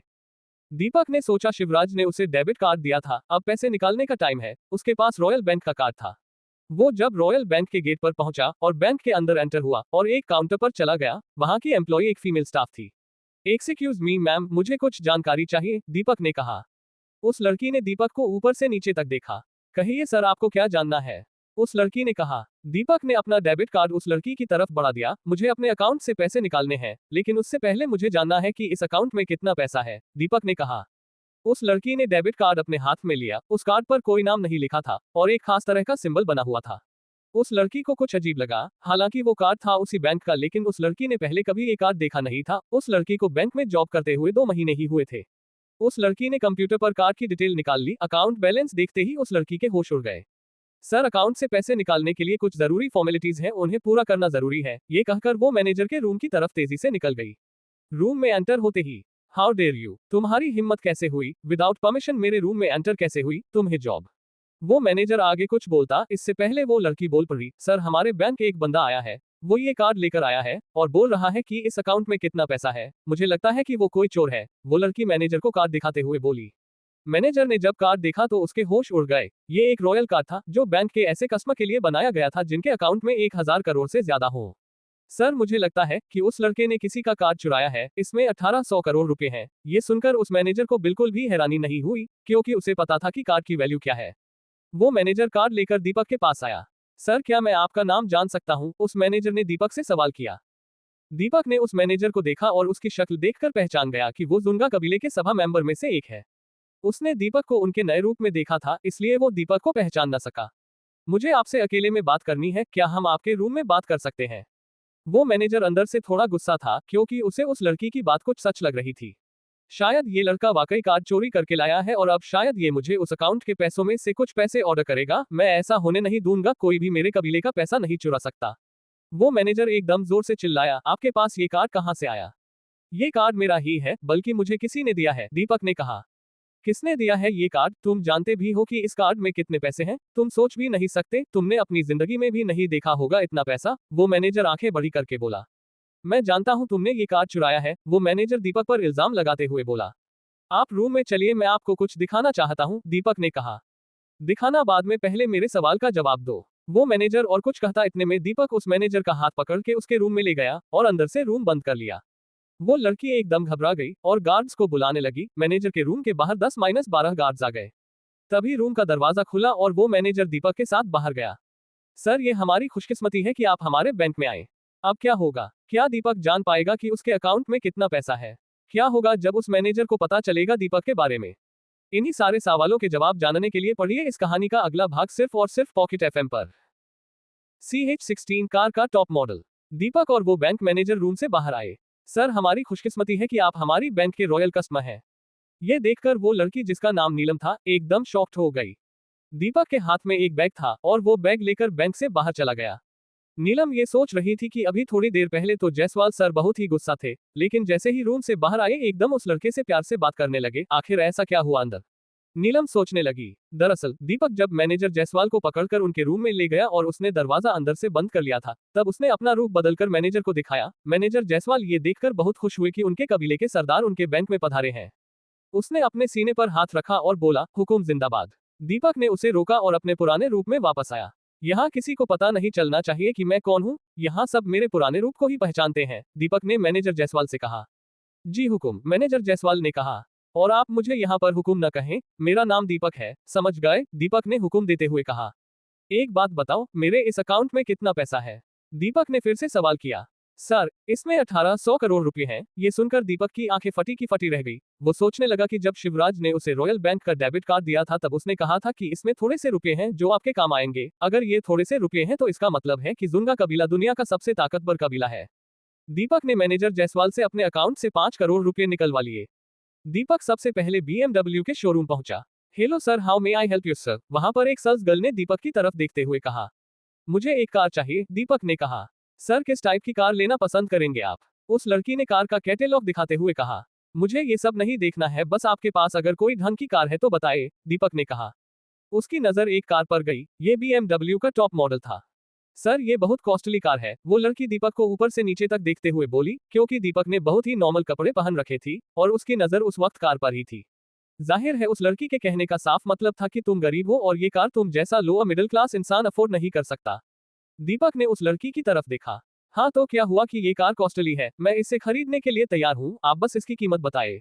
दीपक ने सोचा शिवराज ने उसे डेबिट कार्ड दिया था, अब पैसे निकालने का टाइम है। उसके पास रॉयल बैंक का कार्ड था। वो जब रॉयल बैंक के गेट पर पहुंचा और बैंक के अंदर एंटर हुआ और एक काउंटर पर चला गया, वहां की एम्प्लॉय एक फीमेल स्टाफ थी। एक्सक्यूज मी मैम, मुझे कुछ जानकारी चाहिए, दीपक ने कहा। उस लड़की ने दीपक को ऊपर से नीचे तक देखा। कहिए सर, आपको क्या जानना है, उस लड़की ने कहा। दीपक ने अपना डेबिट कार्ड उस लड़की की तरफ बढ़ा दिया। मुझे अपने अकाउंट से पैसे निकालने हैं, लेकिन उससे पहले मुझे जानना है कि इस अकाउंट में कितना पैसा है, दीपक ने कहा। उस लड़की ने डेबिट कार्ड अपने हाथ में लिया। उस कार्ड पर कोई नाम नहीं लिखा था और एक खास तरह का सिंबल बना हुआ था। उस लड़की को कुछ अजीब लगा। हालांकि वो कार्ड था उसी बैंक का, लेकिन उस लड़की ने पहले कभी ये कार्ड देखा नहीं था। उस लड़की को बैंक में जॉब करते हुए 2 महीने ही हुए थे। उस लड़की ने कंप्यूटर पर कार्ड की डिटेल निकाल ली। अकाउंट बैलेंस देखते ही उस लड़की के होश उड़ गए। सर, अकाउंट से पैसे निकालने के लिए कुछ जरूरी फॉर्मेलिटीज हैं, उन्हें पूरा करना जरूरी है, ये कहकर वो मैनेजर के रूम की तरफ तेजी से निकल गई। रूम में एंटर होते ही, हाउ डेयर यू, तुम्हारी हिम्मत कैसे हुई, विदाउट परमिशन मेरे रूम में एंटर कैसे हुई, तुम्हें जॉब। वो मैनेजर आगे कुछ बोलता, इससे पहले वो लड़की बोल पड़ी, सर हमारे बैंक एक बंदा आया है, वो ये कार्ड लेकर आया है और बोल रहा है कि इस अकाउंट में कितना पैसा है, मुझे लगता है कि वो कोई चोर है। वो लड़की मैनेजर को कार्ड दिखाते हुए बोली। मैनेजर ने जब कार्ड देखा तो उसके होश उड़ गए। ये एक रॉयल कार्ड था जो बैंक के ऐसे कस्टमर के लिए बनाया गया था जिनके अकाउंट में 1000 करोड़ से ज्यादा हो। सर, मुझे लगता है कि उस लड़के ने किसी का कार्ड चुराया है, इसमें 1800 करोड़ रुपए हैं। ये सुनकर उस मैनेजर को बिल्कुल भी हैरानी नहीं हुई, क्योंकि उसे पता था कि कार्ड की वैल्यू क्या है। वो मैनेजर कार्ड लेकर दीपक के पास आया। सर, क्या मैं आपका नाम जान सकता हूँ, उस मैनेजर ने दीपक से सवाल किया। दीपक ने उस मैनेजर को देखा और उसकी शक्ल देखकर पहचान गया कि वो जुंगा कबीले के सभा मेंबर में से एक है। उसने दीपक को उनके नए रूप में देखा था, इसलिए वो दीपक को पहचान न सका। मुझे आपसे अकेले में बात करनी है, क्या हम आपके रूम में बात कर सकते हैं? वो मैनेजर अंदर से थोड़ा गुस्सा था, क्योंकि उसे उस लड़की की बात कुछ सच लग रही थी। शायद ये लड़का वाकई कार्ड चोरी करके लाया है और अब शायद ये मुझे उस अकाउंट के पैसों में से कुछ पैसे ऑर्डर करेगा। मैं ऐसा होने नहीं दूंगा, कोई भी मेरे कबीले का पैसा नहीं चुरा सकता। वो मैनेजर एकदम जोर से चिल्लाया, आपके पास ये कार्ड कहां से आया? ये कार्ड मेरा ही है, बल्कि मुझे किसी ने दिया है, दीपक ने कहा। किसने दिया है ये कार्ड? तुम जानते भी हो कि इस कार्ड में कितने पैसे हैं? तुम सोच भी नहीं सकते, तुमने अपनी जिंदगी में भी नहीं देखा होगा इतना पैसा। वो मैनेजर आंखें बड़ी करके बोला। मैं जानता हूं तुमने ये कार्ड चुराया है, वो मैनेजर दीपक पर इल्जाम लगाते हुए बोला। आप रूम में चलिए, मैं आपको कुछ दिखाना चाहता हूं, दीपक ने कहा। दिखाना बाद में, पहले मेरे सवाल का जवाब दो। वो मैनेजर और कुछ कहता, इतने में दीपक उस मैनेजर का हाथ पकड़ के उसके रूम में ले गया और अंदर से रूम बंद कर लिया। वो लड़की एकदम घबरा गई और गार्ड्स को बुलाने लगी। मैनेजर के रूम के बाहर 10-12 गार्ड्स आ गए। तभी रूम का दरवाजा खुला और वो मैनेजर दीपक के साथ बाहर गया। सर, ये हमारी खुशकिस्मती है कि आप हमारे बैंक में आए। अब क्या होगा? क्या दीपक जान पाएगा कि उसके अकाउंट में कितना पैसा है? क्या होगा जब उस मैनेजर को पता चलेगा दीपक के बारे में? इन्हीं सारे सवालों के जवाब जानने के लिए पढ़िए इस कहानी का अगला भाग सिर्फ और सिर्फ पॉकेट एफएम पर। CH16 कार का टॉप मॉडल। दीपक और वो बैंक मैनेजर रूम से बाहर आए। सर, हमारी खुशकिस्मती है कि आप हमारी बैंक के रॉयल कस्टमर हैं। ये देखकर वो लड़की, जिसका नाम नीलम था, एकदम शॉक्ड हो गई। दीपक के हाथ में एक बैग था और वो बैग लेकर बैंक से बाहर चला गया। नीलम ये सोच रही थी कि अभी थोड़ी देर पहले तो जायसवाल सर बहुत ही गुस्सा थे, लेकिन जैसे ही रूम से बाहर आए एकदम उस लड़के से प्यार से बात करने लगे। आखिर ऐसा क्या हुआ अंदर? नीलम सोचने लगी। दरअसल दीपक जब मैनेजर जायसवाल को पकड़कर उनके रूम में ले गया और उसने दरवाजा अंदर से बंद कर लिया था, तब उसने अपना रूप बदलकर मैनेजर को दिखाया। मैनेजर जायसवाल ये देखकर बहुत खुश हुए कि उनके कबीले के सरदार उनके बैंक में पधारे हैं। उसने अपने सीने पर हाथ रखा और बोला, हुकुम जिंदाबाद। दीपक ने उसे रोका और अपने पुराने रूप में वापस आया। यहाँ किसी को पता नहीं चलना चाहिए कि मैं कौन हूँ, यहाँ सब मेरे पुराने रूप को ही पहचानते हैं, दीपक ने मैनेजर जायसवाल से कहा। जी हुकुम, मैनेजर जायसवाल ने कहा। और आप मुझे यहाँ पर हुकुम न कहें, मेरा नाम दीपक है, समझ गए? दीपक ने हुकुम देते हुए कहा। एक बात बताओ, मेरे इस अकाउंट में कितना पैसा है? दीपक ने फिर से सवाल किया। सर, इसमें 1800 करोड़ रुपए हैं। ये सुनकर दीपक की आंखें फटी की फटी रह गई। वो सोचने लगा कि जब शिवराज ने उसे रॉयल बैंक का डेबिट कार्ड दिया था तब उसने कहा था कि इसमें थोड़े से रुपए हैं जो आपके काम आएंगे। अगर ये थोड़े से रुपए हैं तो इसका मतलब है कि जुंगा कबीला दुनिया का सबसे ताकतवर कबीला है। दीपक ने मैनेजर जायसवाल से अपने अकाउंट से 5 करोड़ रुपए निकलवा लिए। दीपक सबसे पहले BMW के शोरूम पहुंचा। Hello sir, how may I help you sir? वहां पर एक सेल्स गर्ल ने दीपक की तरफ देखते हुए कहा। मुझे एक कार चाहिए, दीपक ने कहा। सर, किस टाइप की कार लेना पसंद करेंगे आप? उस लड़की ने कार का कैटेलॉग दिखाते हुए कहा। मुझे ये सब नहीं देखना है, बस आपके पास अगर कोई ढंग की कार है तो बताइए, दीपक ने कहा। उसकी नजर एक कार पर गई। ये BMW का टॉप मॉडल था। सर, ये बहुत कॉस्टली कार है, वो लड़की दीपक को ऊपर से नीचे तक देखते हुए बोली, क्योंकि दीपक ने बहुत ही नॉर्मल कपड़े पहन रखे थी और उसकी नजर उस वक्त कार पर ही थी। जाहिर है उस लड़की के कहने का साफ मतलब था कि तुम गरीब हो और ये कार तुम जैसा लोअर मिडिल क्लास इंसान अफोर्ड नहीं कर सकता। दीपक ने उस लड़की की तरफ देखा। हाँ तो क्या हुआ कि ये कार कॉस्टली है, मैं इसे खरीदने के लिए तैयार हूँ, आप बस इसकी कीमत बताए।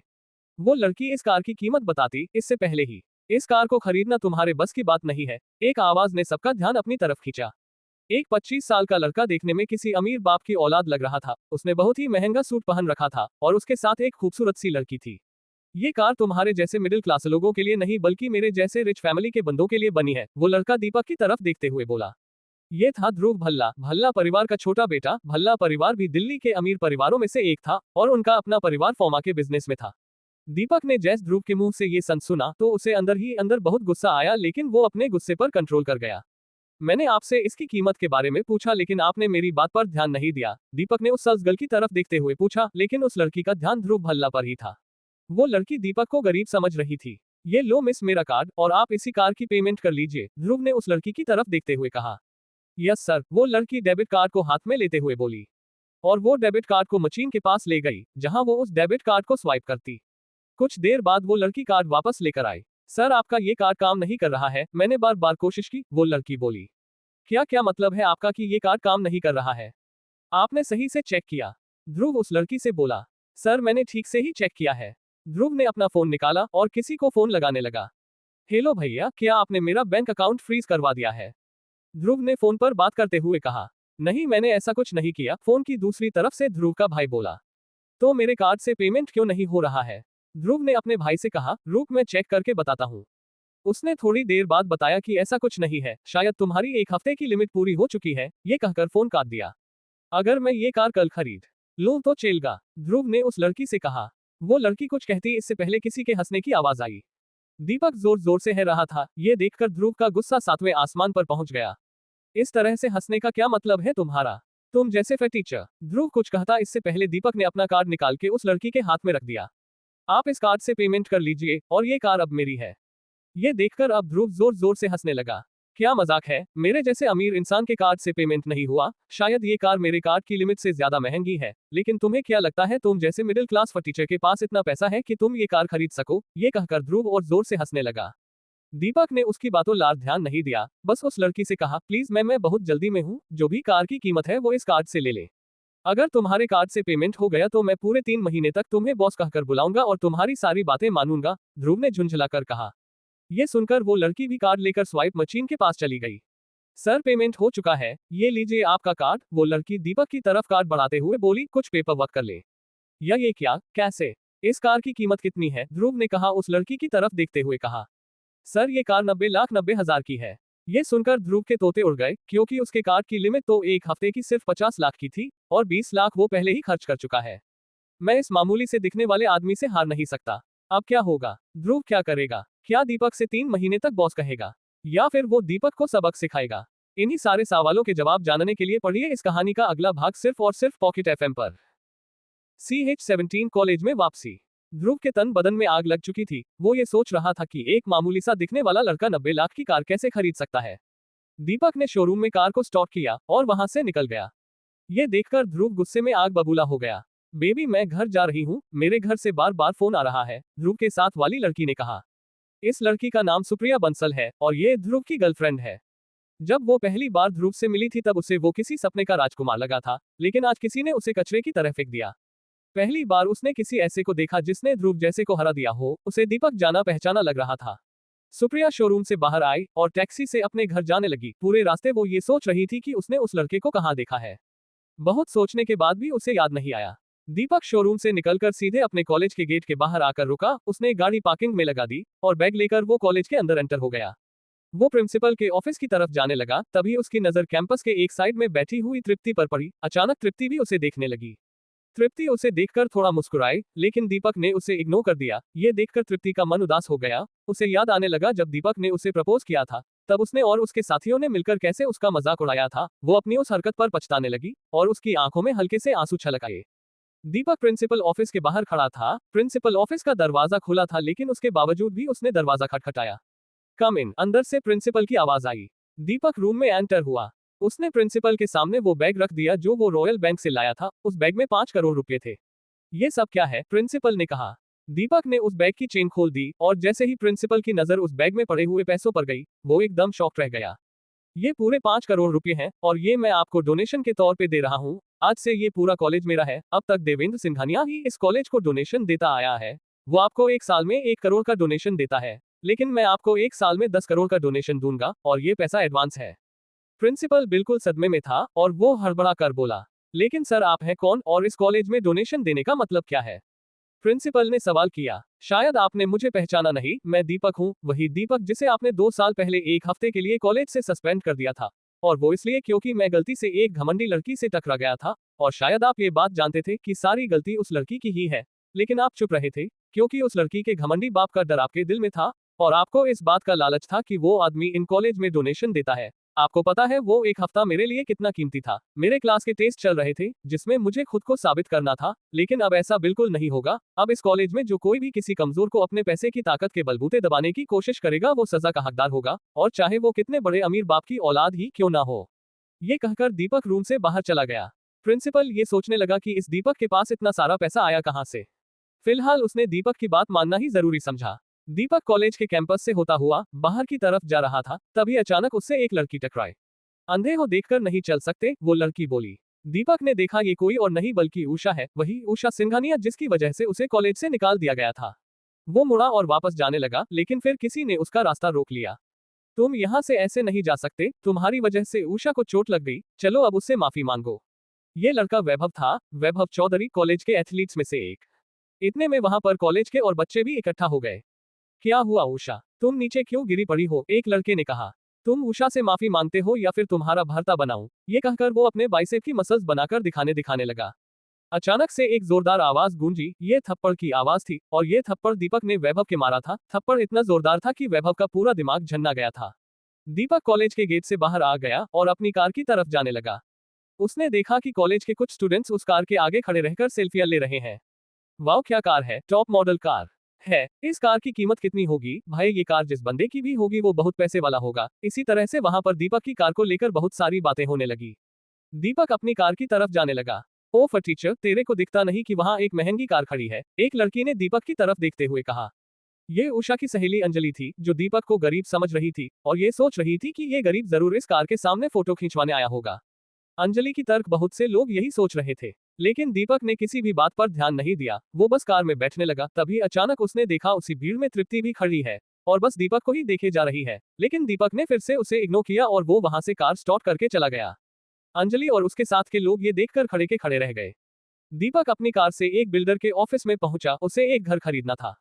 वो लड़की इस कार की कीमत बताती इससे पहले ही, इस कार को खरीदना तुम्हारे बस की बात नहीं है, एक आवाज ने सबका ध्यान अपनी तरफ खींचा। एक 25 साल का लड़का देखने में किसी अमीर बाप की औलाद लग रहा था। उसने बहुत ही महंगा सूट पहन रखा था और उसके साथ एक खूबसूरत सी लड़की थी। ये कार तुम्हारे जैसे मिडिल क्लास लोगों के लिए नहीं बल्कि मेरे जैसे रिच फैमिली के बंदों के लिए बनी है, वो लड़का दीपक की तरफ देखते हुए बोला। ये था ध्रुव भल्ला, भल्ला परिवार का छोटा बेटा। भल्ला परिवार भी दिल्ली के अमीर परिवारों में से एक था और उनका अपना परिवार फोमा के बिजनेस में था। दीपक ने जैस ध्रुव के मुंह से ये सन सुना तो उसे अंदर ही अंदर बहुत गुस्सा आया, लेकिन वो अपने गुस्से पर कंट्रोल कर गया। मैंने आपसे इसकी कीमत के बारे में पूछा लेकिन आपने मेरी बात पर ध्यान नहीं दिया, दीपक ने उस सेल्स गर्ल की तरफ देखते हुए पूछा, लेकिन उस लड़की का ध्यान ध्रुव भल्ला पर ही था। वो लड़की दीपक को गरीब समझ रही थी। ये लो मिस, मेरा कार्ड, और आप इसी कार की पेमेंट कर लीजिए, ध्रुव ने उस लड़की की तरफ देखते हुए कहा। यस सर, वो लड़की डेबिट कार्ड को हाथ में लेते हुए बोली। और वो डेबिट कार्ड को मशीन के पास ले गई जहां वो उस डेबिट कार्ड को स्वाइप करती। कुछ देर बाद वो लड़की कार्ड वापस लेकर आई। सर, आपका ये कार्ड काम नहीं कर रहा है, मैंने बार बार कोशिश की, वो लड़की बोली। क्या क्या मतलब है आपका कि ये कार्ड काम नहीं कर रहा है? आपने सही से चेक किया? ध्रुव उस लड़की से बोला। सर, मैंने ठीक से ही चेक किया है। ध्रुव ने अपना फोन निकाला और किसी को फोन लगाने लगा। हेलो भैया, क्या आपने मेरा बैंक अकाउंट फ्रीज करवा दिया है? ध्रुव ने फोन पर बात करते हुए कहा। नहीं, मैंने ऐसा कुछ नहीं किया, फोन की दूसरी तरफ से ध्रुव का भाई बोला। तो मेरे कार्ड से पेमेंट क्यों नहीं हो रहा है? ध्रुव ने अपने भाई से कहा, रुक मैं चेक करके बताता हूँ। उसने थोड़ी देर बाद बताया कि ऐसा कुछ नहीं है, शायद तुम्हारी एक हफ्ते की लिमिट पूरी हो चुकी है, ये कहकर फोन काट दिया। अगर मैं ये कार कल खरीद लूं तो चलेगा? ध्रुव ने उस लड़की से कहा। वो लड़की कुछ कहती इससे पहले किसी के हंसने की आवाज आई। दीपक जोर जोर से हंस रहा था, ये देखकर ध्रुव का गुस्सा 7वें आसमान पर पहुंच गया। इस तरह से हंसने का क्या मतलब है तुम्हारा? तुम जैसे फटीचर। ध्रुव कुछ कहता इससे पहले दीपक ने अपना कार्ड निकाल के उस लड़की के हाथ में रख दिया। आप इस कार्ड से पेमेंट कर लीजिए और ये कार अब मेरी है। ये देखकर अब ध्रुव जोर जोर से हंसने लगा। क्या मजाक है, मेरे जैसे अमीर इंसान के कार्ड से पेमेंट नहीं हुआ? शायद ये कार मेरे कार्ड की लिमिट से ज्यादा महंगी है, लेकिन तुम्हें क्या लगता है तुम जैसे मिडिल क्लास फटीचर के पास इतना पैसा है कि तुम ये कार खरीद सको? ये कहकर ध्रुव और जोर से हंसने लगा। दीपक ने उसकी बातों लार ध्यान नहीं दिया, बस उस लड़की से कहा, प्लीज मैं बहुत जल्दी में हूँ, जो भी कार की कीमत है वो इस कार्ड से ले ले। अगर तुम्हारे कार्ड से पेमेंट हो गया तो मैं पूरे 3 महीने तक तुम्हें बॉस कहकर बुलाऊंगा और तुम्हारी सारी बातें मानूंगा, ध्रुव ने झुंझलाकर कहा। ये सुनकर वो लड़की भी कार्ड लेकर स्वाइप मशीन के पास चली गई। सर, पेमेंट हो चुका है, ये लीजिए आपका कार्ड, वो लड़की दीपक की तरफ कार्ड बढ़ाते हुए बोली, कुछ पेपर वर्क कर ले। या ये क्या, कैसे? इस कार की कीमत कितनी है? ध्रुव ने कहा उस लड़की की तरफ देखते हुए कहा। सर, ये कार 90,90,000 की है। ये सुनकर ध्रुव के तोते उड़ गए, क्योंकि उसके कार्ड की लिमिट तो एक हफ्ते की सिर्फ 50 लाख की थी और 20 लाख वो पहले ही खर्च कर चुका है। मैं इस मामूली से दिखने वाले आदमी से हार नहीं सकता। अब क्या होगा? ध्रुव क्या करेगा? क्या दीपक से 3 महीने तक बॉस कहेगा? या फिर वो दीपक को सबक सिखाएगा? इन्हीं सारे सवालों के जवाब जानने के लिए पढ़िए इस कहानी का अगला भाग सिर्फ और सिर्फ पॉकेट एफएम पर। CH-17 कॉलेज में वापसी। ध्रुव के तन बदन में आग लग चुकी थी। वो ये सोच रहा था कि एक मामूली सा दिखने वाला लड़का 90 लाख की कार कैसे खरीद सकता है। दीपक ने शोरूम में कार को स्टॉक किया और वहां से निकल गया। ये देखकर ध्रुव गुस्से में आग बबूला हो गया। बेबी, मैं घर जा रही हूँ, मेरे घर से बार बार फोन आ रहा है, ध्रुव के साथ वाली लड़की ने कहा। इस लड़की का नाम सुप्रिया बंसल है और ये ध्रुव की गर्लफ्रेंड है। जब वो पहली बार ध्रुव से मिली थी तब उसे वो किसी सपने का राजकुमार लगा था, लेकिन आज किसी ने उसे कचरे की तरह फेंक दिया। पहली बार उसने किसी ऐसे को देखा जिसने ध्रुव जैसे को हरा दिया हो। उसे दीपक जाना पहचाना लग रहा था। सुप्रिया शोरूम से बाहर आई और टैक्सी से अपने घर जाने लगी। पूरे रास्ते वो ये सोच रही थी कि उसने उस लड़के को कहाँ देखा है। बहुत सोचने के बाद भी उसे याद नहीं आया। दीपक शोरूम से निकलकर सीधे अपने कॉलेज के गेट के बाहर आकर रुका। उसने गाड़ी पार्किंग में लगा दी और बैग लेकर वो कॉलेज के अंदर एंटर हो गया। वो प्रिंसिपल के ऑफिस की तरफ जाने लगा, तभी उसकी नजर कैंपस के एक साइड में बैठी हुई तृप्ति पर पड़ी। अचानक तृप्ति भी उसे देखने लगी। तृप्ति उसे देखकर थोड़ा मुस्कुराई, लेकिन दीपक ने उसे इग्नोर कर दिया। ये देखकर तृप्ति का मन उदास हो गया। उसे याद आने लगा जब दीपक ने उसे प्रपोज किया था, तब उसने और उसके साथियों ने मिलकर कैसे उसका मजाक उड़ाया था। वो अपनी उस हरकत पर पछताने लगी और उसकी आंखों में हल्के से आंसू छलक आए। दीपक प्रिंसिपल ऑफिस के बाहर खड़ा था। प्रिंसिपल ऑफिस का दरवाजा खुला था, लेकिन उसके बावजूद भी उसने दरवाजा खटखटाया। कम इन, अंदर से प्रिंसिपल की आवाज आई। दीपक रूम में एंटर हुआ। उसने प्रिंसिपल के सामने वो बैग रख दिया जो वो रॉयल बैंक से लाया था। उस बैग में 5 करोड़ रुपए थे। ये सब क्या है? प्रिंसिपल ने कहा। दीपक ने उस बैग की चेन खोल दी और जैसे ही प्रिंसिपल की नजर उस बैग में पड़े हुए पैसों पर गई, वो एकदम शॉक रह गया। ये पूरे 5 करोड़ रुपए हैं और ये मैं आपको डोनेशन के तौर पे दे रहा हूँ। आज से ये पूरा कॉलेज मेरा है। अब तक देवेंद्र सिंघानिया ही इस कॉलेज को डोनेशन देता आया है। वो आपको 1 साल में 1 करोड़ का डोनेशन देता है, लेकिन मैं आपको 1 साल में 10 करोड़ का डोनेशन दूंगा और ये पैसा एडवांस है। प्रिंसिपल बिल्कुल सदमे में था और वो हड़बड़ा कर बोला, लेकिन सर आप हैं कौन और इस कॉलेज में डोनेशन देने का मतलब क्या है? प्रिंसिपल ने सवाल किया। शायद आपने मुझे पहचाना नहीं, मैं दीपक हूँ, वही दीपक जिसे आपने 2 साल पहले 1 हफ्ते के लिए कॉलेज से सस्पेंड कर दिया था। और वो इसलिए क्योंकि मैं गलती से एक घमंडी लड़की से टकरा गया था। और शायद आप ये बात जानते थे कि सारी गलती उस लड़की की ही है, लेकिन आप चुप रहे थे क्योंकि उस लड़की के घमंडी बाप का डर आपके दिल में था और आपको इस बात का लालच था कि वो आदमी इन कॉलेज में डोनेशन देता है। आपको पता है वो 1 हफ्ता मेरे लिए कितना कीमती था। मेरे क्लास के टेस्ट चल रहे थे जिसमें मुझे खुद को साबित करना था, लेकिन अब ऐसा बिल्कुल नहीं होगा। अब इस कॉलेज में जो कोई भी किसी कमजोर को अपने पैसे की ताकत के बलबूते दबाने की कोशिश करेगा वो सजा का हकदार होगा, और चाहे वो कितने बड़े अमीर बाप की औलाद ही क्यों ना हो। ये कहकर दीपक रूम से बाहर चला गया। प्रिंसिपल ये सोचने लगा कि इस दीपक के पास इतना सारा पैसा आया कहां से। फिलहाल उसने दीपक की बात मानना ही जरूरी समझा। दीपक कॉलेज के कैंपस से होता हुआ बाहर की तरफ जा रहा था, तभी अचानक उससे एक लड़की टकराई। अंधे हो देखकर नहीं चल सकते, वो लड़की बोली। दीपक ने देखा ये कोई और नहीं बल्कि उषा है, वही उषा सिंघानिया जिसकी वजह से उसे कॉलेज से निकाल दिया गया था। वो मुड़ा और वापस जाने लगा, लेकिन फिर किसी ने उसका रास्ता रोक लिया। तुम यहाँ से ऐसे नहीं जा सकते, तुम्हारी वजह से उषा को चोट लग गई, चलो अब उससे माफी मांगो। ये लड़का वैभव था, वैभव चौधरी, कॉलेज के एथलीट्स में से एक। इतने में वहां पर कॉलेज के और बच्चे भी इकट्ठा हो गए। क्या हुआ उषा, तुम नीचे क्यों गिरी पड़ी हो? एक लड़के ने कहा। तुम उषा से माफी मांगते हो या फिर तुम्हारा भरता बनाऊं? ये कहकर वो अपने बाइसेप की मसल्स बनाकर दिखाने लगा। अचानक से एक जोरदार आवाज गूंजी। ये थप्पड़ की आवाज थी और ये थप्पड़ दीपक ने वैभव के मारा था। थप्पड़ इतना जोरदार था कि वैभव का पूरा दिमाग झन्ना गया था। दीपक कॉलेज के गेट से बाहर आ गया और अपनी कार की तरफ जाने लगा। उसने देखा कि कॉलेज के कुछ स्टूडेंट्स उस कार के आगे खड़े रहकर सेल्फियां ले रहे हैं। वाह क्या कार है, टॉप मॉडल कार है। इस कार की कीमत कितनी होगी? भाई ये कार जिस बंदे की भी होगी वो बहुत पैसे वाला होगा। इसी तरह से वहां पर दीपक की कार को लेकर बहुत सारी बातें होने लगी। दीपक अपनी कार की तरफ जाने लगा। ओ फटीचर, तेरे को दिखता नहीं कि वहां एक महंगी कार खड़ी है? एक लड़की ने दीपक की तरफ देखते हुए कहा। ये उषा की सहेली अंजलि थी, जो दीपक को गरीब समझ रही थी और ये सोच रही थी कि ये गरीब जरूर इस कार के सामने फोटो खिंचवाने आया होगा। अंजलि की तर्क बहुत से लोग यही सोच रहे थे, लेकिन दीपक ने किसी भी बात पर ध्यान नहीं दिया। वो बस कार में बैठने लगा। तभी अचानक उसने देखा उसी भीड़ में तृप्ति भी खड़ी है और बस दीपक को ही देखे जा रही है, लेकिन दीपक ने फिर से उसे इग्नोर किया और वो वहां से कार स्टार्ट करके चला गया। अंजलि और उसके साथ के लोग ये देखकर खड़े के खड़े रह गए। दीपक अपनी कार से एक बिल्डर के ऑफिस में पहुंचा। उसे एक घर खरीदना था।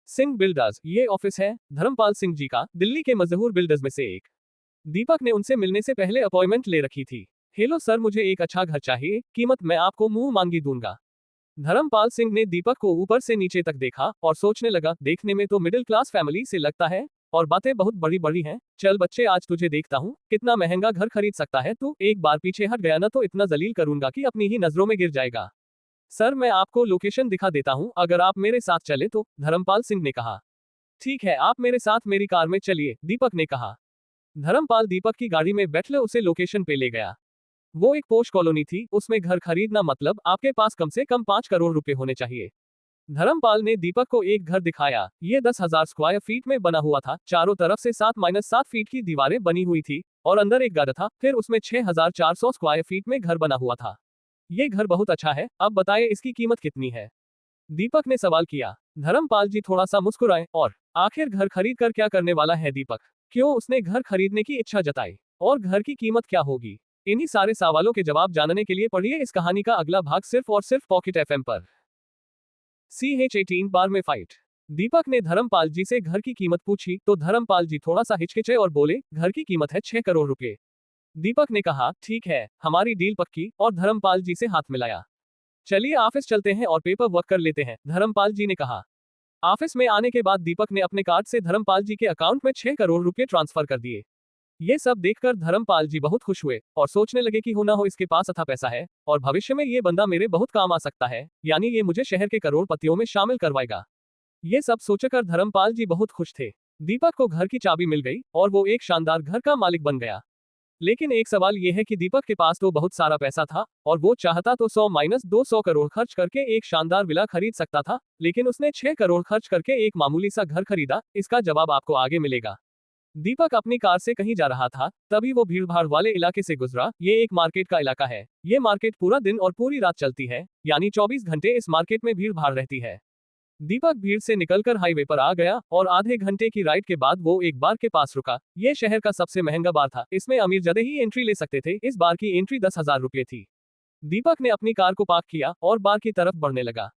सिंह बिल्डर्स, ये ऑफिस है धर्मपाल सिंह जी का, दिल्ली के मशहूर बिल्डर्स में से एक। दीपक ने उनसे मिलने से पहले अपॉइंटमेंट ले रखी थी। हेलो सर, मुझे एक अच्छा घर चाहिए, कीमत मैं आपको मुंह मांगी दूंगा। धर्मपाल सिंह ने दीपक को ऊपर से नीचे तक देखा और सोचने लगा, देखने में तो मिडिल क्लास फैमिली से लगता है, और बातें बहुत बड़ी बड़ी हैं। चल बच्चे, आज तुझे देखता हूँ कितना महंगा घर खरीद सकता है तू। एक बार पीछे हट गया ना तो इतना जलील करूंगा कि अपनी ही नजरों में गिर जाएगा। सर, मैं आपको लोकेशन दिखा देता हूँ, अगर आप मेरे साथ चले तो, धर्मपाल सिंह ने कहा। ठीक है, आप मेरे साथ मेरी कार में चलिए, दीपक ने कहा। धर्मपाल दीपक की गाड़ी में बैठले उसे लोकेशन पे ले गया। वो एक पोश कॉलोनी थी, उसमें घर खरीदना मतलब आपके पास कम से कम 5 करोड़ रुपए होने चाहिए। धर्मपाल ने दीपक को एक घर दिखाया। ये 10,000 स्क्वायर फीट में बना हुआ था। चारों तरफ से 7-7 फीट की दीवारें बनी हुई थी और अंदर एक गार्डन था। फिर उसमें 6,400 स्क्वायर फीट में घर बना हुआ था। ये घर बहुत अच्छा है, अब बताइए इसकी कीमत कितनी है? दीपक ने सवाल किया। धर्मपाल जी थोड़ा सा मुस्कुराए और आखिर घर खरीद कर क्या करने वाला है दीपक? क्यों उसने घर खरीदने की इच्छा जताई? और घर की कीमत क्या होगी? इन्हीं सारे सवालों के जवाब जानने के लिए पढ़िए इस कहानी का अगला भाग सिर्फ और सिर्फ पॉकेट एफएम पर। CH18 बार में फाइट। दीपक ने धर्मपाल जी से घर की कीमत पूछी तो धर्मपाल जी थोड़ा सा हिचकिचे और बोले, घर की कीमत है 6 करोड़ रुपए। दीपक ने कहा, ठीक है, हमारी डील पक्की, और धर्मपाल जी से हाथ मिलाया। चलिए ऑफिस चलते हैं और पेपर वर्क कर लेते हैं, धर्मपाल जी ने कहा। ऑफिस में आने के बाद दीपक ने अपने कार्ड से धर्मपाल जी के अकाउंट में 6 करोड़ रुपए ट्रांसफर कर दिए। ये सब देखकर धर्मपाल जी बहुत खुश हुए और सोचने लगे कि हो ना हो इसके पास अच्छा पैसा है और भविष्य में ये बंदा मेरे बहुत काम आ सकता है, यानी ये मुझे शहर के करोड़पतियों में शामिल करवाएगा। ये सब सोचकर धर्मपाल जी बहुत खुश थे। दीपक को घर की चाबी मिल गई और वो एक शानदार घर का मालिक बन गया। लेकिन एक सवाल यह है कि दीपक के पास तो बहुत सारा पैसा था और वो चाहता तो 100-200 करोड़ खर्च करके एक शानदार विला खरीद सकता था, लेकिन उसने 6 करोड़ खर्च करके एक मामूली सा घर खरीदा। इसका जवाब आपको आगे मिलेगा। दीपक अपनी कार से कहीं जा रहा था, तभी वो भीड़भाड़ वाले इलाके से गुजरा। ये एक मार्केट का इलाका है। ये मार्केट पूरा दिन और पूरी रात चलती है, यानी 24 घंटे इस मार्केट में भीड़ भाड़ रहती है। दीपक भीड़ से निकलकर हाईवे पर आ गया और आधे घंटे की राइड के बाद वो एक बार के पास रुका। ये शहर का सबसे महंगा बार था, इसमें अमीर जदे ही एंट्री ले सकते थे। इस बार की एंट्री 10,000 रुपये थी। दीपक ने अपनी कार को पार्क किया और बार की तरफ बढ़ने लगा।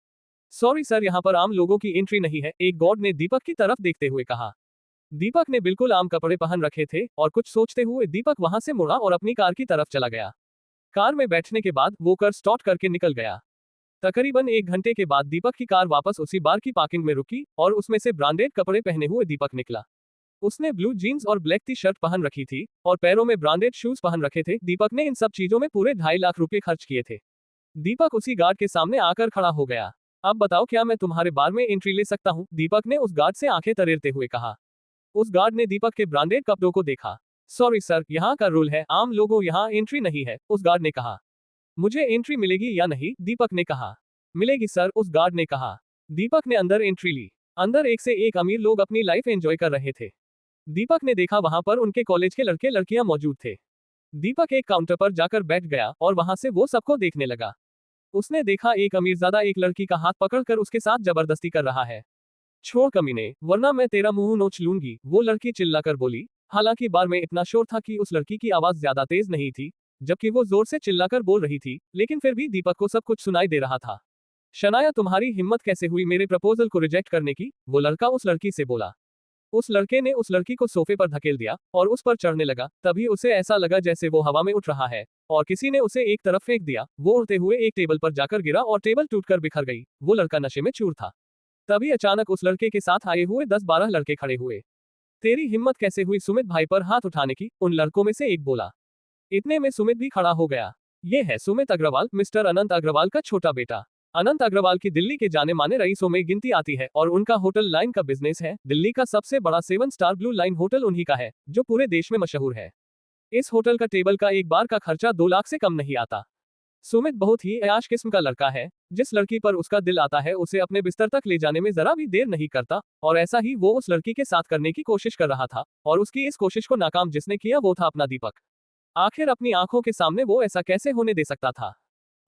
सॉरी सर, यहाँ पर आम लोगों की एंट्री नहीं है, एक गार्ड ने दीपक की तरफ देखते हुए कहा। दीपक ने बिल्कुल आम कपड़े पहन रखे थे और कुछ सोचते हुए दीपक वहां से मुड़ा और अपनी कार की तरफ चला गया। कार में बैठने के बाद वो कार स्टार्ट करके निकल गया। तकरीबन 1 घंटे के बाद दीपक की कार वापस उसी बार की पार्किंग में रुकी और उसमें से ब्रांडेड कपड़े पहने हुए दीपक निकला। उसने ब्लू जीन्स और ब्लैक टी शर्ट पहन रखी थी और पैरों में ब्रांडेड शूज पहन रखे थे। दीपक ने इन सब चीजों में पूरे 2.5 लाख रुपए खर्च किए थे। दीपक उसी गार्ड के सामने आकर खड़ा हो गया। अब बताओ, क्या मैं तुम्हारे बार में एंट्री ले सकता हूँ? दीपक ने उस गार्ड से आंखें तरेरते हुए कहा। उस गार्ड ने दीपक के ब्रांडेड कपड़ों को देखा। सॉरी सर, यहाँ का रूल है, आम लोगों यहाँ एंट्री नहीं है, उस गार्ड ने कहा। मुझे एंट्री मिलेगी या नहीं? दीपक ने कहा। मिलेगी सर, उस गार्ड ने कहा। दीपक ने अंदर एंट्री ली। अंदर एक से एक अमीर लोग अपनी लाइफ एंजॉय कर रहे थे। दीपक ने देखा वहां पर उनके कॉलेज के लड़के लड़कियां मौजूद थे। दीपक एक काउंटर पर जाकर बैठ गया और वहां से वो सबको देखने लगा। उसने देखा एक अमीरजादा एक लड़की का हाथ पकड़कर उसके साथ जबरदस्ती कर रहा है। छोड़ कमीने, वरना मैं तेरा मुंह नोच लूंगी, वो लड़की चिल्लाकर बोली। हालांकि बार में इतना शोर था कि उस लड़की की आवाज ज्यादा तेज नहीं थी, जबकि वो जोर से चिल्लाकर बोल रही थी, लेकिन फिर भी दीपक को सब कुछ सुनाई दे रहा था। शनाया, तुम्हारी हिम्मत कैसे हुई मेरे प्रपोजल को रिजेक्ट करने की? वो लड़का उस लड़की से बोला। उस लड़के ने उस लड़की को सोफे पर धकेल दिया और उस पर चढ़ने लगा। तभी उसे ऐसा लगा जैसे वो हवा में उठ रहा है और किसी ने उसे एक तरफ फेंक दिया। वो उड़ते हुए एक टेबल पर जाकर गिरा और टेबल टूटकर बिखर गई। वो लड़का नशे में चूर था। तभी अचानक उस लड़के के साथ आए हुए 10-12 लड़के खड़े हुए। तेरी हिम्मत कैसे हुई सुमित भाई पर हाथ उठाने की? उन लड़कों में से एक बोला। इतने में सुमित भी खड़ा हो गया। ये है सुमित अग्रवाल, मिस्टर अनंत अग्रवाल का छोटा बेटा। अनंत अग्रवाल की दिल्ली के जाने माने रईसों में गिनती आती है और उनका होटल लाइन का बिजनेस है। दिल्ली का सबसे बड़ा 7 स्टार ब्लू लाइन होटल उन्हीं का है, जो पूरे देश में मशहूर है। इस होटल का टेबल का एक बार का खर्चा 2 लाख से कम नहीं आता। सुमित बहुत ही अयाश किस्म का लड़का है। जिस लड़की पर उसका दिल आता है उसे अपने बिस्तर तक ले जाने में जरा भी देर नहीं करता, और ऐसा ही वो उस लड़की के साथ करने की कोशिश कर रहा था, और उसकी इस कोशिश को नाकाम जिसने किया वो था अपना दीपक। आखिर अपनी आंखों के सामने वो ऐसा कैसे होने दे सकता था?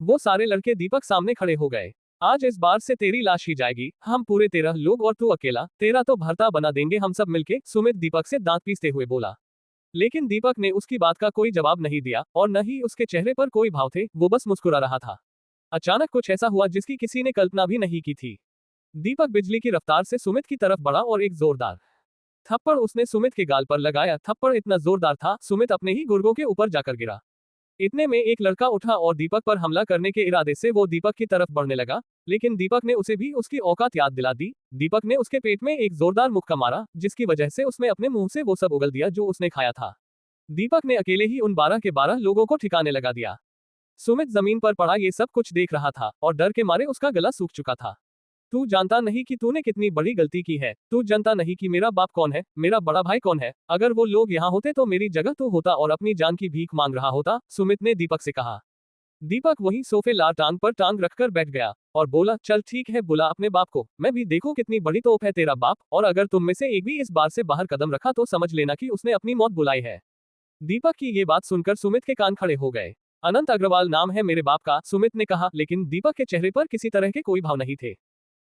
वो सारे लड़के दीपक सामने खड़े हो गए। आज इस बार से तेरी लाश ही जाएगी, हम पूरे 13 लोग और तू अकेला, तेरा तो भरता बना देंगे हम सब मिलके, सुमित दीपक से दांत पीसते हुए बोला। लेकिन दीपक ने उसकी बात का कोई जवाब नहीं दिया और न ही उसके चेहरे पर कोई भाव थे, वो बस मुस्कुरा रहा था। अचानक कुछ ऐसा हुआ जिसकी किसी ने कल्पना भी नहीं की थी। दीपक बिजली की रफ्तार से सुमित की तरफ बढ़ा और एक जोरदार थप्पड़ उसने सुमित के गाल पर लगाया। थप्पड़ इतना जोरदार था, सुमित अपने ही गुर्गों के ऊपर जाकर गिरा। इतने में एक लड़का उठा और दीपक पर हमला करने के इरादे से वो दीपक की तरफ बढ़ने लगा, लेकिन दीपक ने उसे भी उसकी औकात याद दिला दी। दीपक ने उसके पेट में एक जोरदार मुक्का मारा, जिसकी वजह से उसने अपने मुंह से वो सब उगल दिया जो उसने खाया था। दीपक ने अकेले ही उन 12 के 12 लोगों को ठिकाने लगा दिया। सुमित जमीन पर पड़ा ये सब कुछ देख रहा था और डर के मारे उसका गला सूख चुका था। तू जानता नहीं कि तूने कितनी बड़ी गलती की है। तू जानता नहीं कि मेरा बाप कौन है, मेरा बड़ा भाई कौन है। अगर वो लोग यहाँ होते तो मेरी जगह तू होता और अपनी जान की भीख मांग रहा होता, सुमित ने दीपक से कहा। दीपक वहीं सोफे लार टांग पर टांग रखकर बैठ गया और बोला, चल ठीक है, बुला अपने बाप को, मैं भी देखूं कितनी बड़ी तोप है तेरा बाप, और अगर तुम में से एक भी इस बार से बाहर कदम रखा तो समझ लेना कि उसने अपनी मौत बुलाई है। दीपक की ये बात सुनकर सुमित के कान खड़े हो गए। अनंत अग्रवाल नाम है मेरे बाप का, सुमित ने कहा, लेकिन दीपक के चेहरे पर किसी तरह के कोई भाव नहीं थे।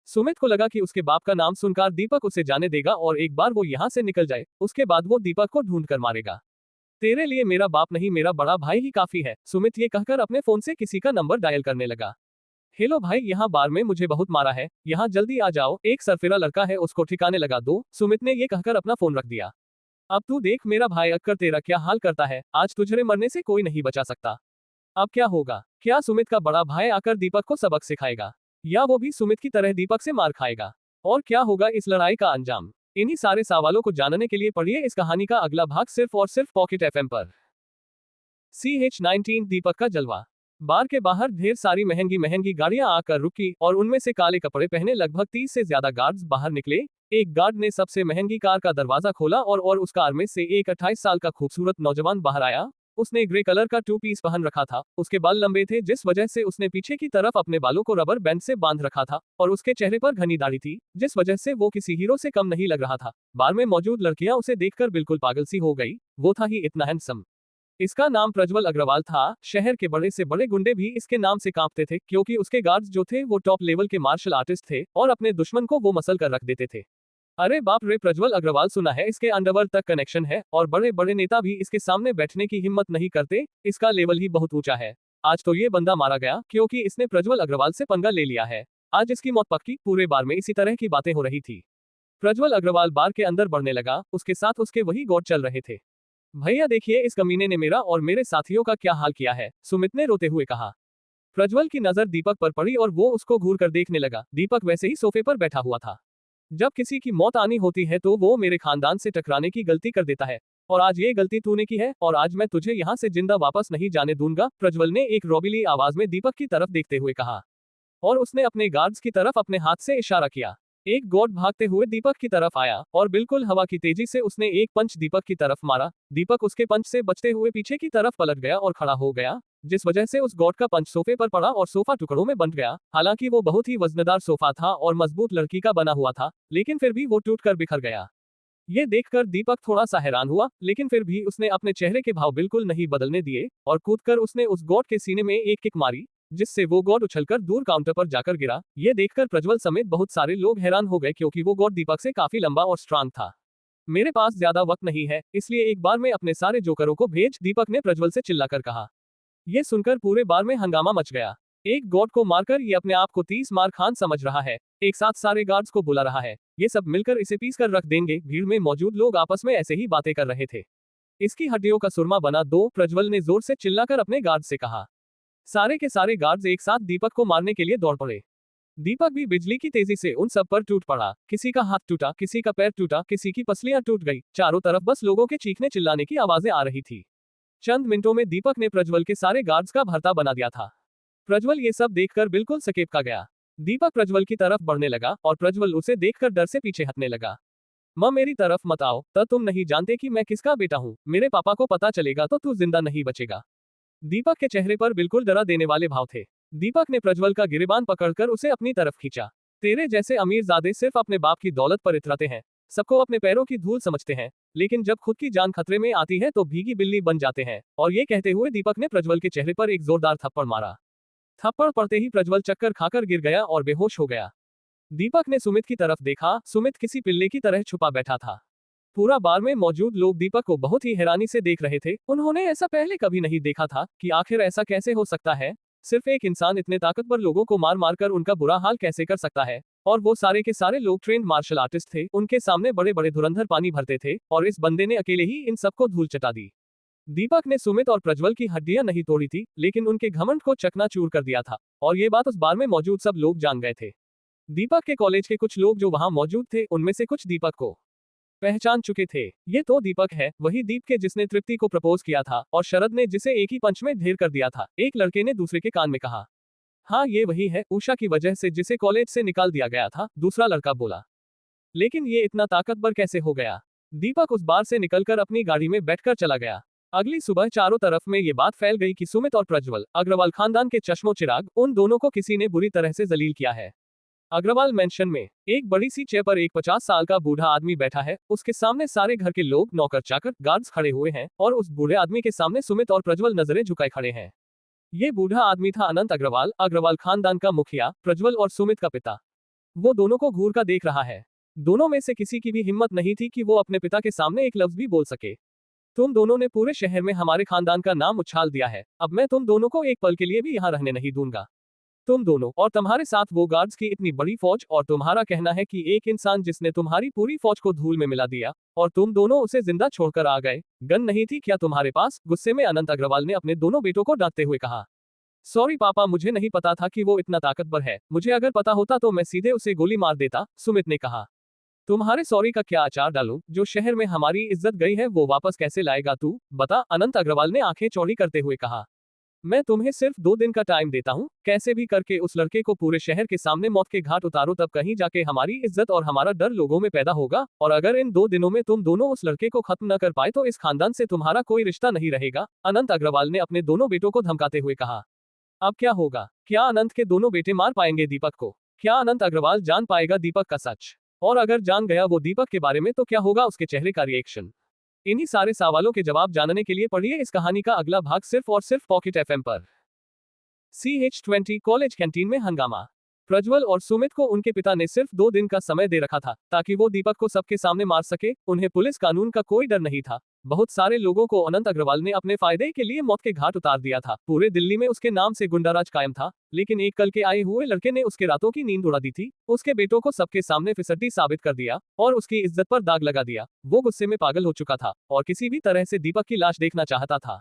सुमित को लगा कि उसके बाप का नाम सुनकर दीपक उसे जाने देगा और एक बार वो यहाँ से निकल जाए, उसके बाद वो दीपक को ढूंढ कर मारेगा। तेरे लिए मेरा बाप नहीं, मेरा बड़ा भाई ही काफी है, सुमित ये कहकर अपने फोन से किसी का नंबर डायल करने लगा। हेलो भाई, यहाँ बार में मुझे बहुत मारा है, यहाँ जल्दी आ जाओ, एक सरफिरा लड़का है, उसको ठिकाने लगा दो। सुमित ने ये कहकर अपना फोन रख दिया। अब तू देख मेरा भाई अक्कर तेरा क्या हाल करता है, आज तुझे मरने से कोई नहीं बचा सकता। अब क्या होगा? क्या सुमित का बड़ा भाई आकर दीपक को सबक सिखाएगा, या वो भी सुमित की तरह दीपक से मार खाएगा? और क्या होगा इस लड़ाई का अंजाम? इन्हीं सारे सवालों को जानने के लिए पढ़िए इस कहानी का अगला भाग सिर्फ और सिर्फ पॉकेट एफएम पर। CH19 दीपक का जलवा। बार के बाहर ढेर सारी महंगी महंगी गाड़ियां आकर रुकी और उनमें से काले कपड़े पहने लगभग 30 से ज्यादा गार्ड्स बाहर निकले। एक गार्ड ने सबसे महंगी कार का दरवाजा खोला और उस कार में से एक 28 साल का खूबसूरत नौजवान बाहर आया। उसने ग्रे कलर का टू पीस पहन रखा था, उसके बाल लंबे थे जिस वजह से उसने पीछे की तरफ अपने बालों को रबर बैंड से बांध रखा था, और उसके चेहरे पर घनी दाढ़ी थी जिस वजह से वो किसी हीरो से कम नहीं लग रहा था। बार में मौजूद लड़कियां उसे देखकर बिल्कुल पागल सी हो गई, वो था ही इतना हैंडसम। इसका नाम प्रज्वल अग्रवाल था। शहर के बड़े से बड़े गुंडे भी इसके नाम से कांपते थे, क्योंकि उसके गार्ड्स जो थे वो टॉप लेवल के मार्शल आर्टिस्ट थे और अपने दुश्मन को वो मसल कर रख देते थे। अरे बाप रे, प्रज्वल अग्रवाल, सुना है इसके अंडरवर्ल्ड तक कनेक्शन है और बड़े बड़े नेता भी इसके सामने बैठने की हिम्मत नहीं करते, इसका लेवल ही बहुत ऊंचा है। आज तो ये बंदा मारा गया क्योंकि इसने प्रज्वल अग्रवाल से पंगा ले लिया है। आज इसकी मौत पक्की। पूरे बार में इसी तरह की बातें हो रही थी। प्रज्वल अग्रवाल बार के अंदर बढ़ने लगा, उसके साथ उसके वही गॉड चल रहे थे। भैया देखिए, इस कमीने ने मेरा और मेरे साथियों का क्या हाल किया है, सुमित ने रोते हुए कहा। प्रज्वल की नजर दीपक पर पड़ी और वो उसको घूर कर देखने लगा। दीपक वैसे ही सोफे पर बैठा हुआ था। जब किसी की मौत आनी होती है तो वो मेरे खानदान से टकराने की गलती कर देता है, और आज ये गलती तूने की है और आज मैं तुझे यहाँ से जिंदा वापस नहीं जाने दूंगा, प्रज्वल ने एक रोबीली आवाज में दीपक की तरफ देखते हुए कहा। और उसने अपने गार्ड्स की तरफ अपने हाथ से इशारा किया। एक गॉड भागते हुए दीपक की तरफ आया और बिल्कुल हवा की तेजी से उसने एक पंच दीपक की तरफ मारा। दीपक उसके पंच से बचते हुए पीछे की तरफ पलट गया और खड़ा हो गया, जिस वजह से उस गॉड का पंच सोफे पर पड़ा और सोफा टुकड़ों में बंट गया। हालांकि वो बहुत ही वजनदार सोफा था और मजबूत लड़की का बना हुआ था, लेकिन फिर भी वो टूटकर बिखर गया। ये देखकर दीपक थोड़ा सा हैरान हुआ, लेकिन फिर भी उसने अपने चेहरे के भाव बिल्कुल नहीं बदलने दिए और कूदकर उसने उस गॉड के सीने में एक किक मारी, जिससे वो गॉड उछलकर दूर काउंटर पर जाकर गिरा। ये देखकर प्रज्वल समेत बहुत सारे लोग हैरान हो गए, क्योंकि वो गॉड दीपक से काफी लंबा और स्ट्रांग था। मेरे पास ज्यादा वक्त नहीं है, इसलिए एक बार में अपने सारे जोकरों को भेज, दीपक ने प्रज्वल से चिल्लाकर कहा। ये सुनकर पूरे बार में हंगामा मच गया। एक गॉड को मारकर ये अपने आप को 30 मार खान समझ रहा है, एक साथ सारे गार्ड्स को बुला रहा है, ये सब मिलकर इसे पीस कर रख देंगे। भीड़ में मौजूद लोग आपस में ऐसे ही बातें कर रहे थे। इसकी हड्डियों का सुरमा बना दो, प्रज्वल ने जोर से चिल्लाकर अपने गार्ड से कहा। सारे के सारे गार्ड्स एक साथ दीपक को मारने के लिए दौड़ पड़े। दीपक भी बिजली की तेजी से उन सब पर टूट पड़ा। किसी का हाथ टूटा, किसी का पैर टूटा, किसी की पसलियां टूट गई। चारों तरफ बस लोगों के चीखने चिल्लाने की आवाजें आ रही थी। चंद मिनटों में दीपक ने प्रज्वल के सारे गार्ड्स का भरता बना दिया था। प्रज्वल ये सब देखकर बिल्कुल सकेप का गया। दीपक प्रज्वल की तरफ बढ़ने लगा और प्रज्वल उसे देखकर डर से पीछे हटने लगा। मां मेरी तरफ मत आओ, तब तुम नहीं जानते कि मैं किसका बेटा हूँ, मेरे पापा को पता चलेगा तो तू जिंदा नहीं बचेगा। दीपक के चेहरे पर बिल्कुल डरा देने वाले भाव थे। दीपक ने प्रज्वल का गिरेबान पकड़कर उसे अपनी तरफ खींचा। तेरे जैसे अमीरजादे सिर्फ अपने बाप की दौलत पर इतराते हैं, सबको अपने पैरों की धूल समझते हैं, लेकिन जब खुद की जान खतरे में आती है तो भीगी बिल्ली बन जाते हैं। और ये कहते हुए दीपक ने प्रज्वल के चेहरे पर एक जोरदार थप्पड़ मारा। थप्पड़ पड़ते ही प्रज्वल चक्कर खाकर गिर गया और बेहोश हो गया। दीपक ने सुमित की तरफ देखा। सुमित किसी पिल्ले की तरह छुपा बैठा था। पूरा बार में मौजूद लोग दीपक को बहुत ही हैरानी से देख रहे थे। उन्होंने ऐसा पहले कभी नहीं देखा था कि आखिर ऐसा कैसे हो सकता है। सिर्फ एक इंसान इतने ताकतवर लोगों को मार मार कर उनका बुरा हाल कैसे कर सकता है, और वो सारे के सारे लोग ट्रेंड मार्शल आर्टिस्ट थे। उनके सामने बड़े बड़े धुरंधर पानी भरते थे और इस बंदे ने अकेले ही इन सबको धूल चटा दी। दीपक ने सुमित और प्रज्वल की हड्डियां नहीं तोड़ी थी, लेकिन उनके घमंड को चकनाचूर कर दिया था, और ये बात उस बार में मौजूद सब लोग जान गए थे। दीपक के कॉलेज के कुछ लोग जो वहां मौजूद थे, उनमें से कुछ दीपक को पहचान चुके थे। ये तो दीपक है, वही दीप के जिसने तृप्ति को प्रपोज किया था, और शरद ने जिसे एक ही पंच में ढेर कर दिया था, एक लड़के ने दूसरे के कान में कहा। हाँ, ये वही है, उषा की वजह से जिसे कॉलेज से निकाल दिया गया था, दूसरा लड़का बोला। लेकिन ये इतना ताकतवर कैसे हो गया? दीपक उस बार से निकलकर अपनी गाड़ी में बैठकर चला गया। अगली सुबह चारों तरफ में ये बात फैल गई कि सुमित और प्रज्वल अग्रवाल खानदान के चश्मो चिराग, उन दोनों को किसी ने बुरी तरह से जलील किया है। अग्रवाल मेंशन में एक बड़ी सी चेयर पर एक 50 साल का बूढ़ा आदमी बैठा है, उसके सामने सारे घर के लोग, नौकर चाकर, गार्ड्स खड़े हुए हैं, और उस बूढ़े आदमी के सामने सुमित और प्रज्वल नजरें झुकाए खड़े हैं। ये बूढ़ा आदमी था अनंत अग्रवाल, अग्रवाल खानदान का मुखिया, प्रज्वल और सुमित का पिता। वो दोनों को घूर कर देख रहा है। दोनों में से किसी की भी हिम्मत नहीं थी कि वो अपने पिता के सामने एक लफ्ज भी बोल सके। तुम दोनों ने पूरे शहर में हमारे खानदान का नाम उछाल दिया है, अब मैं तुम दोनों को एक पल के लिए भी यहाँ रहने नहीं दूंगा। तुम दोनों और तुम्हारे साथ वो गार्ड्स की इतनी बड़ी फौज, और तुम्हारा कहना है कि एक इंसान जिसने तुम्हारी पूरी फौज को धूल में मिला दिया, और तुम दोनों उसे जिंदा छोड़कर आ गए। गन नहीं थी क्या तुम्हारे पास? गुस्से में अनंत अग्रवाल ने अपने दोनों बेटों को डांटते हुए कहा। सॉरी पापा, मुझे नहीं पता था कि वो इतना ताकतवर है, मुझे अगर पता होता तो मैं सीधे उसे गोली मार देता, सुमित ने कहा। तुम्हारे सॉरी का क्या अचार डालूं? जो शहर में हमारी इज्जत गई है वो वापस कैसे लाएगा तू, बता, अनंत अग्रवाल ने आंखें चौड़ी करते हुए कहा। मैं तुम्हें सिर्फ 2 दिन का टाइम देता हूँ, कैसे भी करके उस लड़के को पूरे शहर के सामने मौत के घाट उतारो, तब कहीं जाके हमारी इज्जत और हमारा डर लोगों में पैदा होगा, और अगर इन 2 दिनों में तुम दोनों उस लड़के को खत्म न कर पाए तो इस खानदान से तुम्हारा कोई रिश्ता नहीं रहेगा, अनंत अग्रवाल ने अपने दोनों बेटों को धमकाते हुए कहा। अब क्या होगा? क्या अनंत के दोनों बेटे मार पाएंगे दीपक को? क्या अनंत अग्रवाल जान पाएगा दीपक का सच? और अगर जान गया वो दीपक के बारे में तो क्या होगा उसके चेहरे का रिएक्शन? इन्हीं सारे सवालों के जवाब जानने के लिए पढ़िए इस कहानी का अगला भाग सिर्फ और सिर्फ पॉकेट एफएम पर। CH20 कॉलेज कैंटीन में हंगामा। प्रज्वल और सुमित को उनके पिता ने सिर्फ 2 दिन का समय दे रखा था, ताकि वो दीपक को सबके सामने मार सके। उन्हें पुलिस कानून का कोई डर नहीं था। बहुत सारे लोगों को अनंत अग्रवाल ने अपने फायदे के लिए मौत के घाट उतार दिया था। पूरे दिल्ली में उसके नाम से गुंडाराज कायम था, लेकिन एक कल के आए हुए लड़के ने उसके रातों की नींद उड़ा दी थी, उसके बेटों को सबके सामने फिसड्डी साबित कर दिया, और उसकी इज्जत पर दाग लगा दिया। वो गुस्से में पागल हो चुका था, और किसी भी तरह से दीपक की लाश देखना चाहता था।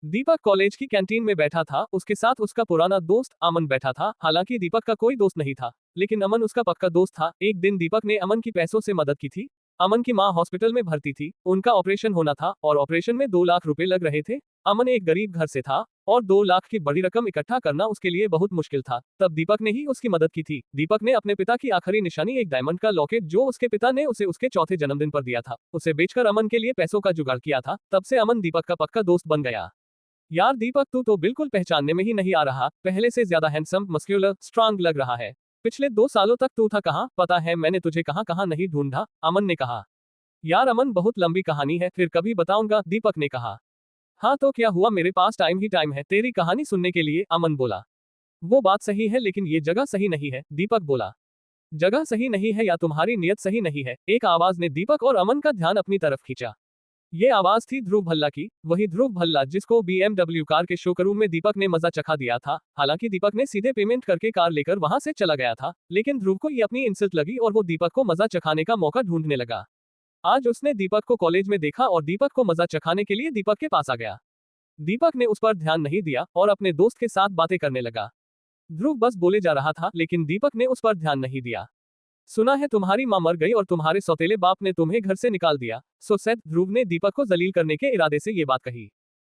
दीपक कॉलेज की कैंटीन में बैठा था, उसके साथ उसका पुराना दोस्त अमन बैठा था। हालांकि दीपक का कोई दोस्त नहीं था, लेकिन अमन उसका पक्का दोस्त था। एक दिन दीपक ने अमन की पैसों से मदद की थी। अमन की मां हॉस्पिटल में भर्ती थी, उनका ऑपरेशन होना था, और ऑपरेशन में 2 लाख रुपए लग रहे थे। अमन एक गरीब घर से था, और 2 लाख की बड़ी रकम इकट्ठा करना उसके लिए बहुत मुश्किल था। तब दीपक ने ही उसकी मदद की थी। दीपक ने अपने पिता की आखिरी निशानी, एक डायमंड का लॉकेट जो उसके पिता ने उसे उसके चौथे जन्मदिन पर दिया था, उसे बेचकर अमन के लिए पैसों का जुगाड़ किया था। तब से अमन दीपक का पक्का दोस्त बन गया। यार दीपक, तू तो बिल्कुल पहचानने में ही नहीं आ रहा, पहले से ज्यादा हैंडसम, मस्क्यूलर, स्ट्रांग लग रहा है। पिछले 2 सालों तक तू था कहाँ? पता है मैंने तुझे कहाँ कहाँ नहीं ढूंढा, अमन ने कहा। यार अमन, बहुत लंबी कहानी है, फिर कभी बताऊंगा, दीपक ने कहा। हाँ तो क्या हुआ, मेरे पास टाइम ही टाइम है तेरी कहानी सुनने के लिए, अमन बोला। वो बात सही है, लेकिन ये जगह सही नहीं है, दीपक बोला। जगह सही नहीं है या तुम्हारी नीयत सही नहीं है? एक आवाज ने दीपक और अमन का ध्यान अपनी तरफ खींचा। ये आवाज थी ध्रुव भल्ला की, वही ध्रुव भल्ला जिसको BMW कार के शोरूम में दीपक ने मजा चखा दिया था। हालांकि दीपक ने सीधे पेमेंट करके कार लेकर वहां से चला गया था, लेकिन ध्रुव को ये अपनी इंसल्ट लगी और वो दीपक को मजा चखाने का मौका ढूंढने लगा। आज उसने दीपक को कॉलेज में देखा और दीपक को मजा चखाने के लिए दीपक के पास आ गया। दीपक ने उस पर ध्यान नहीं दिया और अपने दोस्त के साथ बातें करने लगा। ध्रुव बस बोले जा रहा था, लेकिन दीपक ने उस पर ध्यान नहीं दिया। सुना है तुम्हारी मां मर गई और तुम्हारे सौतेले बाप ने तुम्हें घर से निकाल दिया, सो सैद, ध्रुव ने दीपक को जलील करने के इरादे से ये बात कही।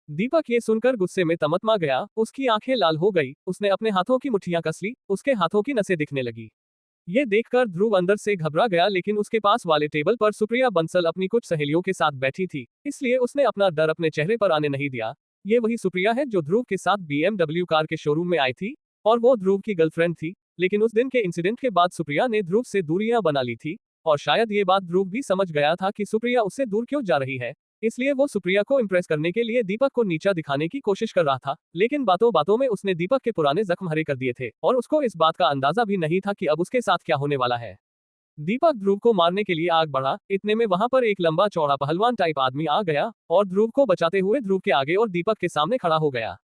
दीपक ये सुनकर गुस्से में तमतमा गया, उसकी आंखें लाल हो गई, उसने अपने हाथों की मुट्ठियां कस ली, उसके हाथों की नसें दिखने लगी। ये देखकर ध्रुव अंदर से घबरा गया, लेकिन उसके पास वाले टेबल पर सुप्रिया बंसल अपनी कुछ सहेलियों के साथ बैठी थी, इसलिए उसने अपना डर अपने चेहरे पर आने नहीं दिया। ये वही सुप्रिया है जो ध्रुव के साथ BMW कार के शोरूम में आई थी, और वो ध्रुव की गर्लफ्रेंड थी। लेकिन उस दिन के इंसिडेंट के बाद सुप्रिया ने ध्रुव से दूरियां बना ली थी, और शायद ये बात ध्रुव भी समझ गया था कि सुप्रिया उससे दूर क्यों जा रही है। इसलिए वो सुप्रिया को इम्प्रेस करने के लिए दीपक को नीचा दिखाने की कोशिश कर रहा था, लेकिन बातों बातों में उसने दीपक के पुराने जख्म हरे कर दिए थे, और उसको इस बात का अंदाजा भी नहीं था कि अब उसके साथ क्या होने वाला है। दीपक ध्रुव को मारने के लिए आग बढ़ा, इतने में वहां पर एक लंबा चौड़ा पहलवान टाइप आदमी आ गया, और ध्रुव को बचाते हुए ध्रुव के आगे और दीपक के सामने खड़ा हो गया।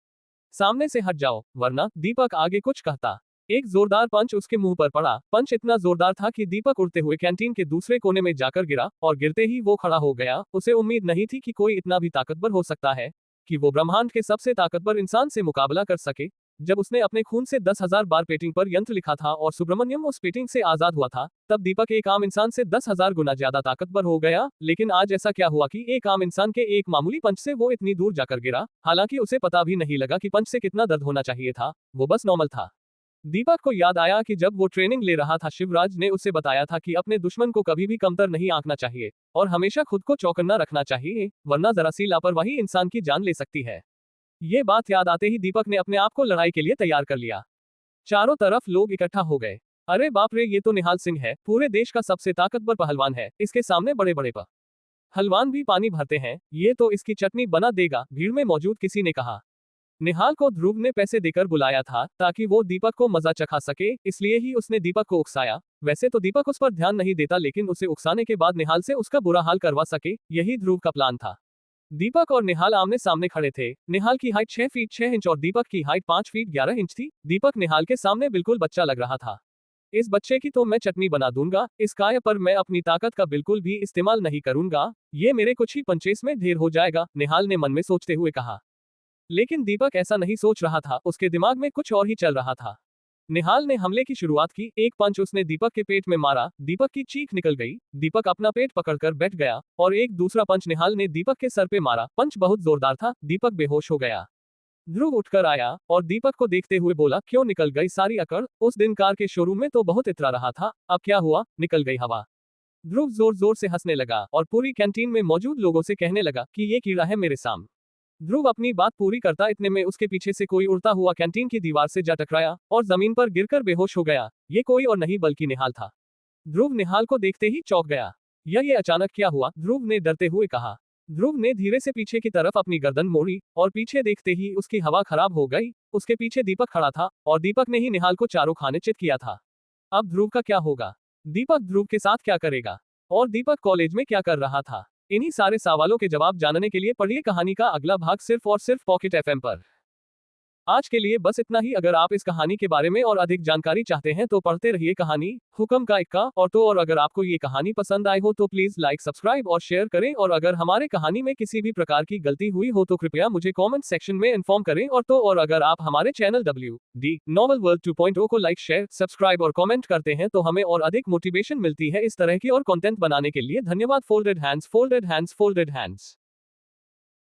सामने से हट जाओ, वरना, दीपक आगे कुछ कहता। एक जोरदार पंच उसके मुंह पर पड़ा। पंच इतना जोरदार था कि दीपक उड़ते हुए कैंटीन के दूसरे कोने में जाकर गिरा, और गिरते ही वो खड़ा हो गया। उसे उम्मीद नहीं थी कि कोई इतना भी ताकतवर हो सकता है। कि वो ब्रह्मांड के सबसे ताकतवर इंसान से मुकाबला कर सके। जब उसने अपने खून से 10,000 बार पेटिंग पर यंत्र लिखा था और सुब्रमण्यम उस पेटिंग से आजाद हुआ था, तब दीपक एक आम इंसान से 10,000 गुना ज्यादा ताकतवर हो गया। लेकिन आज ऐसा क्या हुआ कि एक आम इंसान के एक मामूली पंच से वो इतनी दूर जाकर गिरा। हालांकि उसे पता भी नहीं लगा कि पंच से कितना दर्द होना चाहिए था, वो बस नॉर्मल था। दीपक को याद आया कि जब वो ट्रेनिंग ले रहा था, शिवराज ने उसे बताया था कि अपने दुश्मन को कभी भी कमतर नहीं आंकना चाहिए और हमेशा खुद को चौकन्ना रखना चाहिए, वरना जरा सी लापरवाही इंसान की जान ले सकती है। ये बात याद आते ही दीपक ने अपने आप को लड़ाई के लिए तैयार कर लिया। चारों तरफ लोग इकट्ठा हो गए। अरे बाप रे, ये तो निहाल सिंह है, पूरे देश का सबसे ताकतवर पहलवान है, इसके सामने बड़े बड़े पहलवान भी पानी भरते हैं, ये तो इसकी चटनी बना देगा, भीड़ में मौजूद किसी ने कहा। निहाल को ध्रुव ने पैसे देकर बुलाया था ताकि वो दीपक को मजा चखा सके, इसलिए ही उसने दीपक को उकसाया। वैसे तो दीपक उस पर ध्यान नहीं देता, लेकिन उसे उकसाने के बाद निहाल से उसका बुरा हाल करवा सके, यही ध्रुव का प्लान था। दीपक और निहाल आमने सामने खड़े थे। निहाल की हाइट 6 फीट 6 इंच और दीपक की हाइट 5 फीट 11 इंच थी। दीपक निहाल के सामने बिल्कुल बच्चा लग रहा था। इस बच्चे की तो मैं चटनी बना दूंगा, इस काय पर मैं अपनी ताकत का बिल्कुल भी इस्तेमाल नहीं करूंगा, ये मेरे कुछ ही पंचेस में ढेर हो जाएगा, निहाल ने मन में सोचते हुए कहा। लेकिन दीपक ऐसा नहीं सोच रहा था, उसके दिमाग में कुछ और ही चल रहा था। निहाल ने हमले की शुरुआत की, एक पंच उसने दीपक के पेट में मारा, दीपक की चीख निकल गई, दीपक अपना पेट पकड़कर बैठ गया और एक दूसरा पंच निहाल ने दीपक के सर पे मारा, पंच बहुत जोरदार था, दीपक बेहोश हो गया। ध्रुव उठकर आया और दीपक को देखते हुए बोला, क्यों निकल गई सारी अकड़, उस दिन कार के शोरूम में तो बहुत इतरा रहा था, अब क्या हुआ, निकल गई हवा। ध्रुव जोर जोर से हंसने लगा और पूरी कैंटीन में मौजूद लोगों से कहने लगा कि ये कीड़ा है मेरे सामने। ध्रुव अपनी बात पूरी करता इतने में उसके पीछे से कोई उड़ता हुआ कैंटीन की दीवार से जा टकराया और जमीन पर गिरकर बेहोश हो गया। ये कोई और नहीं बल्कि निहाल था। ध्रुव निहाल को देखते ही चौंक गया। ये अचानक क्या हुआ, ध्रुव ने डरते हुए कहा। ध्रुव ने धीरे से पीछे की तरफ अपनी गर्दन मोड़ी और पीछे देखते ही उसकी हवा खराब हो गई। उसके पीछे दीपक खड़ा था और दीपक ने ही निहाल को चारों खाने चित किया था। अब ध्रुव का क्या होगा? दीपक ध्रुव के साथ क्या करेगा? और दीपक कॉलेज में क्या कर रहा था? इन्हीं सारे सवालों के जवाब जानने के लिए पढ़िए कहानी का अगला भाग सिर्फ और सिर्फ पॉकेट एफएम पर। आज के लिए बस इतना ही। अगर आप इस कहानी के बारे में और अधिक जानकारी चाहते हैं तो पढ़ते रहिए कहानी हुक्म का इक्का। और अगर आपको ये कहानी पसंद आई हो तो प्लीज लाइक, सब्सक्राइब और शेयर करें। और अगर हमारे कहानी में किसी भी प्रकार की गलती हुई हो तो कृपया मुझे कमेंट सेक्शन में इन्फॉर्म करें। और अगर आप हमारे चैनल WD नॉवल वर्ल्ड 2.0 को लाइक, शेयर, सब्सक्राइब और कमेंट करते हैं तो हमें और अधिक मोटिवेशन मिलती है इस तरह की और कंटेंट बनाने के लिए। धन्यवाद। Folded hands, folded hands, folded hands.